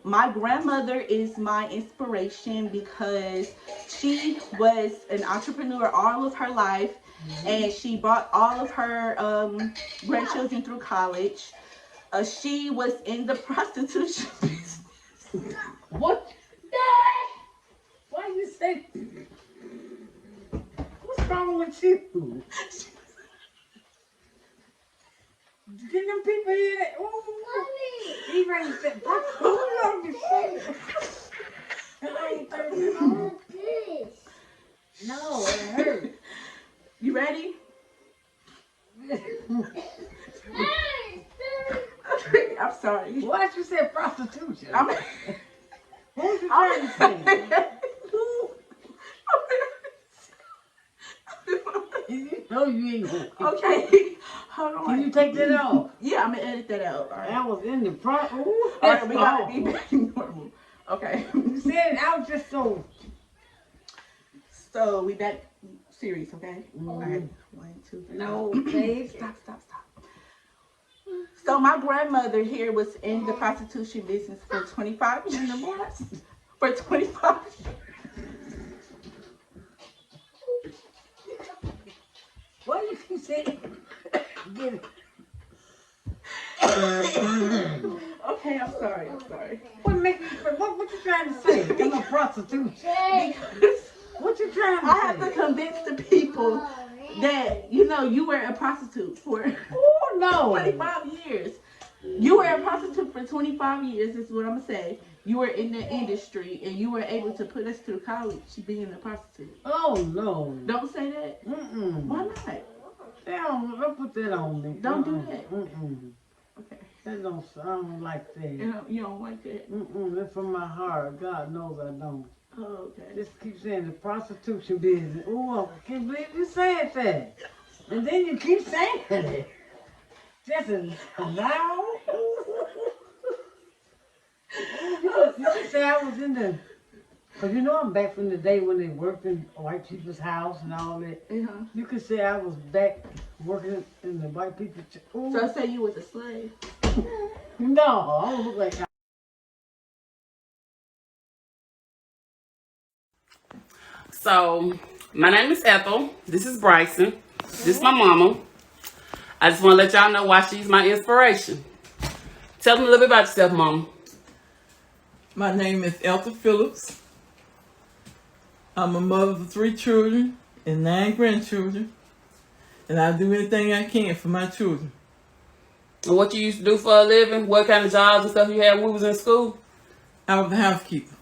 My grandmother is my inspiration because she was an entrepreneur all of her life, and she brought all of her grandchildren through college. She was in the prostitution business. What? Why you say? What's wrong with you? Did them people hear that? Ooh, he ready to say, who love you No, it hurt. You ready? I'm sorry. Why'd you say prostitution? What you trying to say? No, you ain't going. Okay, hold on. Can you take that off? Yeah, I'm gonna edit that out. All right. That was in the front. Ooh, All that's right, we gotta be awful. back normal. Okay. You said it, I was just so. So we back serious, okay? All right. 1, 2, 3. No, babe. Stop. So my grandmother here was in the prostitution business for 25 years. For 25 years. What did you say? Get it. Okay, I'm sorry. What you trying to say? I'm a prostitute. What you trying to say? I have to convince the people that, you know, you were a prostitute for 25 years. You were a prostitute for 25 years, is what I'm going to say. You were in the industry and you were able to put us through college being a prostitute. Oh, no. Don't say that. Why not? Don't put that on me. Don't do that. Okay. That don't sound like that. You don't like that? That's from my heart. God knows I don't. Oh, okay. Just keep saying the prostitution business. Oh, I can't believe you said that. And then you keep saying it. Just now. You can say I was in the, because you know I'm back from the day when they worked in white people's house and all that. You could say I was back working in the white people's. So I say you was a slave? No, I don't look like I. So, my name is Ethel. This is Bryson. This is my mama. I just want to let y'all know why she's my inspiration. Tell them a little bit about yourself, Mama. My name is Ethel Phillips. I'm a mother of 3 children and 9 grandchildren. And I do anything I can for my children. And what you used to do for a living? What kind of jobs and stuff you had when we was in school? I was a housekeeper.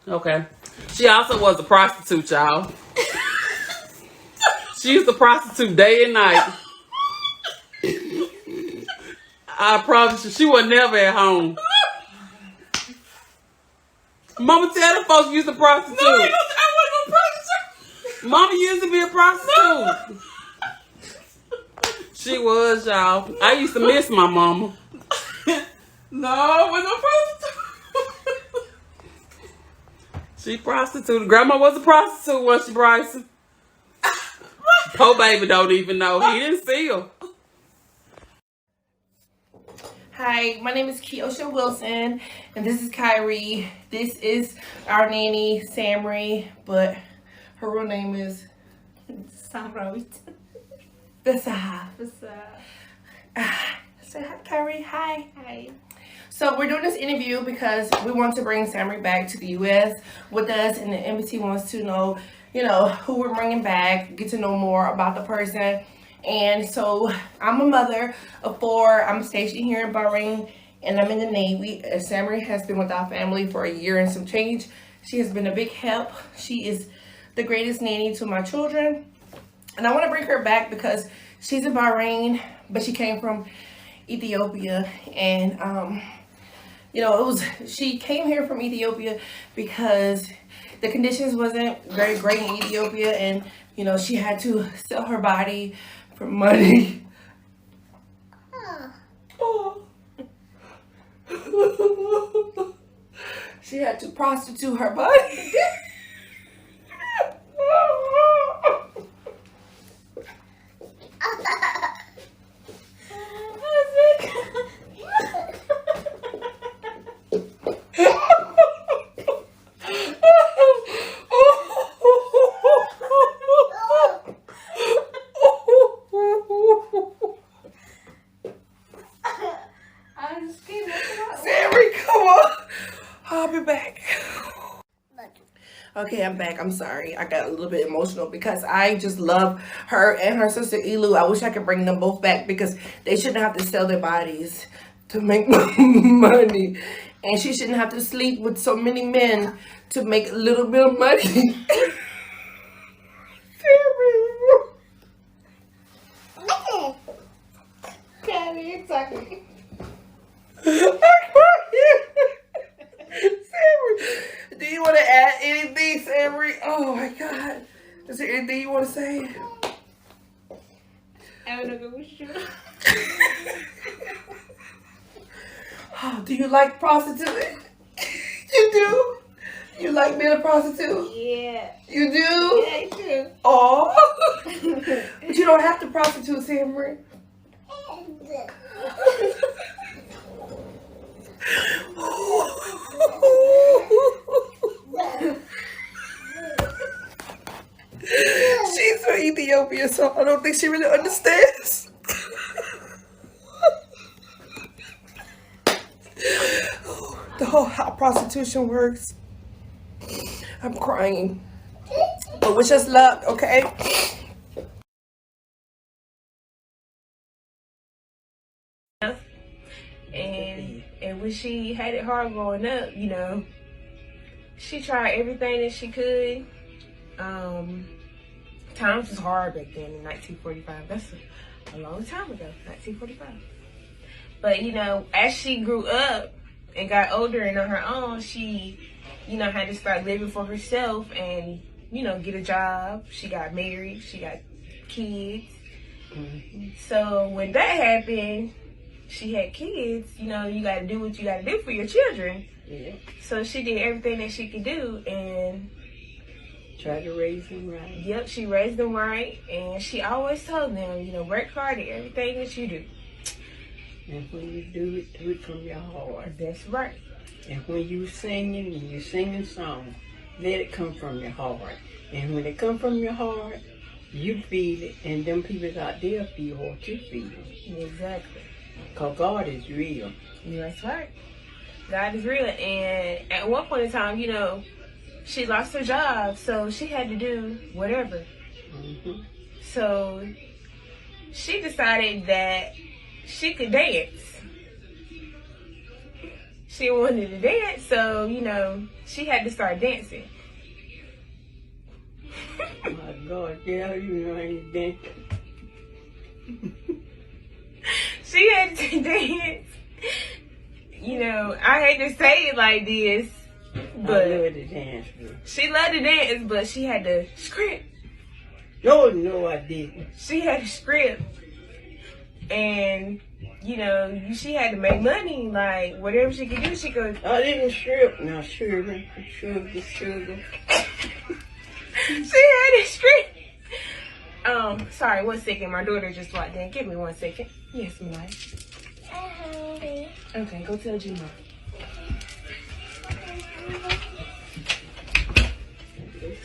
Okay. She also was a prostitute, y'all. She used to prostitute day and night. I promise you, she was never at home. Mama, tell the folks you used to prostitute. No, I wasn't a prostitute. Mama used to be a prostitute. She was, y'all. I used to miss my mama. No, it wasn't a prostitute. She prostituted. Grandma was a prostitute, wasn't she, Bryson? Poor baby don't even know. He didn't see her. Hi, my name is Keosha Wilson, and this is Kyrie. This is our nanny, Samry, but her real name is Samrawit. Say hi, Kyrie. Hi. Hi. So we're doing this interview because we want to bring Samry back to the U.S. with us, and the embassy wants to know, who we're bringing back, get to know more about the person. And so I'm a mother of 4. I'm stationed here in Bahrain, and I'm in the Navy. Samry has been with our family for a year and some change. She has been a big help. She is the greatest nanny to my children. And I want to bring her back because she's in Bahrain, but she came from Ethiopia. And, she came here from Ethiopia because the conditions wasn't very great in Ethiopia. And, she had to sell her body for money. Oh. She had to prostitute her body. Samry, come on. I'll be back. Okay, I'm back. I'm sorry. I got a little bit emotional because I just love her and her sister Elu. I wish I could bring them both back because they shouldn't have to sell their bodies to make money. And she shouldn't have to sleep with so many men to make a little bit of money. Sammy, exactly. Samry, do you want to add anything, Samry? Oh my God. Is there anything you want to say? I want to go with you. Oh, do you like prostituting? You do? You like being a prostitute? Yeah. You do? Yeah, I do. Oh. But you don't have to prostitute, Samry. She's from Ethiopia, so I don't think she really understands. The whole how prostitution works. I'm crying. But wish us luck, okay? And when she had it hard growing up, she tried everything that she could. Times was hard back then in 1945. That's a long time ago, 1945. But, as she grew up and got older and on her own, she, had to start living for herself and, get a job. She got married. She got kids. Mm-hmm. So when that happened, she had kids. You got to do what you got to do for your children. Yeah. So she did everything that she could do and try to raise them right. Yep, she raised them right, and she always told them, work hard at everything that you do. And when you do it from your heart. That's right. And when you're singing songs, let it come from your heart. And when it comes from your heart, you feel it, and them people out there feel what you feel. Exactly. Because God is real. That's right. God is real. And at one point in time, she lost her job, so she had to do whatever. Mm-hmm. So she decided that she could dance. She wanted to dance, so, she had to start dancing. My God, yeah, I ain't dancing. She had to dance. I hate to say it like this, but I love to dance. She loved to dance, but she had to script. No, I didn't. She had to script. and you know, she had to make money. Like whatever she could do, she could. I didn't strip. Now sugar. She had to strip. Sorry, 1 second. My daughter just walked in. Give me 1 second. Yes, my life. Okay, go tell Gina.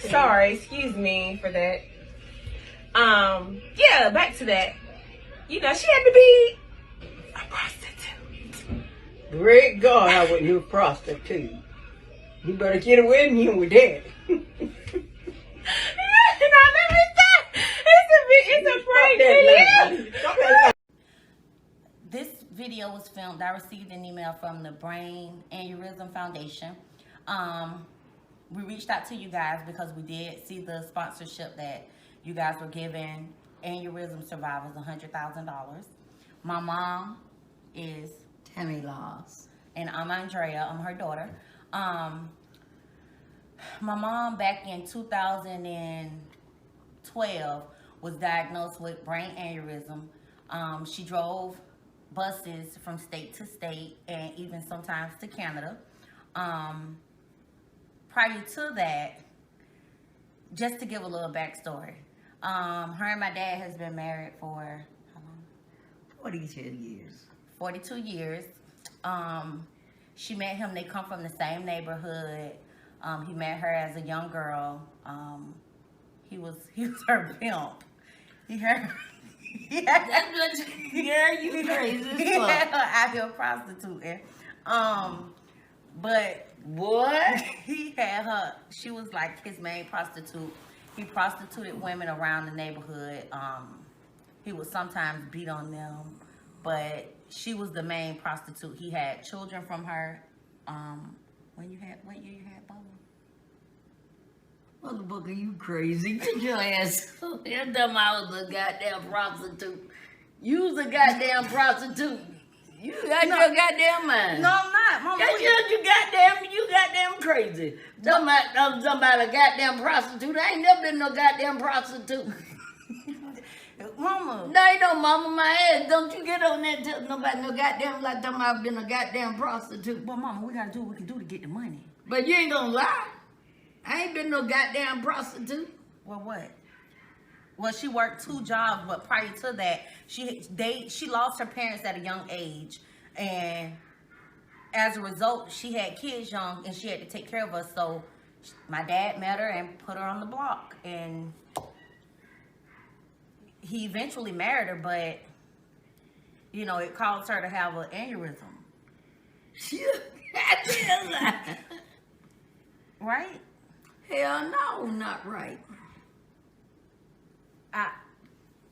Sorry, excuse me for that. Yeah, back to that. You know, she had to be a prostitute. Great God, I wouldn't do a prostitute. You better get away from him with that. It's a prank video. This video was filmed. I received an email from the Brain Aneurysm Foundation. We reached out to you guys because we did see the sponsorship that you guys were giving aneurysm survivors $100,000. My mom is Tammy Laws, and I'm Andrea. I'm her daughter. My mom back in 2012 was diagnosed with brain aneurysm. She drove buses from state to state and even sometimes to Canada. Prior to that, just to give a little backstory, her and my dad has been married for how long? 42 years. 42 years. She met him. They come from the same neighborhood. He met her as a young girl. He was her pimp. He had you crazy as fuck. Out here prostituting. But what? He had her. She was like his main prostitute. He prostituted women around the neighborhood. He would sometimes beat on them, but she was the main prostitute. He had children from her. What year you had, Bubba? Motherfucker, you crazy. Get your ass. You're dumb, I was a goddamn prostitute. You was a goddamn prostitute. You got your goddamn mind. No, I'm not. Mama, you goddamn crazy. Somebody a goddamn prostitute. I ain't never been no goddamn prostitute. Mama. No, ain't no mama my ass. Don't you get on that tell nobody no goddamn like talking about been a goddamn prostitute. Well, Mama, we gotta do what we can do to get the money. But you ain't gonna lie. I ain't been no goddamn prostitute. Well, what? Well, she worked 2 jobs, but prior to that, she lost her parents at a young age, and as a result, she had kids young, and she had to take care of us. So my dad met her and put her on the block, and he eventually married her, but you know, it caused her to have an aneurysm. Right? Hell no, not right.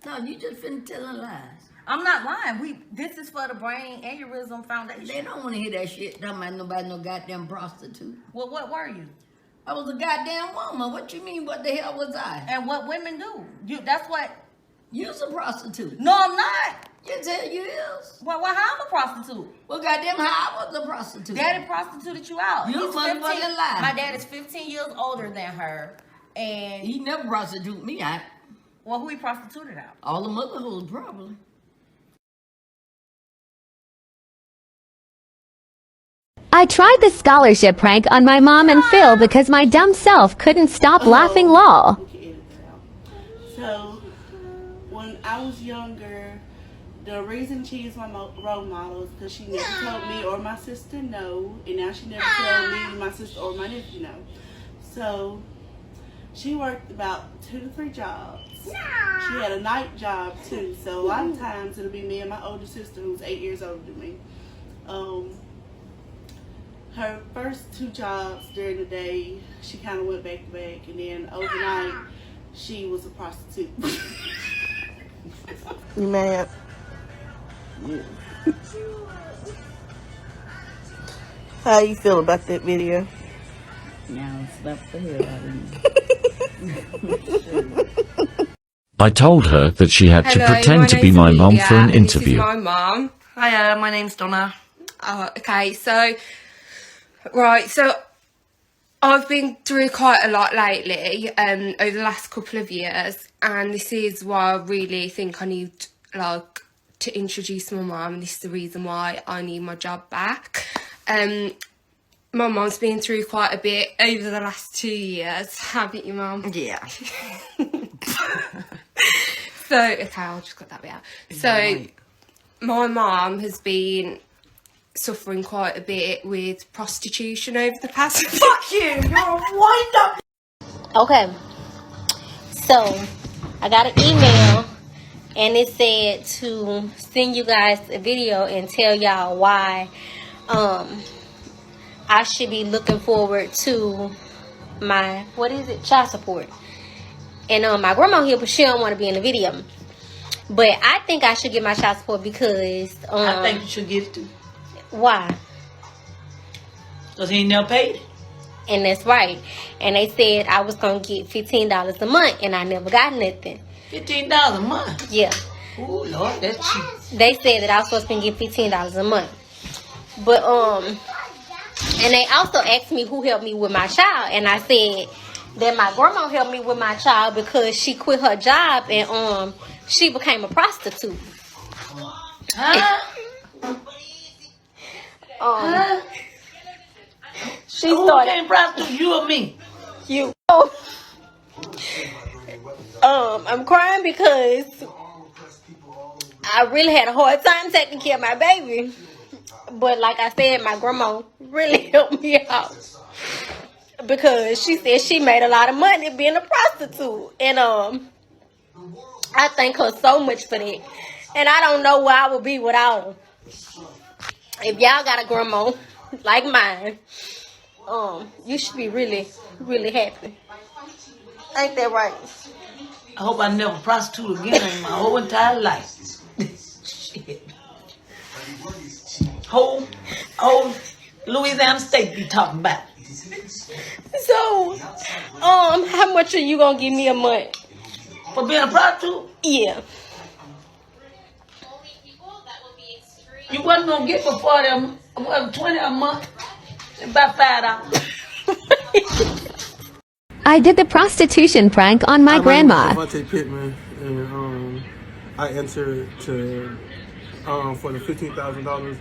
No, you just finna telling lies. I'm not lying. This is for the Brain Aneurysm Foundation. They don't want to hear that shit. Talking about nobody no goddamn prostitute. Well, what were you? I was a goddamn woman. What you mean? What the hell was I? And what women do? That's what. You's a prostitute. No, I'm not. You tell you is. Well, how I'm a prostitute? Well, goddamn, how I was a prostitute? Daddy prostituted you out. You motherfucking lie. My dad is 15 years older than her, and he never prostituted me out. Well, who he prostituted out? All the mother hoes, probably. I tried the scholarship prank on my mom and Phil because my dumb self couldn't stop laughing lol. So, when I was younger, the reason she is my role model is because she never told me or my sister no, and now she never told me, my sister, or my nephew no. So, she worked about 2 to 3 jobs. She had a night job too, so a lot of times it'll be me and my older sister who's 8 years older than me. Her first 2 jobs during the day, she kind of went back to back, and then overnight, she was a prostitute. You mad? Yeah. How you feel about that video? Now slap the hell out of me. I told her that she had to pretend to be my mom for an interview. This is my mum. Hiya, my name's Donna. Okay, so I've been through quite a lot lately, over the last couple of years, and this is why I really think I need to introduce my mom. This is the reason why I need my job back. My mom's been through quite a bit over the last 2 years, haven't you, Mom? Yeah. So, okay, I'll just cut that bit out. So, my mom has been suffering quite a bit with prostitution over the past... Fuck you! You're a wind up. Okay, so I got an email and it said to send you guys a video and tell y'all why I should be looking forward to my, what is it, child support. And my grandma here, but she don't want to be in the video. But I think I should get my child support because I think you should get it too. Why? Because he ain't never paid it. And that's right. And they said I was going to get $15 a month, and I never got nothing. $15 a month? Yeah. Ooh, Lord, that's cheap. They said that I was supposed to get $15 a month. But, and they also asked me who helped me with my child, and I said that my grandma helped me with my child because she quit her job and, she became a prostitute. Huh? She who started became prostitute, you or me? You. I'm crying because I really had a hard time taking care of my baby. But like I said, my grandma really helped me out because she said she made a lot of money being a prostitute, and I thank her so much for that. And I don't know where I would be without her. If y'all got a grandma like mine, you should be really, really happy. Ain't that right? I hope I never prostitute again in my whole entire life. Shit. Whole Louisiana State be talking about. So, how much are you gonna give me a month? For being a prostitute? Yeah. You wasn't gonna get for 40 20 a month. About $5. I did the prostitution prank on my grandma. My name is Pittman, and I entered to for the $15,000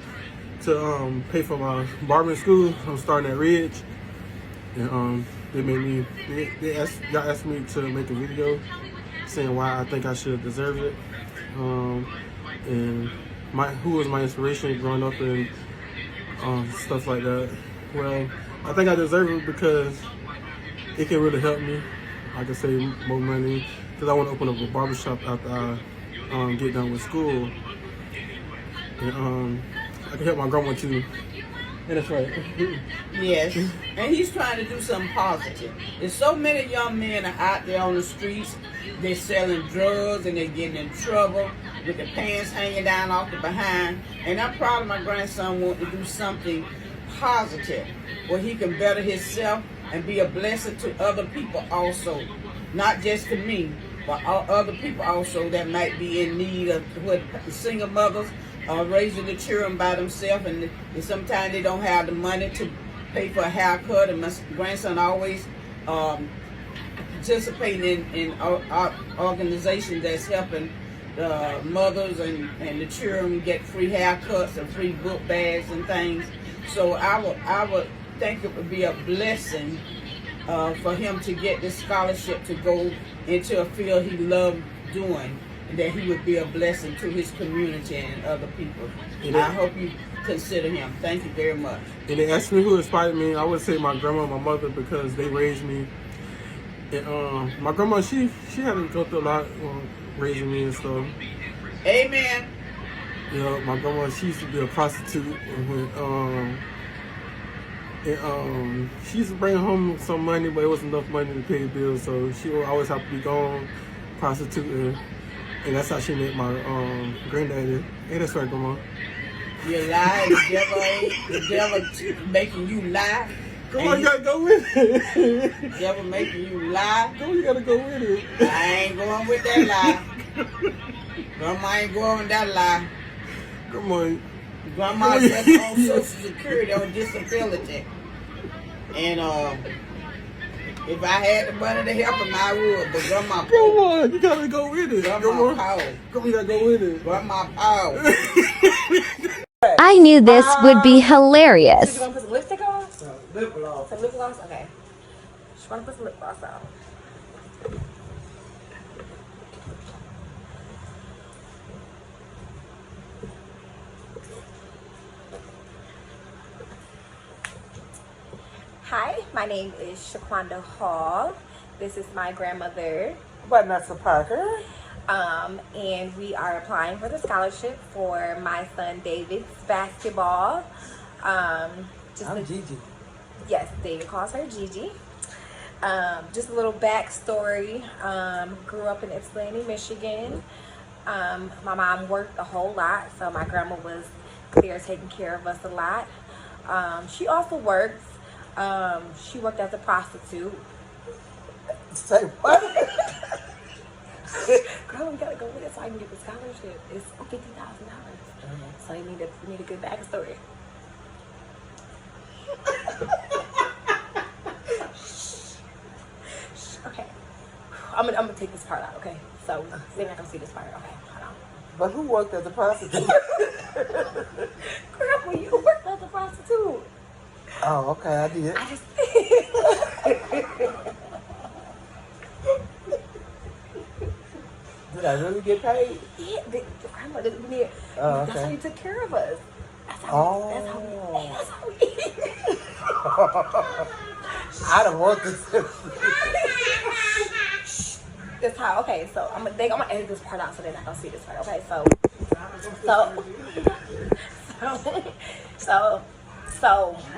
to pay for my barbering school. I'm starting at Ridge, and y'all asked me to make a video saying why I think I should deserve it, and who was my inspiration growing up and stuff like that. Well, I think I deserve it because it can really help me. I can save more money because I want to open up a barbershop after I get done with school. And I can help my grandma too. And that's right. Yes, and he's trying to do something positive. There's so many young men are out there on the streets. They're selling drugs and they're getting in trouble with their pants hanging down off the behind. And I'm proud of my grandson wanting to do something positive where he can better himself and be a blessing to other people also. Not just to me, but other people also that might be in need of what single mothers are raising the children by themselves, and sometimes they don't have the money to pay for a haircut. And my grandson always participating in organizations that's helping the mothers and the children get free haircuts and free book bags and things. So I would think it would be a blessing for him to get this scholarship to go into a field he loved doing, and that he would be a blessing to his community and other people. And I hope you consider him. Thank you very much. And they asked me who inspired me. I would say my grandma and my mother because they raised me. And my grandma, she had to go through a lot raising me and stuff. Amen. You know, my grandma, she used to be a prostitute, and she used to bring home some money, but it wasn't enough money to pay the bills, so she would always have to be gone prostituting, and that's how she met my granddaddy. Hey, that's right, Grandma. You lie, the devil making you lie. Come on, you gotta go with it. Devil making you lie. Come on, you gotta go with it. I ain't going with that lie. Grandma ain't going with that lie. Come on. Grandma just on Social Security on disability. And If I had the money to help him, I would. But grandma, Come on, you gotta go with it. grandma power. Come on, you gotta go with it. Grandma power. I knew this would be hilarious. You want to put some lipstick on? Lip gloss. Some lip gloss? Okay. Just want to put some lip gloss on. Hi, my name is Shaquanda Hall. This is my grandmother. Vanessa Parker. And we are applying for the scholarship for my son David's basketball. I'm Gigi. Yes, David calls her Gigi. Just a little backstory. Grew up in Ypsilanti, Michigan. My mom worked a whole lot, so my grandma was there taking care of us a lot. She also works. She worked as a prostitute. Say what? Girl, we gotta go with it so I can get the scholarship. It's $50,000. So you need a good backstory. Okay. I'm gonna take this part out, okay? So they're not gonna see this part. Okay, hold on. But who worked as a prostitute? Grandma, you worked as a prostitute. Oh, okay, I did. I just Did I really get paid? Yeah, grandma, that's how you took care of us. That's how we I don't want this. That's how, okay, so I'm gonna edit this part out so they're not gonna see this part, okay? So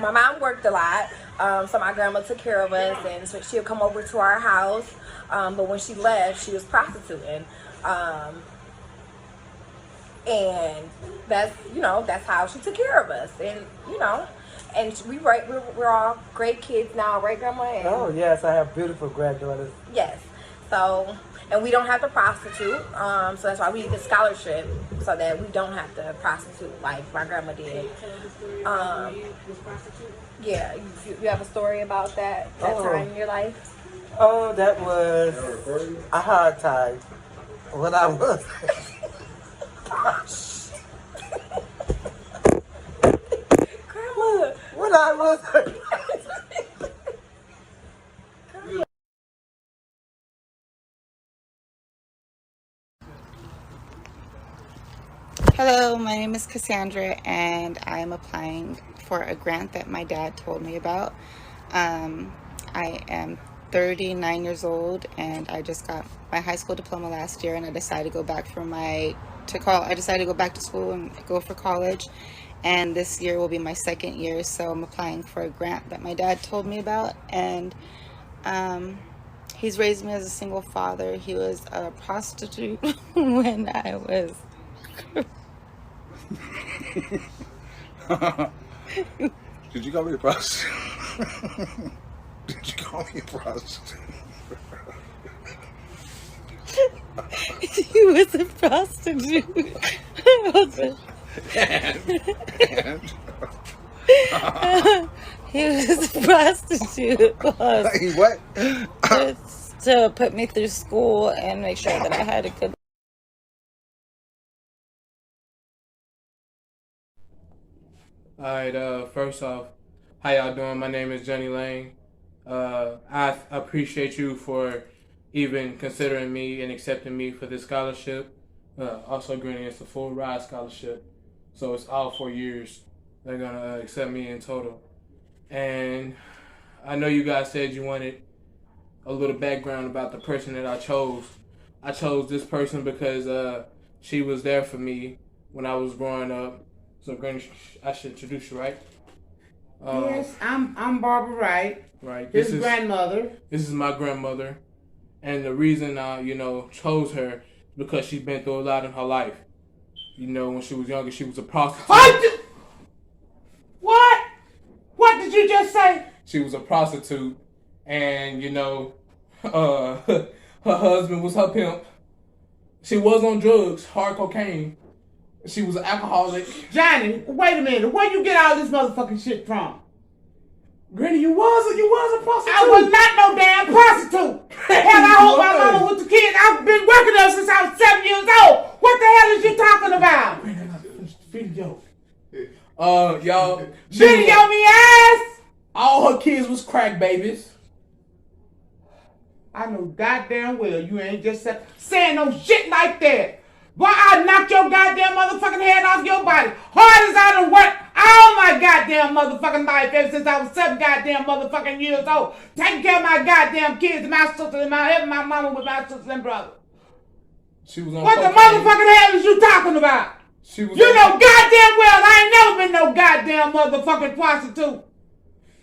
my mom worked a lot, so my grandma took care of us, and so she'll come over to our house, but when she left, she was prostituting, and that's how she took care of us, and and we're all great kids now, right, Grandma? And Oh yes, I have beautiful granddaughters. yes, so, and we don't have to prostitute, so that's why we need the scholarship, so that we don't have to prostitute like my grandma did. Yeah, you have a story about that time in your life? Oh, that was a hard time when I was. Grandma! When I was. Hello, my name is Cassandra, and I am applying for a grant that my dad told me about. I am 39 years old, and I just got my high school diploma last year, and I decided to go back to school and go for college. And this year will be my second year, so I'm applying for a grant that my dad told me about. And he's raised me as a single father. He was a prostitute when I was. Did you call me a prostitute? Did you call me a prostitute? He was a prostitute. He was a prostitute. What? Just to put me through school and make sure that I had a good. Alright, first off, how y'all doing? My name is Johnny Lane. I appreciate you for even considering me and accepting me for this scholarship. Also granting us a full ride scholarship. So it's all 4 years. They're gonna accept me in total. And I know you guys said you wanted a little background about the person that I chose. I chose this person because she was there for me when I was growing up. So, Granny, I should introduce you, right? Yes, I'm Barbara Wright. Right. His grandmother. This is my grandmother, and the reason I, chose her is because she's been through a lot in her life. When she was younger, she was a prostitute. What? What did you just say? She was a prostitute, and her husband was her pimp. She was on drugs, hard cocaine. She was an alcoholic. Johnny, wait a minute. Where you get all this motherfucking shit from? Granny, you was a prostitute. I was not no damn prostitute. Hell, I hope my mama with the kids. I've been working there since I was 7 years old. What the hell is you talking about? Video. Y'all. Video me ass. All her kids was crack babies. I know goddamn well you ain't just saying no shit like that. Boy, I knocked your goddamn motherfucking head off your body. Hard as I done worked all my goddamn motherfucking life ever since I was 7 goddamn motherfucking years old. Taking care of my goddamn kids and my sister and helping my mama with my sister and brother. She was on what the motherfucking hell is you talking about? You know goddamn well I ain't never been no goddamn motherfucking prostitute.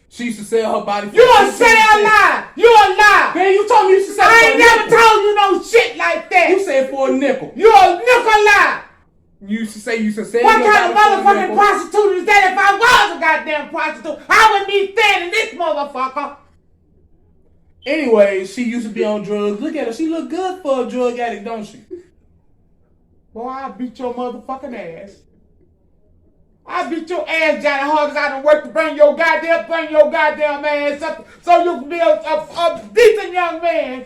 She used to sell her body for You a lie. You a lie. Man, you told me you used to sell I ain't never told you no shit like that. You said for a nickel. You a nickel lie. You used to sell what your kind of body for a motherfucking nickel. prostitute is that? If I was a goddamn prostitute, I wouldn't be standing this motherfucker. Anyway, she used to be on drugs. Look at her. She look good for a drug addict, don't she? Boy, I'll beat your motherfucking ass. I beat your ass, Johnny, hard as I done work to bring your goddamn ass up so you can be a decent young man.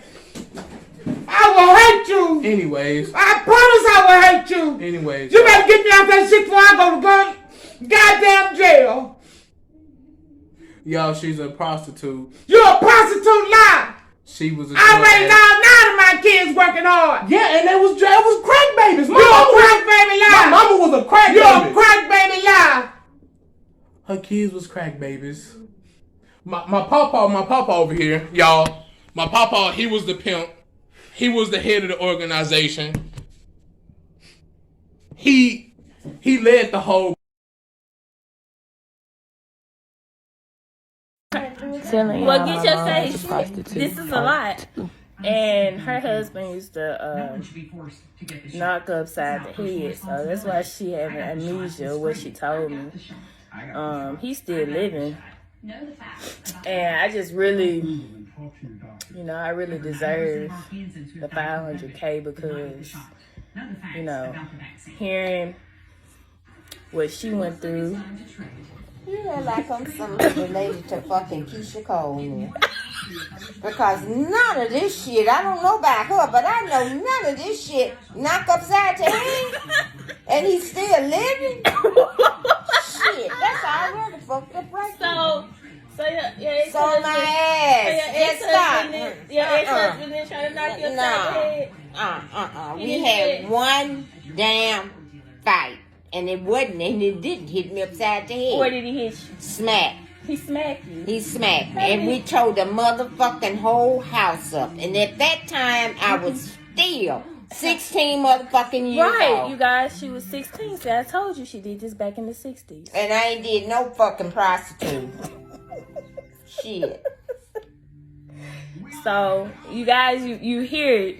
I will hate you. Anyways. I promise I will hate you. Anyways. You better get me out that shit before I go to goddamn jail. Y'all, she's a prostitute. You a prostitute lie. She was a I raised all 9 of my kids working hard. Yeah, and it was crack babies. You a crack baby lie. My mama was a crack baby. You a crack baby lie. Her kids was crack babies. My papa over here, y'all. My papa, he was the pimp. He was the head of the organization. He led the whole. Well, get your face. This is a lot. And her husband used to knock upside the head. So that's why she having amnesia, what she told me. He's still living. And I just really, I really deserve the $500K because, hearing what she went through. You know, like I'm something related to fucking Keisha Cole, man. Because none of this shit, I don't know about her, but I know none of this shit knock upside to him. And he's still living. Shit, that's already fucked up right So yeah, so my ass. Yes, stop. Your ex-husband didn't try to knock you upside the head? We had one damn fight. And it wasn't, and it didn't hit me upside the head. Where did he hit you? Smack. He smacked you? He smacked me. And we tore the motherfucking whole house up. And at that time, I was still 16 motherfucking years old. Right, you guys, she was 16. See, I told you she did this back in the 60s. And I ain't did no fucking prostitute. Shit. So, you guys, you hear it.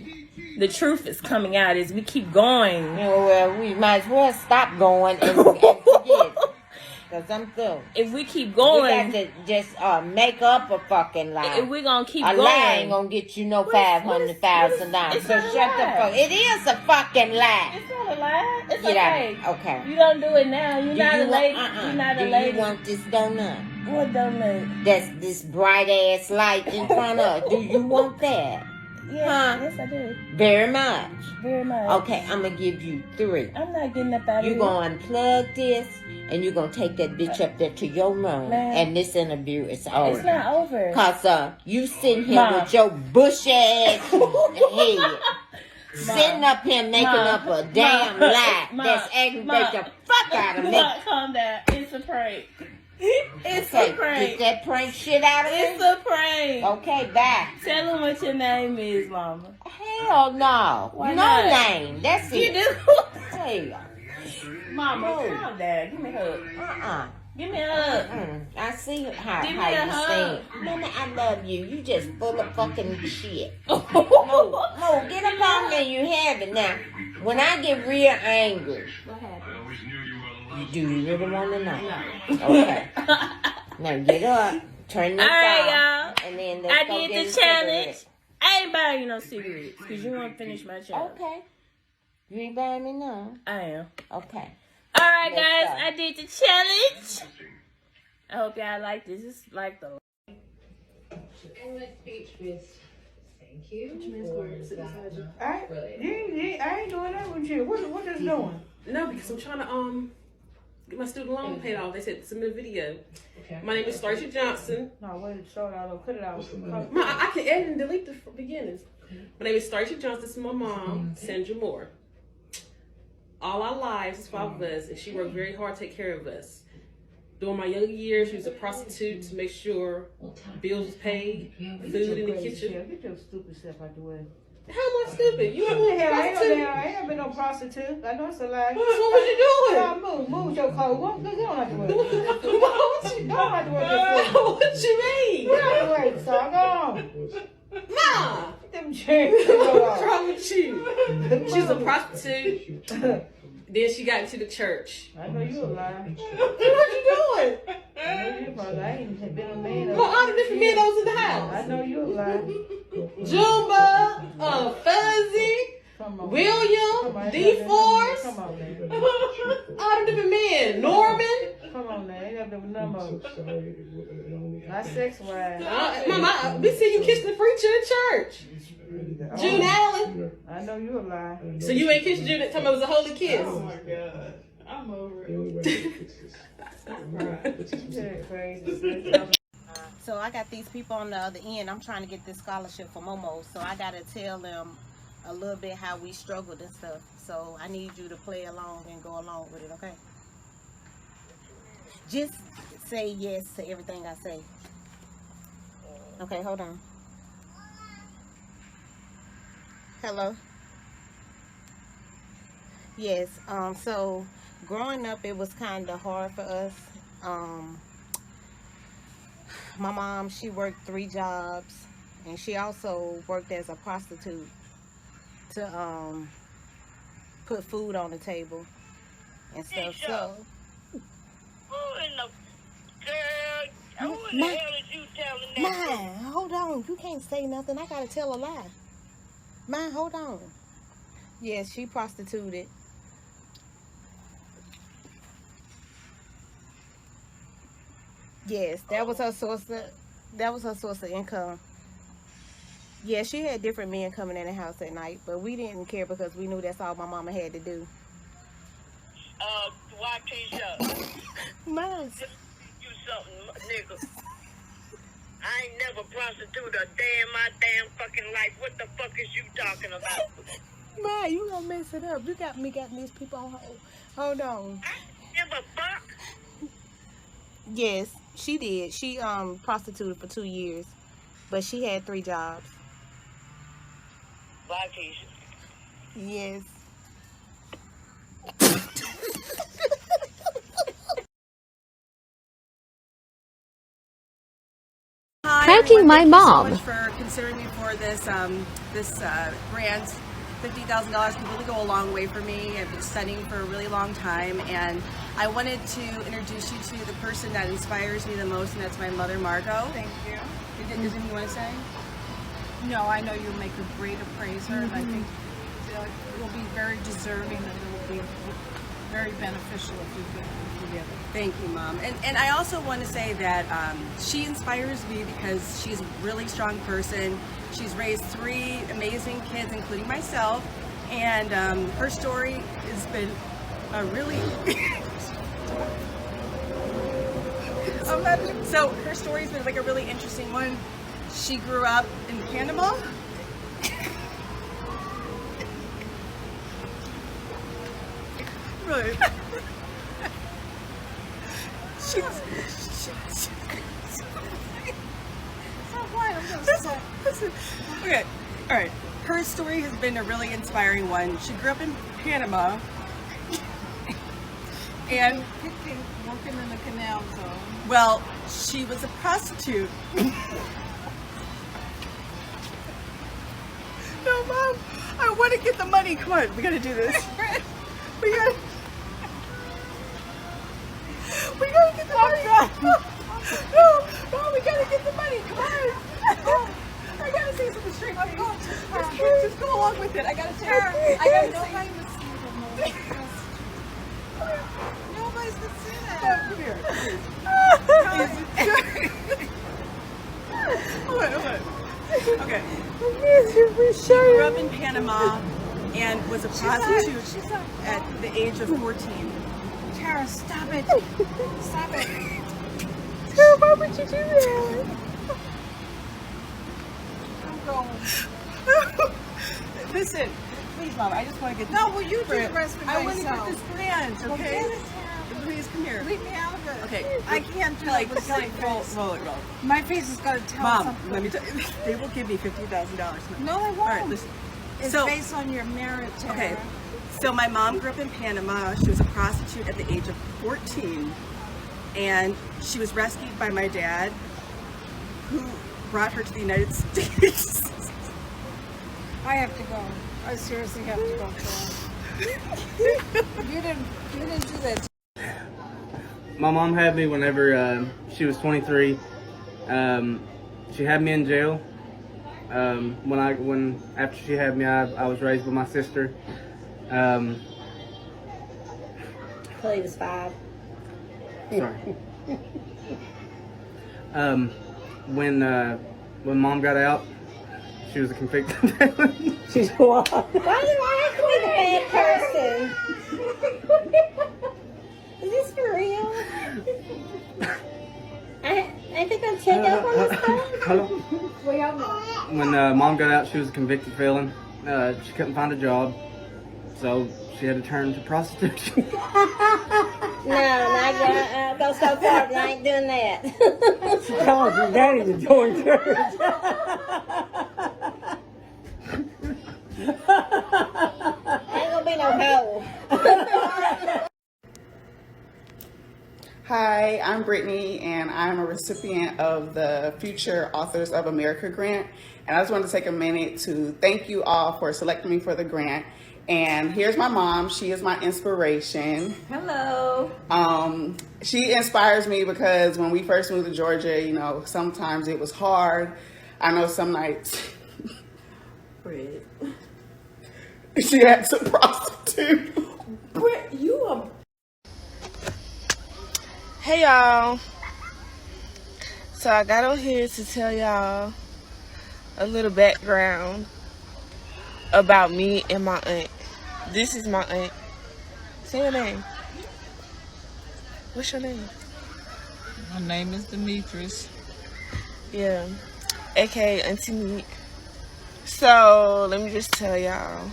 The truth is coming out as we keep going. Well, we might as well stop going and forget. Because I'm through. If we keep going. We got to just make up a fucking lie. If we're going to keep going. A lie ain't going to get you no $500,000. So shut the fuck. It is a fucking lie. It's not a lie. It's Get okay. Out. Okay. You don't do it now. You're not a lady. You're not a lady. Do you want this donut? What donut? That's this bright ass light in front of. Do you want that? Yeah, yes, I do. Very much. Very much. Okay, I'm going to give you 3. I'm not getting up out of here. You're going to unplug this, and you're going to take that bitch up there to your room. And this interview is over. It's not over. Because you sitting here with your bush ass head. Sitting up here making up a damn lie that's aggravating the fuck out of me. Calm down. It's a prank. It's okay, a prank. Get that prank shit out of me. It's a prank. Okay, bye. Tell them what your name is, Mama. Hell no. Why no not? Name. That's it. You do? Hell. Mama, calm down. Give me a hug. Give me a hug. I see how Give you me a hug. think. Mama, I love you. You just full of fucking shit. No, get up on me. You have it now. When I get real angry. What happened? Do you really want to know? Okay. Now get up. Turn this off. Y'all. And then I did the challenge. I ain't buying you no cigarettes because you want to finish my challenge. Okay. You ain't buying me none? I am. Okay. All right, guys. I did the challenge. I hope y'all like this. This is like the Thank you. I ain't doing that with you. What is doing? No, because I'm trying to get my student loan paid off. They said submit a video. My name is Starcia Johnson. No, wait, show it out. Cut it out. I can edit and delete the beginnings. My name is Starcia Johnson. This is my mom, Sandra Moore. All our lives, it's 5 of us, and she worked very hard to take care of us. During my younger years, she was a prostitute to make sure bills was paid, food in the kitchen. Get your stupid stuff out the way. How am I stupid? You ever been a prostitute? I ain't been no prostitute. I know it's a lie. What was you Move doing? with your clothes. Go on out the way. What you Go on out the way. What you mean? Get out the way, son. Go on. Ma! Them chains. What's wrong with you? She's a prostitute. Then she got into the church. I know you a lie. What you doing? I know you probably. I ain't been a man. Well, all the different men that was in the house. I know you a lie. Jumba, Fuzzy, William, D-Force. Come on, man. All the different men. Norman. Come on, man. You have the number. Not sex wise. Mama, we see you kiss the preacher in church. June Allen. I know you a lie. So you ain't kissed June. Tell me it was a holy kiss. Oh my God. I'm over it. So I got these people on the other end. I'm trying to get this scholarship for Momo. So I got to tell them a little bit how we struggled and stuff. So I need you to play along and go along with it, okay? Just say yes to everything I say. Okay, hold on. Hello? Yes, so growing up, it was kind of hard for us. My mom, she worked 3 jobs, and she also worked as a prostitute to put food on the table and stuff. So, Who in the hell is you telling that? Mine, hold on. You can't say nothing. I gotta tell a lie. Mine, hold on. Yes, she prostituted. Yes, that was her source of income. Yeah, she had different men coming in the house at night, but we didn't care because we knew that's all my mama had to do. Why Keisha? Mine. You something, nigga. I ain't never prostituted a day in my damn fucking life. What the fuck is you talking about? Ma, you gonna mess it up. You got me getting these people on hold. Hold on. I don't give a fuck. Yes, she did. She prostituted for 2 years, but she had 3 jobs. Bye, Keisha. Yes. Pranking my mom. Thank you so much for considering me for this grant. $50,000 can really go a long way for me. I've been studying for a really long time, and I wanted to introduce you to the person that inspires me the most, and that's my mother, Margot. Thank you. Is there anything you want to say? No, I know you'll make a great appraiser, and I think you'll be very deserving, and it will be very beneficial if you get together. Thank you, Mom. And I also want to say that she inspires me because she's a really strong person. She's raised 3 amazing kids, including myself, and her story has been a really... So her story's been like a really interesting one. She grew up in Panama. Right. Okay, all right. Her story has been a really inspiring one. She grew up in Panama, and Working in the canal zone. well, she was a prostitute. No, Mom, I want to get the money. Come on, we gotta do this. We gotta get the money. No, we gotta get the money. Come on. I gotta say something straight. I'm going to just go along with it. I gotta say. Nobody's gonna see that. Come here. Panama and was a prostitute at the age of 14. Tara, stop it. Stop it. Tara, why would you do that? I'm going. Listen, please, Mom, I just want to get this. No, will you do the rest of I want to get myself? this grant, Well, okay? get it, Tara. Please, come here. Leave me out of it. Okay. I can't do Kelly, it with Kelly, my roll face. it. My face has got to tell Mom, something. let me tell you, they will give me $50,000. No, they won't. All right, listen. It's So- based on your merit, Tara. Okay, so my mom grew up in Panama. She was a prostitute at the age of 14, and she was rescued by my dad, who brought her to the United States. I have to go. I seriously have to go. You didn't do that. My mom had me whenever she was 23. She had me in jail. After she had me, I was raised with my sister. Clay was 5. Sorry. When Mom got out, she was a convicted felon. She's what? Why do I act like a bad person? Is this for real? I think I'm checked up on this stuff. Hello? Well, y'all know. When Mom got out, she was a convicted felon. She couldn't find a job, so she had to turn to prostitution. No, not yet. Go so far, but I ain't doing that. She told her daddy to join church. Ain't gonna be no hoe. Hi, I'm Brittany, and I'm a recipient of the Future Authors of America grant. And I just wanted to take a minute to thank you all for selecting me for the grant. And here's my mom. She is my inspiration. Hello. She inspires me because when we first moved to Georgia, you know, sometimes it was hard. I know some nights she had to prostitute. Britt, you are. Hey y'all, so I got on here to tell y'all a little background about me and my aunt. This is my aunt. Say your name. What's your name? My name is Demetrius. Yeah, aka Auntie Meek. So let me just tell y'all.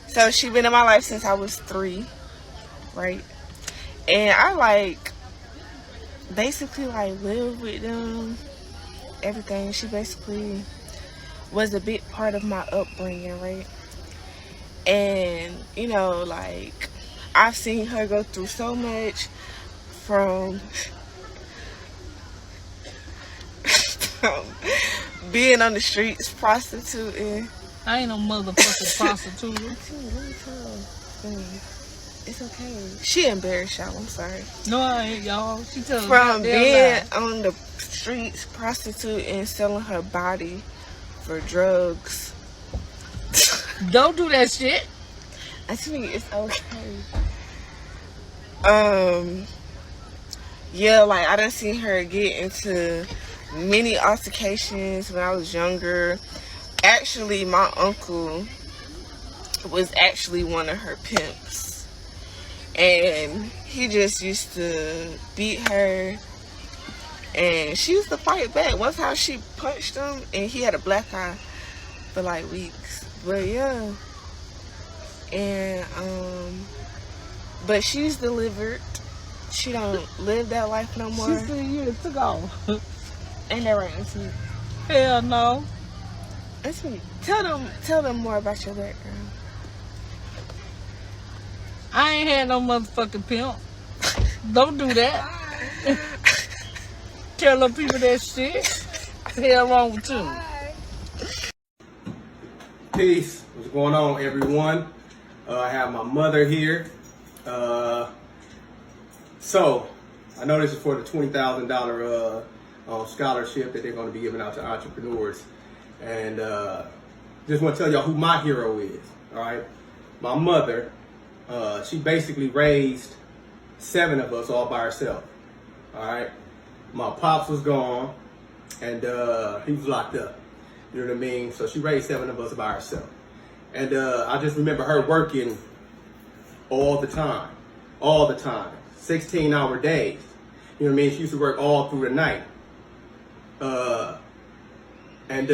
So she been in my life since I was 3, right? And I basically live with them, everything. She basically was a big part of my upbringing, right? And you know, I've seen her go through so much, from being on the streets, prostituting. I ain't no motherfucking prostitute. It's okay. She embarrassed y'all. I'm sorry. No, I ain't, y'all. She tells From being on the streets, prostituting, selling her body for drugs. Don't do that shit. I think it's okay. Yeah, I done seen her get into many altercations when I was younger. Actually, my uncle was actually one of her pimps. And he just used to beat her. And she used to fight back. One time she punched him and he had a black eye for weeks. But yeah. And but she's delivered. She don't live that life no more. She said years ago. Ain't that right, Auntie? Hell no. Auntie, tell them more about your background. I ain't had no motherfucking pimp. Don't do that. Tell them people that shit. What the hell wrong with you? Peace. What's going on, everyone? I have my mother here. So, I know this is for the $20,000 scholarship that they're going to be giving out to entrepreneurs. And just want to tell y'all who my hero is, all right? My mother, she basically raised 7 of us all by herself, all right? My pops was gone, and he was locked up, you know what I mean? So she raised 7 of us by herself. And I just remember her working all the time, 16-hour days. You know what I mean? She used to work all through the night. And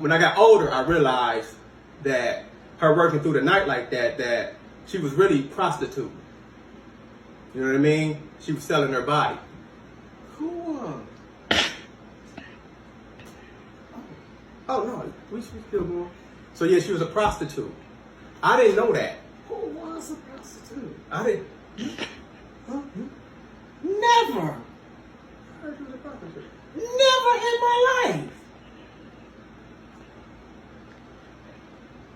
when I got older, I realized that her working through the night like that she was really prostituting. You know what I mean? She was selling her body. Cool. Oh no, we should still going. So yeah, she was a prostitute. I didn't know that. Who was a prostitute? I didn't. Huh? Never. I heard she was a prostitute. Never in my life.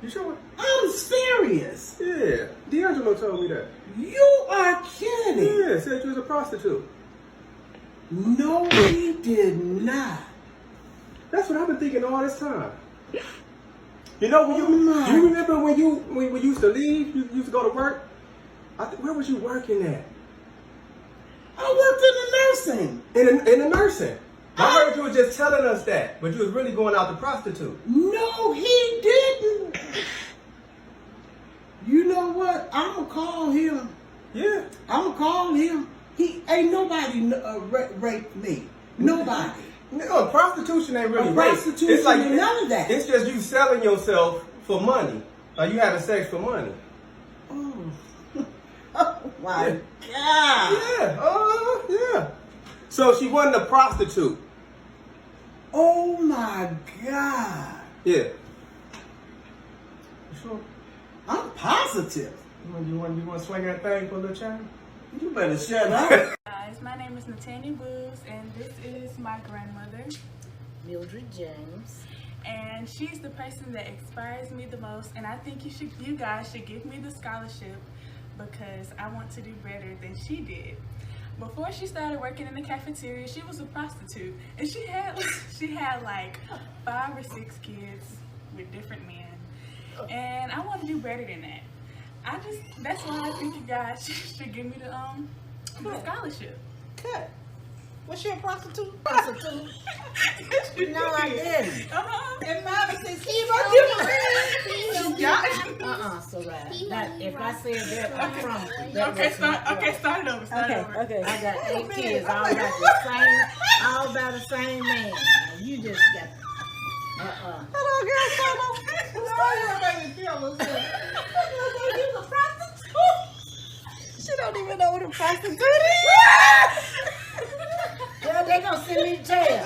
You sure? I'm serious. Yeah, D'Angelo told me that. You are kidding. Yeah, said she was a prostitute. No, he did not. That's what I've been thinking all this time. You know, when you remember when we used to leave, you used to go to work? Where was you working at? I worked in the nursing. In the nursing. I heard you were just telling us that, but you was really going out to prostitute. No, he didn't. You know what? I'm going to call him. Yeah. I'm going to call him. He ain't nobody raped me. Nobody. No, prostitution ain't really rape. Prostitution It's like ain't none of that. It's just you selling yourself for money. Like you having sex for money. Oh, oh my God. Yeah. Yeah. So she wasn't a prostitute. Oh my God. Yeah. You sure? I'm positive. You want to swing that thing for a little change? You better shut up. Guys, my name is Natania Booz, and this is my grandmother, Mildred James. And she's the person that inspires me the most, and I think you guys should give me the scholarship because I want to do better than she did. Before she started working in the cafeteria, she was a prostitute, and she had like 5 or 6 kids with different men, and I want to do better than that. That's why I think you guys should give me the scholarship. Cut. Was she a prostitute? Prostitute? No, I didn't. And 5 or 6 kids, so if I said that, I promise you. Start it over. Okay. I got 8 kids, all by the same man. Now, you just got. Hello, girl. She don't even know what a prostitute is. Girl, they gonna send me to jail.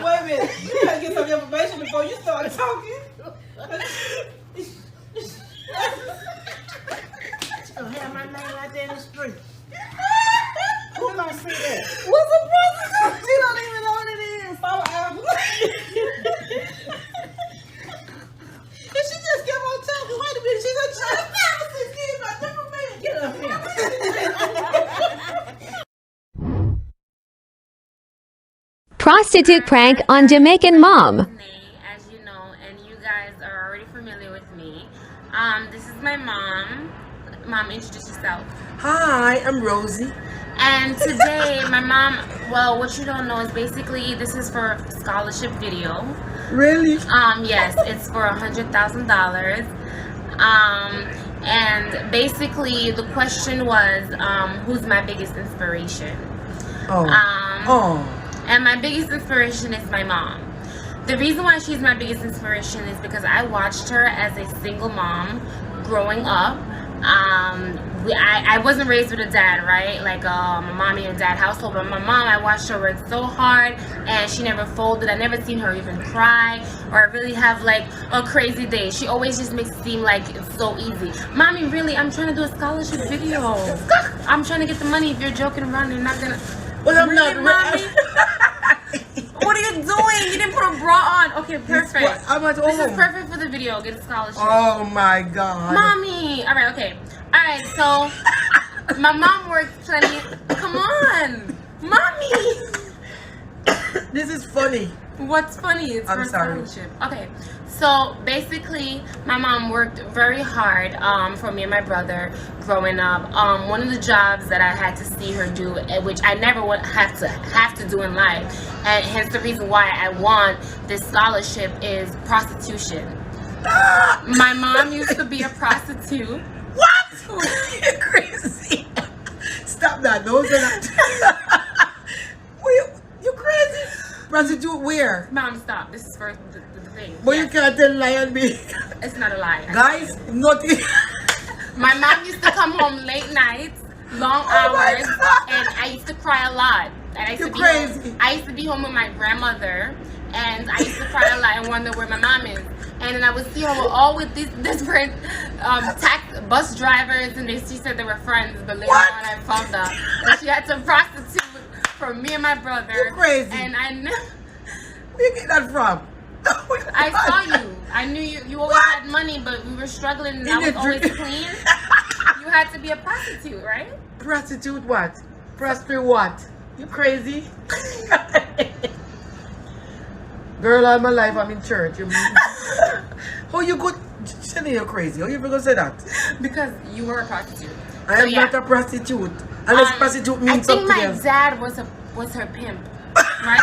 Wait a minute. You gotta get some information before you start talking. She gonna have my name right there in the street. Who gonna see that? What's a prostitute? She don't even know what it is. And she just kept on talking. Wait a minute. She's a child. 5 or 6 kids by different men. Get up here. Prostitute prank on Jamaican mom. As you know, and you guys are already familiar with me. This is my mom. Mom, introduce yourself. Hi, I'm Rosie. And today, my mom, well, what you don't know is basically this is for a scholarship video. Really? Yes, it's for $100,000. And basically the question was, who's my biggest inspiration? And my biggest inspiration is my mom. The reason why she's my biggest inspiration is because I watched her as a single mom growing up. I wasn't raised with a dad, right? Like a mommy and dad household, but my mom, I watched her work so hard and she never folded. I never seen her even cry or really have like a crazy day. She always just makes it seem like it's so easy. Mommy, really, I'm trying to do a scholarship video. I'm trying to get the money. If you're joking around, you're not gonna. Well, I'm really, not. Mommy? What are you doing? You didn't put a bra on. Okay, perfect. This is perfect for the video. Get a scholarship. Oh my God. Mommy. All right, okay. All right, so my mom works plenty. Come on. Mommy. This is funny. What's funny is I'm her sorry. scholarship. Okay, so basically, my mom worked very hard for me and my brother growing up. One of the jobs that I had to see her do, which I never would have to do in life, and hence the reason why I want this scholarship, is prostitution. My mom used to be a prostitute. What? You're crazy. Stop that. Those are not. You crazy? Prostitute where? Mom, stop. This is for the thing. But you can't tell lie on me. It's not a lie. Guys, nothing. My mom used to come home late nights, long hours, and I used to cry a lot. And I used to be home with my grandmother, and I used to cry a lot and wonder where my mom is. And then I would see her all with these different bus drivers, and she said they were friends, but later on I found out that she had to prostitute for me and my brother. You're crazy. And I knew. Where you get that from? I saw you. I knew you always had money, but we were struggling, and I was always clean. You had to be a prostitute, right? Prostitute what? Prostitute what? You crazy? Girl, all my life I'm in church. How you good? Jenny, you're crazy. How you ever gonna say that? Because you were a prostitute. I am not a prostitute. Unless prostitute means something else. I think my dad was her pimp, right?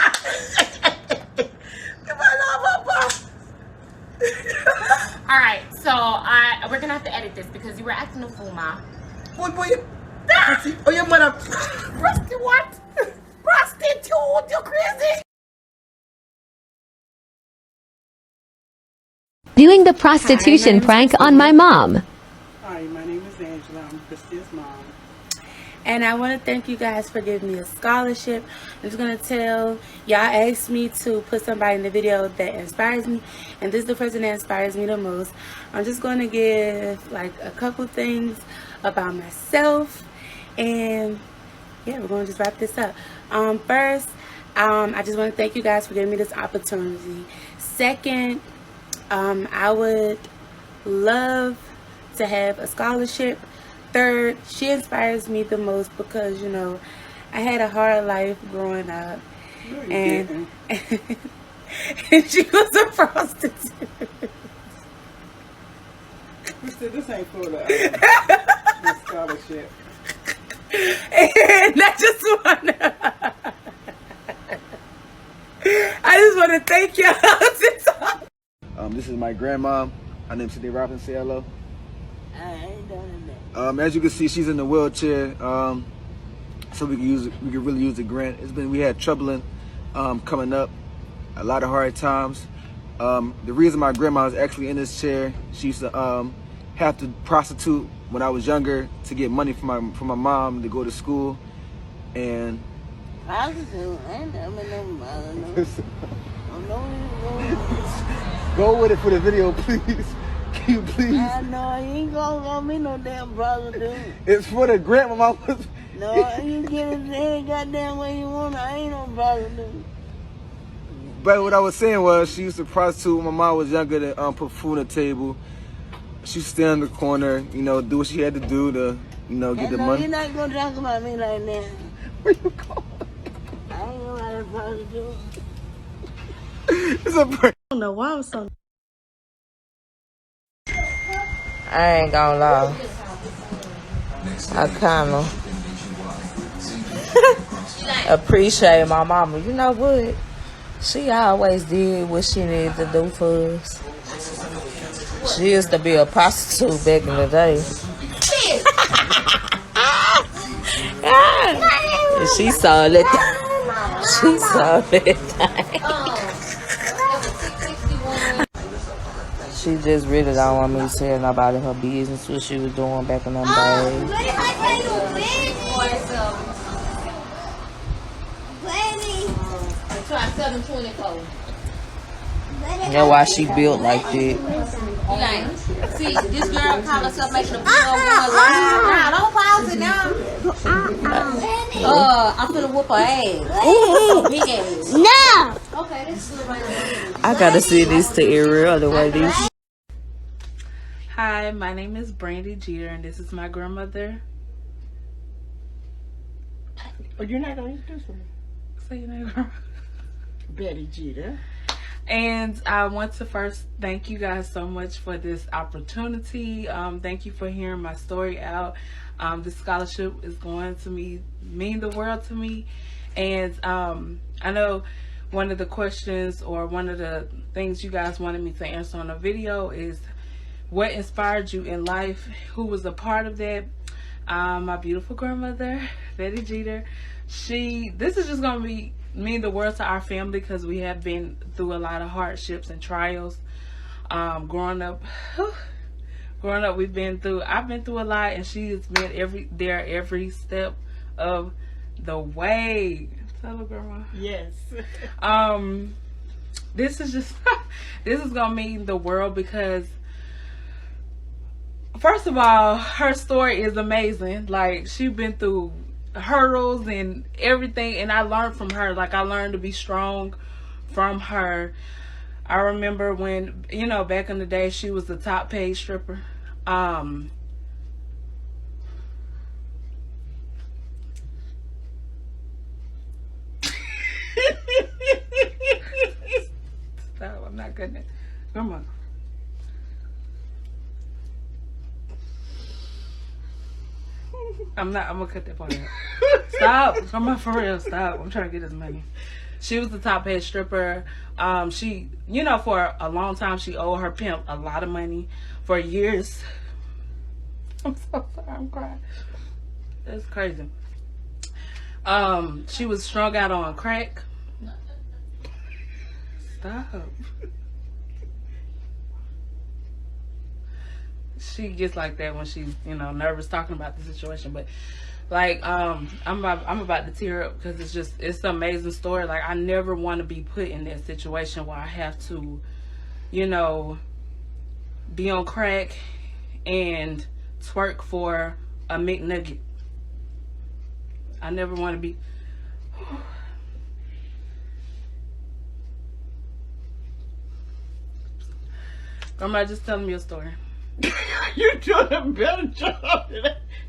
All right, so we're gonna have to edit this because you were acting a fool, Ma. What boy? Oh, your mother. Prostitute what? Prostitute? You crazy? Doing the prostitution prank on my mom. Hi, my name is Angela. I'm Christy's mom. And I want to thank you guys for giving me a scholarship. I'm just going to tell, y'all asked me to put somebody in the video that inspires me. And this is the person that inspires me the most. I'm just going to give like a couple things about myself. And yeah, we're going to just wrap this up. First, I just want to thank you guys for giving me this opportunity. Second, I would love to have a scholarship. Third, she inspires me the most because, you know, I had a hard life growing up. And she was a prostitute. This ain't for the scholarship. And I just want to thank y'all. This is my grandma. Her name's Cindy Robinson. Say hello. I ain't done that. As you can see, she's in the wheelchair, so we can really use the grant. We had trouble coming up, a lot of hard times. The reason my grandma is actually in this chair, she used to have to prostitute when I was younger to get money for my mom to go to school, and Prostitute? I ain't never been no. Go with it for the video, please. Can you please? I know, you ain't gonna be no damn prostitute. It's for the grant, my mom was. No, you get it any goddamn way you want. I ain't no prostitute. But what I was saying was, she used to prostitute when my mom was younger to put food on the table. She used to stand in the corner, you know, do what she had to do to, you know, get the money. You're not gonna talk about me like that. Where you going? I ain't know how to prostitute. It's a break. I don't know why I'm so. I ain't gonna lie. I kinda appreciate my mama. You know what? She always did what she needed to do for us. She used to be a prostitute back in the day. And she sold it. She sold it. She just really don't want me to tell nobody her business, what she was doing back in them days. That's why she built like that. See, this girl call herself making a video now. Don't pause it now. I'm finna whoop her ass. Big ass. No. Okay, this is right there. I gotta see this to Ariel the way this. Hi, my name is Brandy Jeter, and this is my grandmother. Oh, you're not gonna introduce me. Say your name, grandma. Betty Jeter. And I want to first thank you guys so much for this opportunity. Thank you for hearing my story out. This scholarship is going to mean the world to me. And I know one of the questions or one of the things you guys wanted me to answer on the video is what inspired you in life? Who was a part of that? My beautiful grandmother, Betty Jeter. This is just going to mean the world to our family because we have been through a lot of hardships and trials. Growing up, I've been through a lot, and she has been every step of the way. Tell her, Grandma. Yes. This is gonna mean the world because, first of all, her story is amazing. Like, she's been through hurdles and everything, and I learned from her. Like, I learned to be strong from her. I remember when, back in the day, she was the top paid stripper. Stop, I'm not good at. Come on. I'm gonna cut that part out. Stop. Come on, for real. Stop. I'm trying to get this money. She was the top paid stripper. She, for a long time, she owed her pimp a lot of money for years. I'm so sorry. I'm crying. That's crazy. She was strung out on crack. Stop. She gets like that when she's, nervous talking about the situation. But like, I'm about to tear up because it's an amazing story. Like, I never want to be put in that situation where I have to, be on crack and twerk for a McNugget. I never want to be. Grandma, just telling me a story. You're doing a better job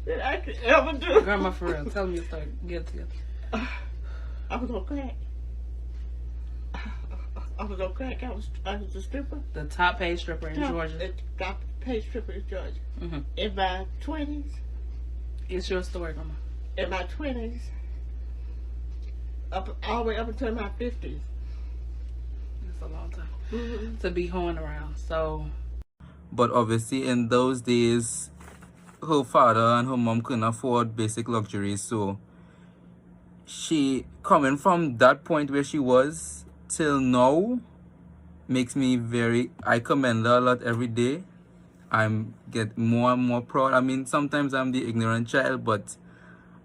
than I could ever do. Grandma, for real, tell me a story. Get it together. I was on crack. I was on crack. I was a stripper. The top paid stripper in Georgia. The top paid stripper in Georgia. Mm-hmm. In my 20s. It's your story, Grandma. In my 20s. All the way up until my 50s. That's a long time to be hoeing around. So. But obviously in those days, her father and her mom couldn't afford basic luxuries. So she, coming from that point where she was till now, makes me I commend her a lot every day. Get more and more proud. I mean, sometimes I'm the ignorant child, but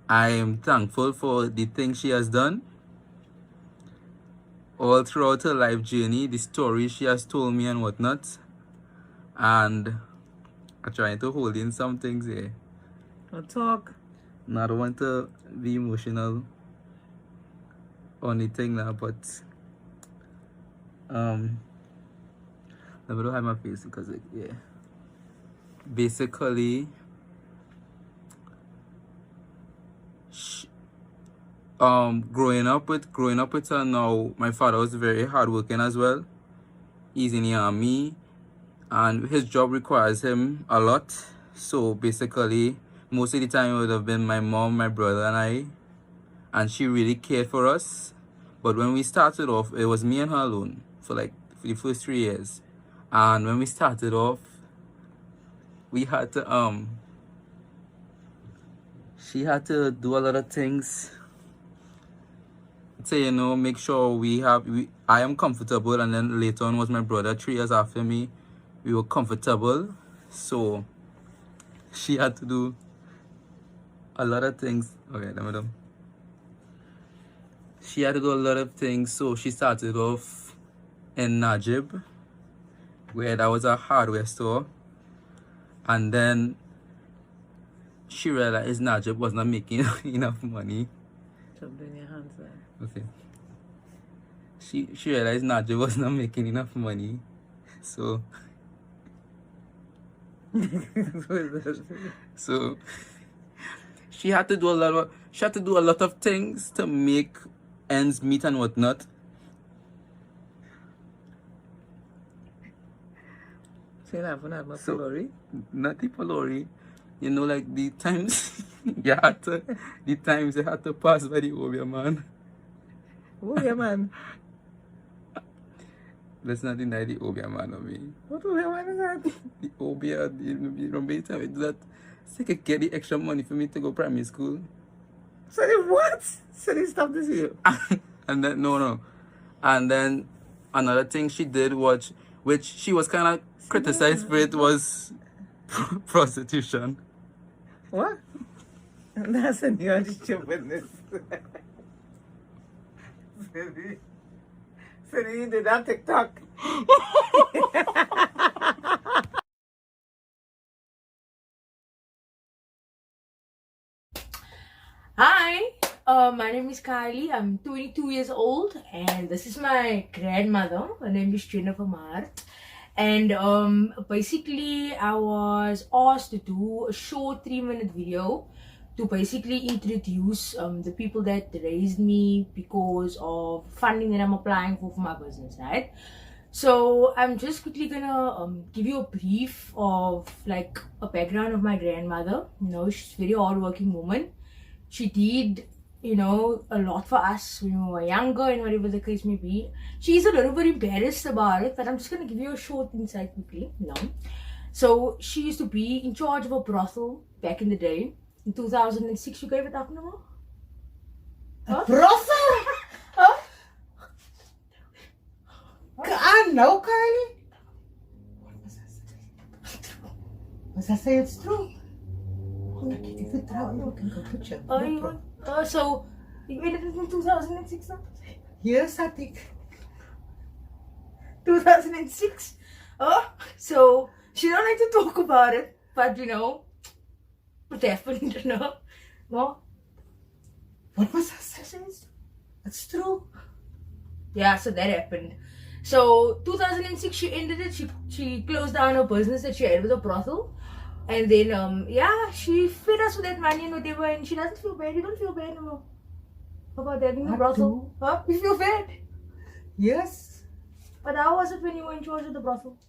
I am thankful for the things she has done. All throughout her life journey, the stories she has told me and whatnot. And I'm trying to hold in some things here. I'll talk. No, I don't want to be emotional or anything now, but let me don't hide my face because basically growing up with her now, my father was very hardworking as well. He's in the army and his job requires him a lot. So basically, most of the time it would have been my mom, my brother and I, and she really cared for us. But when we started off, it was me and her alone for the first 3 years. And when we started off, we had to she had to do a lot of things to make sure I am comfortable, and then later on was my brother 3 years after me. We were comfortable, so she had to do a lot of things. Okay, madam. She had to do a lot of things, so she started off in Najib, where that was a hardware store, and then she realized Najib was not making enough money. Bring your hands there. Okay. She realized Najib was not making enough money, so so she had to do a lot of things to make ends meet and whatnot. So not So, Lori? not the Polori. You know, like the times you had to pass by the Obia man. Obia man? Let's not deny the Obia man of me. What Obia man is that? The Obia, you remember the time I do that? So I could get the extra money for me to go primary school. So they what? So they stopped this here? And then, no. And then another thing she did, which she was kind of criticized for it, was prostitution. What? That's a new stupidness. So you did that TikTok. Hi, my name is Kylie. I'm 22 years old, and this is my grandmother. Her name is Jennifer Mart. And basically, I was asked to do a short 3-minute video to basically introduce the people that raised me because of funding that I'm applying for my business, right? So I'm just quickly gonna give you a brief of like a background of my grandmother. You know, she's a very hardworking woman. She did, you know, a lot for us when we were younger and whatever the case may be. She's a little bit embarrassed about it, but I'm just gonna give you a short insight quickly. You know, so she used to be in charge of a brothel back in the day. In 2006, you gave it up, no? A brothel? Huh? I know, Kylie. Was I say it's true? So you made it in 2006 now? Yes, I think. 2006? So she don't like to talk about it, but you know, what happened, you know? No? What was I saying? It's true. Yeah, so that happened. So 2006 she ended it. She closed down her business that she had with a brothel. And then yeah, she fed us with that money and whatever, and she doesn't feel bad. You don't feel bad anymore about that in the brothel? Huh? You feel bad? Yes. But how was it when you were in charge of the brothel?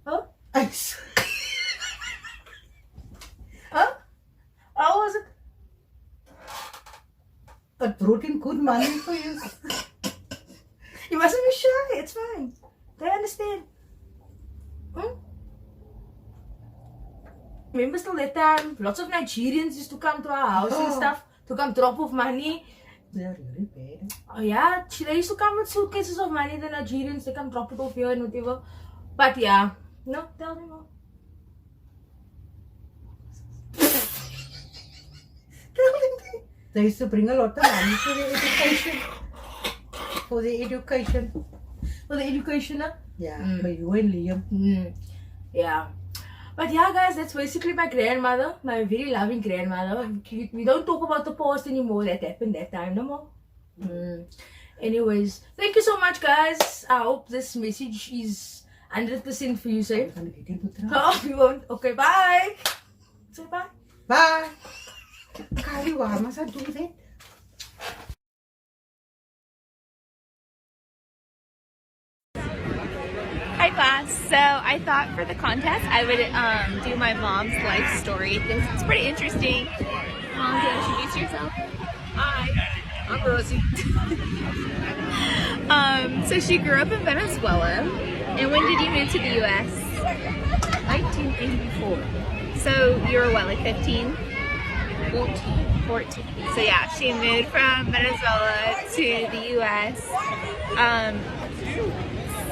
Huh? Huh? How was it? It brought in good money for you. You mustn't be shy. It's fine. They understand. Remember still that time, lots of Nigerians used to come to our house and stuff to come drop off money. They're really bad. Oh yeah, they used to come with suitcases of money, the Nigerians, they come drop it off here and whatever. But yeah, no, tell me more. They used to bring a lot of money for the education. For the education. For the education, huh? Yeah, but you and Liam. Yeah. But yeah, guys, that's basically my grandmother, my very loving grandmother. We don't talk about the past anymore. That happened that time no more. Anyways, thank you so much, guys. I hope this message is 100% for you, say. Oh, you won't. Okay, bye. Say bye. Bye. Kylie, why must I do that? Hi class. So I thought for the contest I would do my mom's life story because it's pretty interesting. Mom, do you introduce yourself? Hi, I'm Rosie. So she grew up in Venezuela. And when did you move to the U.S.? 1984. So you were what, like 15? 14. So yeah, she moved from Venezuela to the U.S.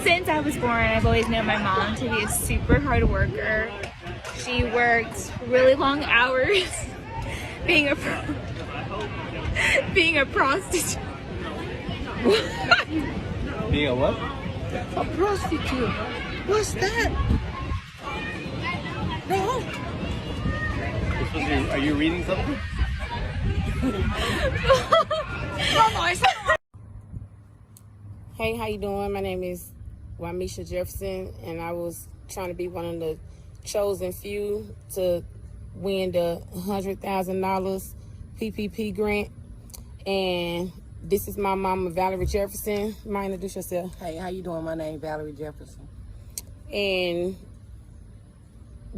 Since I was born, I've always known my mom to be a super hard worker. She worked really long hours being a prostitute. Being a what? A prostitute. What's that? No. Are you reading something? Hey, how you doing? My name is Wamisha Jefferson, and I was trying to be one of the chosen few to win the $100,000 PPP grant. And this is my mama, Valerie Jefferson. Mind introduce yourself? Hey, how you doing? My name is Valerie Jefferson. And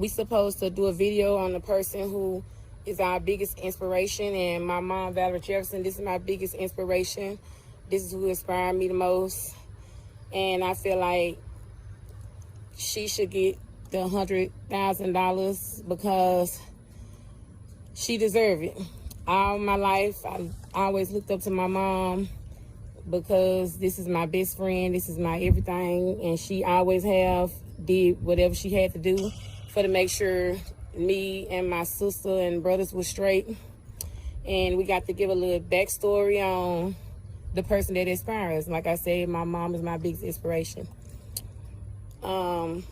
we supposed to do a video on the person who is our biggest inspiration, and my mom, Valerie Jefferson, this is my biggest inspiration. This is who inspired me the most, and I feel like she should get the $100,000 because she deserves it. All my life, I always looked up to my mom because this is my best friend, this is my everything, and she always did whatever she had to do to make sure me and my sister and brothers were straight. And we got to give a little backstory on the person that inspires. Like I said, my mom is my biggest inspiration. I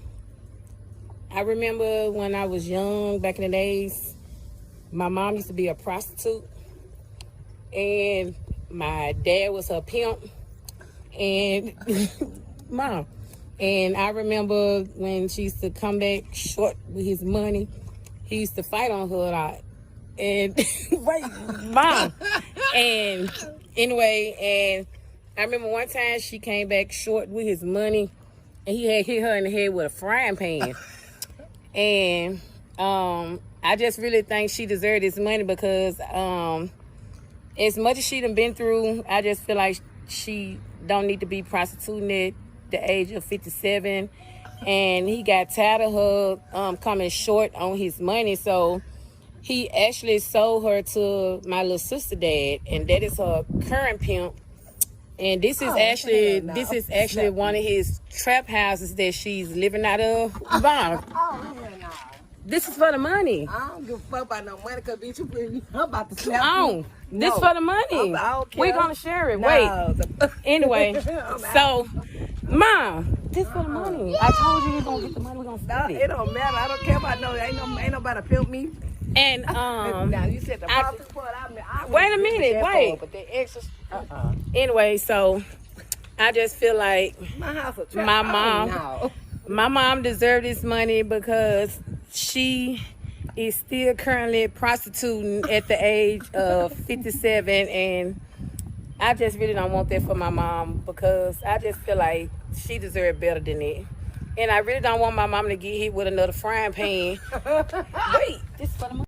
remember when I was young, back in the days, my mom used to be a prostitute, and my dad was her pimp, and mom. And I remember when she used to come back short with his money, he used to fight on her a lot. And wait, mom. And anyway, and I remember one time she came back short with his money, and he had hit her in the head with a frying pan. And I just really think she deserved this money because as much as she done been through, I just feel like she don't need to be prostituting at the age of 57. And he got tired of her coming short on his money, so he actually sold her to my little sister dad, and that is her current pimp. And this is actually one of his trap houses that she's living out of. Mom, this is for the money. I don't give a fuck about no money, because bitch, I'm about to slap you. This for the money. I don't care. We're gonna share it. No. Wait. Anyway, so Mom, this for the money. I told you we're gonna get the money. We're gonna split it. It don't matter. I don't care about no. Ain't nobody pimp me. And now you said the prostitute part. I wait a minute. Wait. But the extra. Anyway, so I just feel like My house a trap. my mom deserved this money because she is still currently prostituting at the age of 57, and I just really don't want that for my mom because I just feel like she deserved better than that. And I really don't want my mom to get hit with another frying pan. Wait, this is for the money.